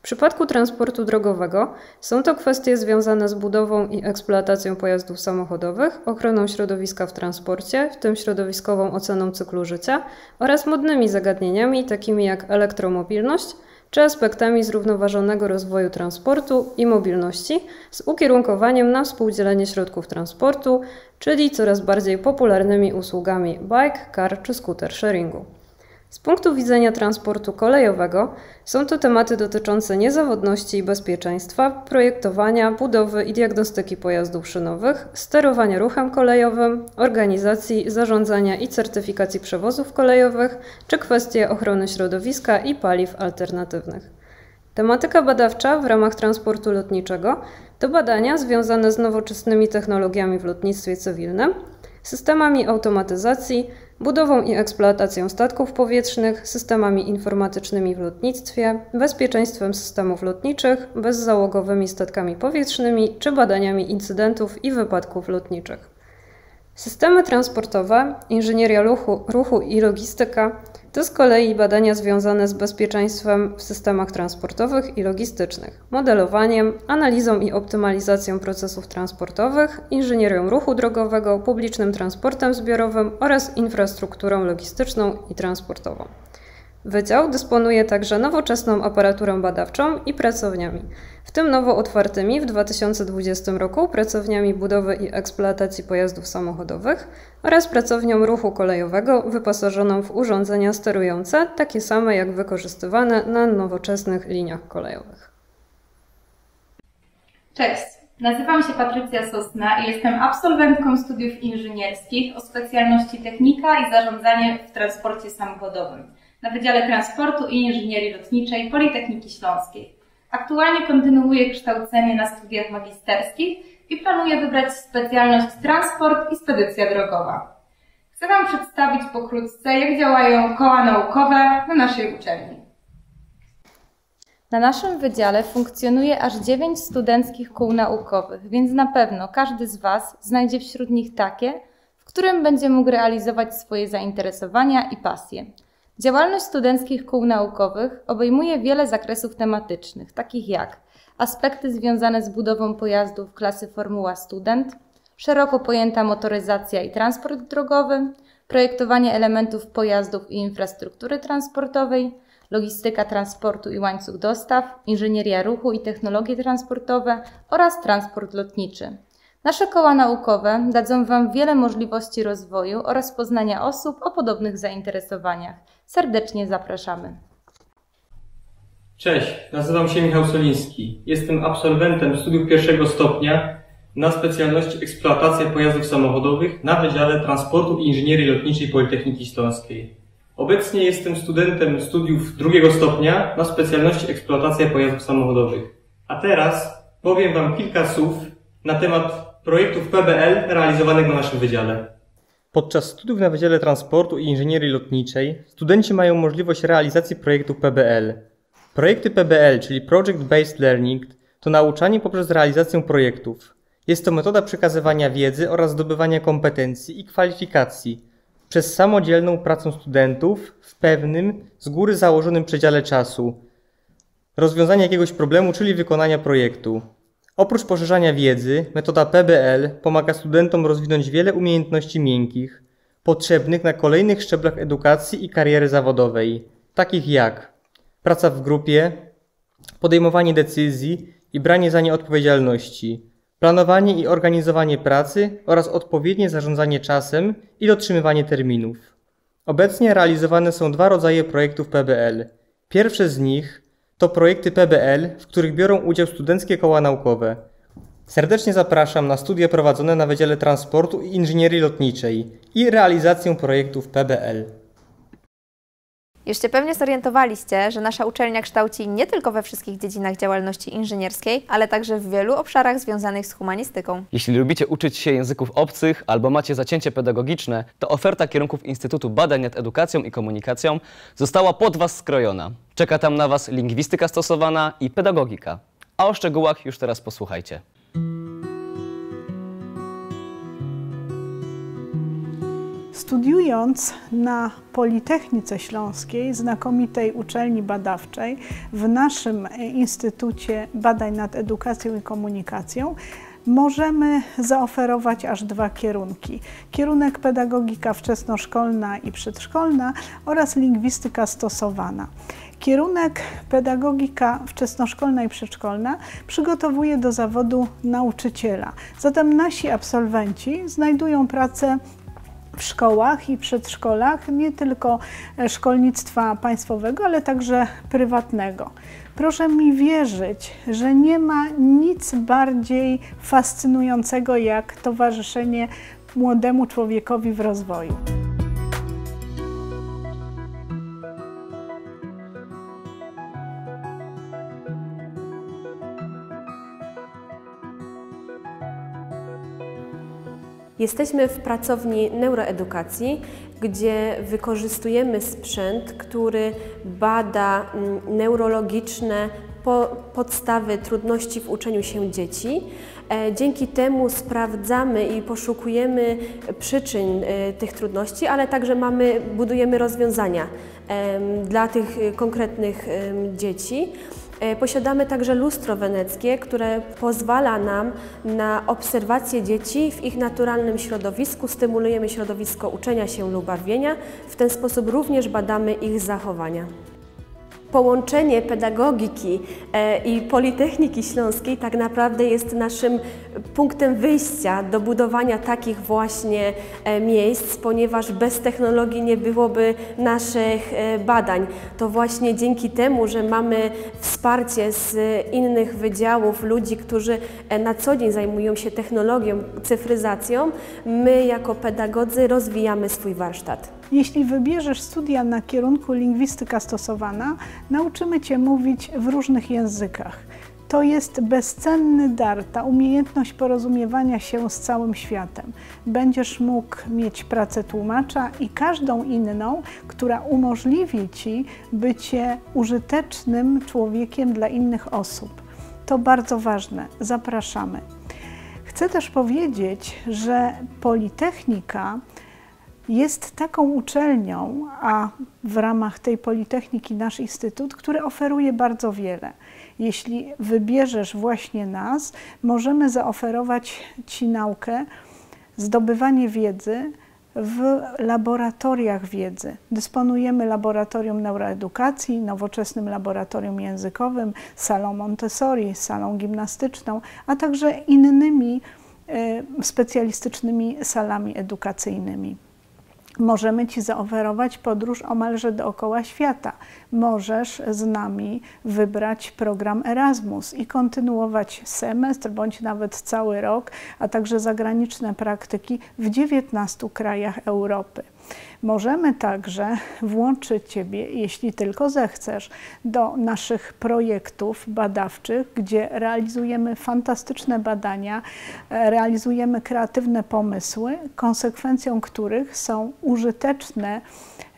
W przypadku transportu drogowego są to kwestie związane z budową i eksploatacją pojazdów samochodowych, ochroną środowiska w transporcie, w tym środowiskową oceną cyklu życia oraz modnymi zagadnieniami takimi jak elektromobilność czy aspektami zrównoważonego rozwoju transportu i mobilności z ukierunkowaniem na współdzielenie środków transportu, czyli coraz bardziej popularnymi usługami bike, car czy scooter sharingu. Z punktu widzenia transportu kolejowego są to tematy dotyczące niezawodności i bezpieczeństwa, projektowania, budowy i diagnostyki pojazdów szynowych, sterowania ruchem kolejowym, organizacji, zarządzania i certyfikacji przewozów kolejowych, czy kwestie ochrony środowiska i paliw alternatywnych. Tematyka badawcza w ramach transportu lotniczego to badania związane z nowoczesnymi technologiami w lotnictwie cywilnym, systemami automatyzacji, budową i eksploatacją statków powietrznych, systemami informatycznymi w lotnictwie, bezpieczeństwem systemów lotniczych, bezzałogowymi statkami powietrznymi czy badaniami incydentów i wypadków lotniczych. Systemy transportowe, inżynieria ruchu i logistyka to z kolei badania związane z bezpieczeństwem w systemach transportowych i logistycznych, modelowaniem, analizą i optymalizacją procesów transportowych, inżynierią ruchu drogowego, publicznym transportem zbiorowym oraz infrastrukturą logistyczną i transportową. Wydział dysponuje także nowoczesną aparaturą badawczą i pracowniami, w tym nowo otwartymi w 2020 roku pracowniami budowy i eksploatacji pojazdów samochodowych oraz pracownią ruchu kolejowego wyposażoną w urządzenia sterujące, takie same jak wykorzystywane na nowoczesnych liniach kolejowych. Cześć, nazywam się Patrycja Sosna i jestem absolwentką studiów inżynierskich o specjalności technika i zarządzanie w transporcie samochodowym na Wydziale Transportu i Inżynierii Lotniczej Politechniki Śląskiej. Aktualnie kontynuuję kształcenie na studiach magisterskich i planuję wybrać specjalność transport i spedycja drogowa. Chcę Wam przedstawić pokrótce, jak działają koła naukowe na naszej uczelni. Na naszym wydziale funkcjonuje aż 9 studenckich kół naukowych, więc na pewno każdy z Was znajdzie wśród nich takie, w którym będzie mógł realizować swoje zainteresowania i pasje. Działalność studenckich kół naukowych obejmuje wiele zakresów tematycznych, takich jak aspekty związane z budową pojazdów klasy Formuła Student, szeroko pojęta motoryzacja i transport drogowy, projektowanie elementów pojazdów i infrastruktury transportowej, logistyka transportu i łańcuch dostaw, inżynieria ruchu i technologie transportowe oraz transport lotniczy. Nasze koła naukowe dadzą Wam wiele możliwości rozwoju oraz poznania osób o podobnych zainteresowaniach. Serdecznie zapraszamy. Cześć, nazywam się Michał Soliński. Jestem absolwentem studiów pierwszego stopnia na specjalności eksploatacja pojazdów samochodowych na Wydziale Transportu i Inżynierii Lotniczej Politechniki Śląskiej. Obecnie jestem studentem studiów drugiego stopnia na specjalności eksploatacja pojazdów samochodowych. A teraz powiem Wam kilka słów na temat projektów PBL realizowanych na naszym wydziale. Podczas studiów na Wydziale Transportu i Inżynierii Lotniczej studenci mają możliwość realizacji projektów PBL. Projekty PBL, czyli Project Based Learning, to nauczanie poprzez realizację projektów. Jest to metoda przekazywania wiedzy oraz zdobywania kompetencji i kwalifikacji przez samodzielną pracę studentów w pewnym, z góry założonym przedziale czasu, rozwiązania jakiegoś problemu, czyli wykonania projektu. Oprócz poszerzania wiedzy, metoda PBL pomaga studentom rozwinąć wiele umiejętności miękkich, potrzebnych na kolejnych szczeblach edukacji i kariery zawodowej, takich jak praca w grupie, podejmowanie decyzji i branie za nie odpowiedzialności, planowanie i organizowanie pracy oraz odpowiednie zarządzanie czasem i dotrzymywanie terminów. Obecnie realizowane są dwa rodzaje projektów PBL. Pierwsze z nich to projekty PBL, w których biorą udział studenckie koła naukowe. Serdecznie zapraszam na studia prowadzone na Wydziale Transportu i Inżynierii Lotniczej i realizację projektów PBL. Już się pewnie zorientowaliście, że nasza uczelnia kształci nie tylko we wszystkich dziedzinach działalności inżynierskiej, ale także w wielu obszarach związanych z humanistyką. Jeśli lubicie uczyć się języków obcych albo macie zacięcie pedagogiczne, to oferta kierunków Instytutu Badań nad Edukacją i Komunikacją została pod Was skrojona. Czeka tam na Was lingwistyka stosowana i pedagogika. A o szczegółach już teraz posłuchajcie. Studiując na Politechnice Śląskiej, znakomitej uczelni badawczej, w naszym Instytucie Badań nad Edukacją i Komunikacją, możemy zaoferować aż 2 kierunki. Kierunek pedagogika wczesnoszkolna i przedszkolna oraz lingwistyka stosowana. Kierunek pedagogika wczesnoszkolna i przedszkolna przygotowuje do zawodu nauczyciela. Zatem nasi absolwenci znajdują pracę w szkołach i przedszkolach, nie tylko szkolnictwa państwowego, ale także prywatnego. Proszę mi wierzyć, że nie ma nic bardziej fascynującego jak towarzyszenie młodemu człowiekowi w rozwoju. Jesteśmy w pracowni neuroedukacji, gdzie wykorzystujemy sprzęt, który bada neurologiczne podstawy trudności w uczeniu się dzieci. Dzięki temu sprawdzamy i poszukujemy przyczyn tych trudności, ale także budujemy rozwiązania dla tych konkretnych dzieci. Posiadamy także lustro weneckie, które pozwala nam na obserwację dzieci w ich naturalnym środowisku, stymulujemy środowisko uczenia się lub bawienia, w ten sposób również badamy ich zachowania. Połączenie pedagogiki i Politechniki Śląskiej tak naprawdę jest naszym punktem wyjścia do budowania takich właśnie miejsc, ponieważ bez technologii nie byłoby naszych badań. To właśnie dzięki temu, że mamy wsparcie z innych wydziałów, ludzi, którzy na co dzień zajmują się technologią, cyfryzacją, my jako pedagodzy rozwijamy swój warsztat. Jeśli wybierzesz studia na kierunku lingwistyka stosowana, nauczymy Cię mówić w różnych językach. To jest bezcenny dar, ta umiejętność porozumiewania się z całym światem. Będziesz mógł mieć pracę tłumacza i każdą inną, która umożliwi Ci bycie użytecznym człowiekiem dla innych osób. To bardzo ważne. Zapraszamy. Chcę też powiedzieć, że Politechnika jest taką uczelnią, a w ramach tej Politechniki nasz instytut, który oferuje bardzo wiele. Jeśli wybierzesz właśnie nas, możemy zaoferować Ci naukę, zdobywanie wiedzy w laboratoriach wiedzy. Dysponujemy laboratorium neuroedukacji, nowoczesnym laboratorium językowym, salą Montessori, salą gimnastyczną, a także innymi specjalistycznymi salami edukacyjnymi. Możemy Ci zaoferować podróż omalże dookoła świata. Możesz z nami wybrać program Erasmus i kontynuować semestr bądź nawet cały rok, a także zagraniczne praktyki w 19 krajach Europy. Możemy także włączyć Ciebie, jeśli tylko zechcesz, do naszych projektów badawczych, gdzie realizujemy fantastyczne badania, realizujemy kreatywne pomysły, konsekwencją których są użyteczne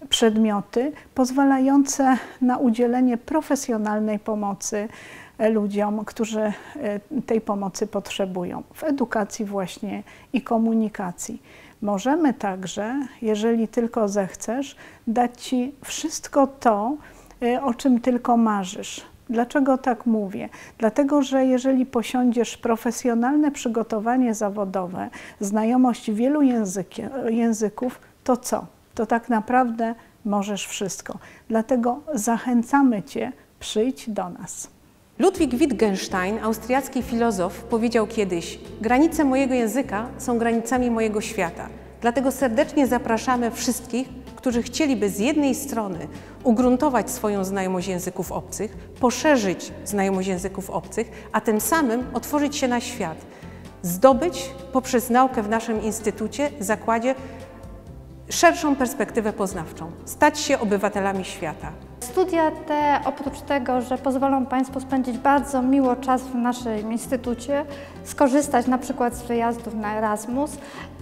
przedmioty pozwalające na udzielenie profesjonalnej pomocy ludziom, którzy tej pomocy potrzebują w edukacji właśnie i komunikacji. Możemy także, jeżeli tylko zechcesz, dać Ci wszystko to, o czym tylko marzysz. Dlaczego tak mówię? Dlatego, że jeżeli posiądziesz profesjonalne przygotowanie zawodowe, znajomość wielu języków, to co? To tak naprawdę możesz wszystko. Dlatego zachęcamy Cię, przyjdź do nas. Ludwik Wittgenstein, austriacki filozof, powiedział kiedyś: granice mojego języka są granicami mojego świata. Dlatego serdecznie zapraszamy wszystkich, którzy chcieliby z jednej strony ugruntować swoją znajomość języków obcych, poszerzyć znajomość języków obcych, a tym samym otworzyć się na świat, zdobyć poprzez naukę w naszym instytucie, zakładzie szerszą perspektywę poznawczą, stać się obywatelami świata. Studia te, oprócz tego, że pozwolą Państwu spędzić bardzo miło czas w naszym instytucie, skorzystać na przykład z wyjazdów na Erasmus,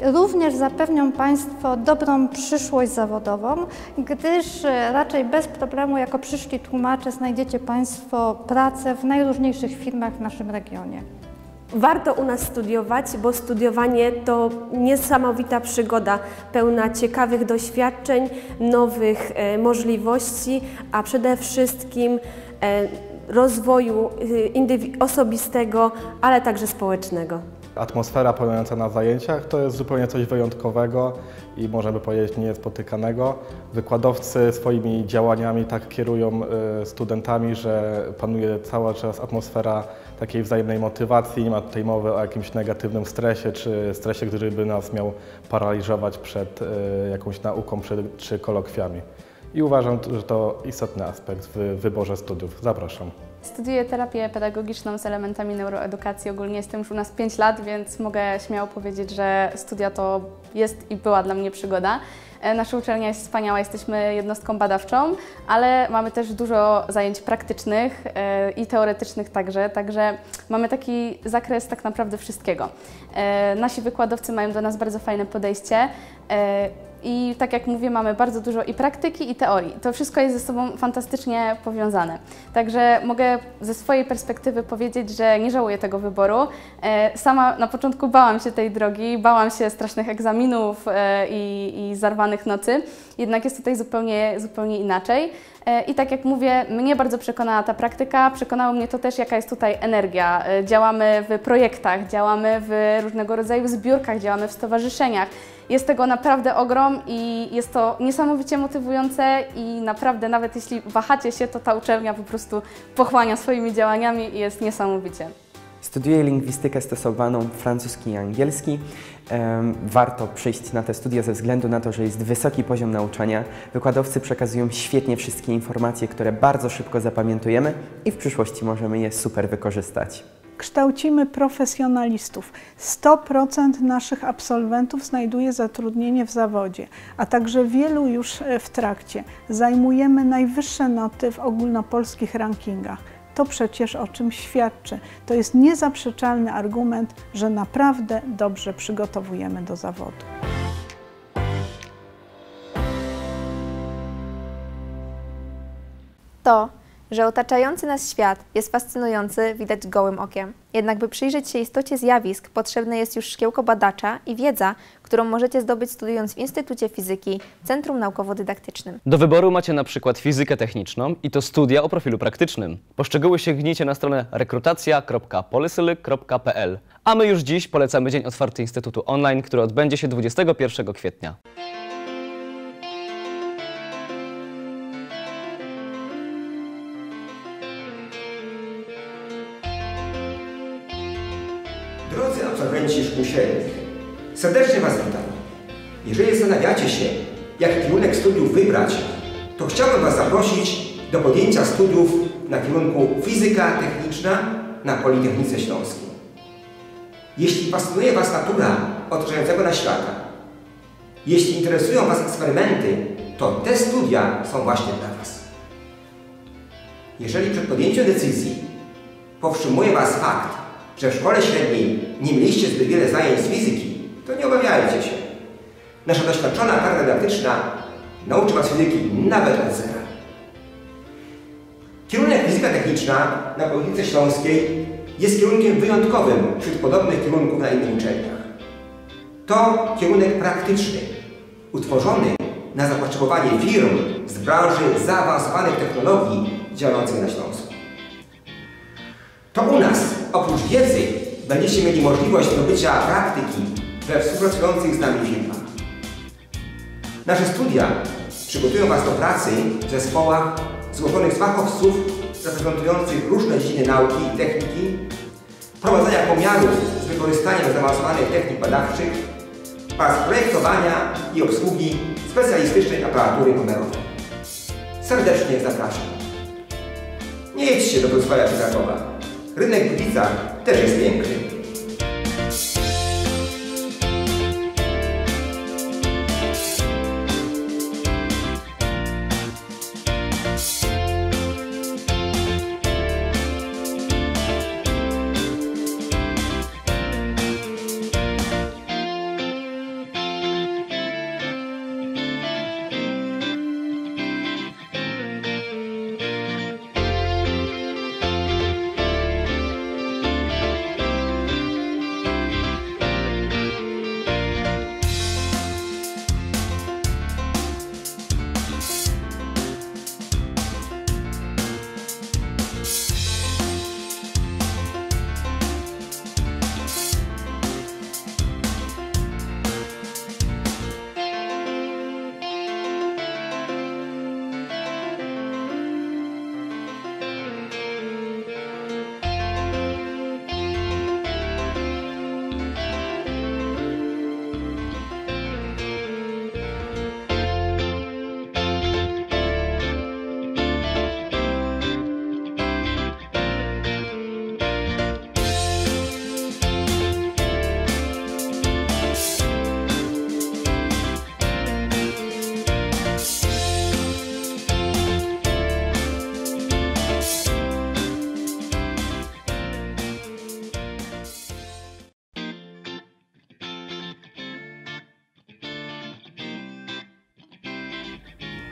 również zapewnią Państwo dobrą przyszłość zawodową, gdyż raczej bez problemu jako przyszli tłumacze znajdziecie Państwo pracę w najróżniejszych firmach w naszym regionie. Warto u nas studiować, bo studiowanie to niesamowita przygoda, pełna ciekawych doświadczeń, nowych możliwości, a przede wszystkim rozwoju osobistego, ale także społecznego. Atmosfera panująca na zajęciach to jest zupełnie coś wyjątkowego i możemy powiedzieć niespotykanego. Wykładowcy swoimi działaniami tak kierują studentami, że panuje cały czas atmosfera takiej wzajemnej motywacji. Nie ma tutaj mowy o jakimś negatywnym stresie czy stresie, który by nas miał paraliżować przed jakąś nauką czy kolokwiami. I uważam, że to istotny aspekt w wyborze studiów. Zapraszam. Studiuję terapię pedagogiczną z elementami neuroedukacji. Ogólnie jestem już u nas 5 lat, więc mogę śmiało powiedzieć, że studia to jest i była dla mnie przygoda. Nasza uczelnia jest wspaniała, jesteśmy jednostką badawczą, ale mamy też dużo zajęć praktycznych i teoretycznych także mamy taki zakres tak naprawdę wszystkiego. Nasi wykładowcy mają do nas bardzo fajne podejście. I tak jak mówię, mamy bardzo dużo i praktyki, i teorii. To wszystko jest ze sobą fantastycznie powiązane. Także mogę ze swojej perspektywy powiedzieć, że nie żałuję tego wyboru. Sama na początku bałam się tej drogi, bałam się strasznych egzaminów i zarwanych nocy. Jednak jest tutaj zupełnie inaczej. I tak jak mówię, mnie bardzo przekonała ta praktyka, przekonało mnie to też, jaka jest tutaj energia. Działamy w projektach, działamy w różnego rodzaju zbiórkach, działamy w stowarzyszeniach. Jest tego naprawdę ogrom i jest to niesamowicie motywujące i naprawdę nawet jeśli wahacie się, to ta uczelnia po prostu pochłania swoimi działaniami i jest niesamowicie. Studiuję lingwistykę stosowaną, francuski i angielski. Warto przyjść na te studia ze względu na to, że jest wysoki poziom nauczania. Wykładowcy przekazują świetnie wszystkie informacje, które bardzo szybko zapamiętujemy i w przyszłości możemy je super wykorzystać. Kształcimy profesjonalistów. 100% naszych absolwentów znajduje zatrudnienie w zawodzie, a także wielu już w trakcie. Zajmujemy najwyższe noty w ogólnopolskich rankingach. To przecież o czym świadczy. To jest niezaprzeczalny argument, że naprawdę dobrze przygotowujemy do zawodu. To, że otaczający nas świat jest fascynujący, widać gołym okiem. Jednak by przyjrzeć się istocie zjawisk, potrzebne jest już szkiełko badacza i wiedza, którą możecie zdobyć studiując w Instytucie Fizyki, Centrum Naukowo-Dydaktycznym. Do wyboru macie na przykład fizykę techniczną i to studia o profilu praktycznym. Po szczegóły sięgnijcie na stronę rekrutacja.polysyly.pl. A my już dziś polecamy Dzień Otwarty Instytutu Online, który odbędzie się 21 kwietnia. Drodzy absolwenci szkół średnich, serdecznie Was witam. Jeżeli zastanawiacie się, jaki kierunek studiów wybrać, to chciałbym Was zaprosić do podjęcia studiów na kierunku fizyka techniczna na Politechnice Śląskiej. Jeśli fascynuje Was natura otaczającego nas świata, jeśli interesują Was eksperymenty, to te studia są właśnie dla Was. Jeżeli przed podjęciem decyzji powstrzymuje Was fakt, że w szkole średniej nie mieliście zbyt wiele zajęć z fizyki, to nie obawiajcie się. Nasza doświadczona kadra dydaktyczna nauczy Was fizyki nawet od zera. Kierunek fizyka techniczna na Politechnice Śląskiej jest kierunkiem wyjątkowym wśród podobnych kierunków na innych uczelniach. To kierunek praktyczny, utworzony na zapotrzebowanie firm z branży zaawansowanych technologii działających na Śląsku. To u nas, oprócz wiedzy, będziecie mieli możliwość zdobycia praktyki we współpracujących z nami firmach. Nasze studia przygotują Was do pracy w zespołach złożonych z fachowców reprezentujących różne dziedziny nauki i techniki, prowadzenia pomiarów z wykorzystaniem zaawansowanych technik badawczych oraz projektowania i obsługi specjalistycznej aparatury numerowej. Serdecznie zapraszam. Nie jedźcie do Wrocławia czy Krakowa. Rynek w Gliwicach też jest piękny.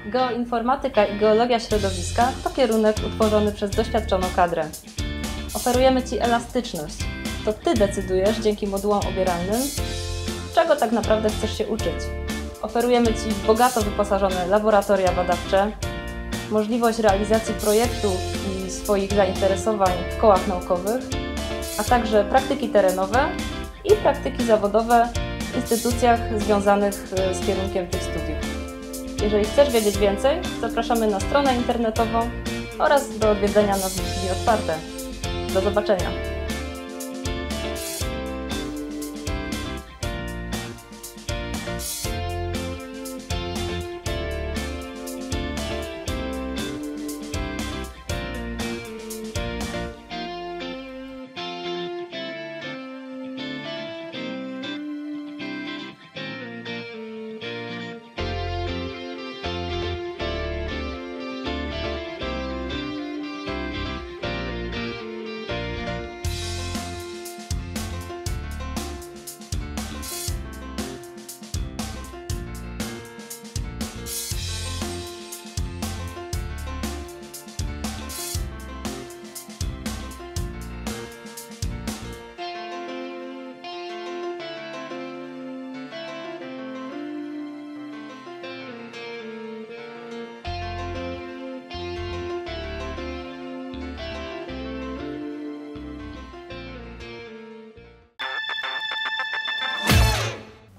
Geoinformatyka i geologia środowiska to kierunek utworzony przez doświadczoną kadrę. Oferujemy Ci elastyczność. To Ty decydujesz dzięki modułom obieralnym, czego tak naprawdę chcesz się uczyć. Oferujemy Ci bogato wyposażone laboratoria badawcze, możliwość realizacji projektów i swoich zainteresowań w kołach naukowych, a także praktyki terenowe i praktyki zawodowe w instytucjach związanych z kierunkiem tych studiów. Jeżeli chcesz wiedzieć więcej, zapraszamy na stronę internetową oraz do odwiedzenia nas w drzwi otwarte. Do zobaczenia!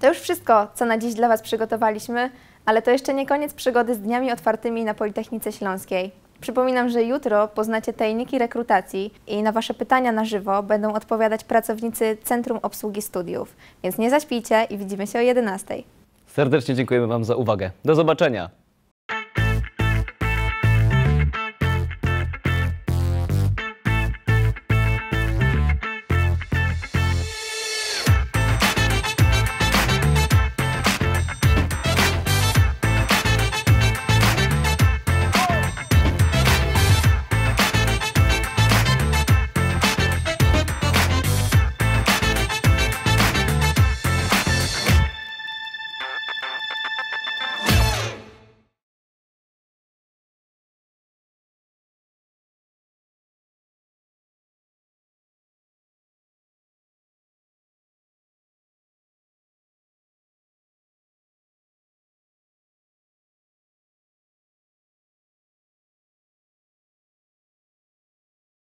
To już wszystko, co na dziś dla Was przygotowaliśmy, ale to jeszcze nie koniec przygody z dniami otwartymi na Politechnice Śląskiej. Przypominam, że jutro poznacie tajniki rekrutacji i na Wasze pytania na żywo będą odpowiadać pracownicy Centrum Obsługi Studiów. Więc nie zaśpijcie i widzimy się o 11:00. Serdecznie dziękujemy Wam za uwagę. Do zobaczenia!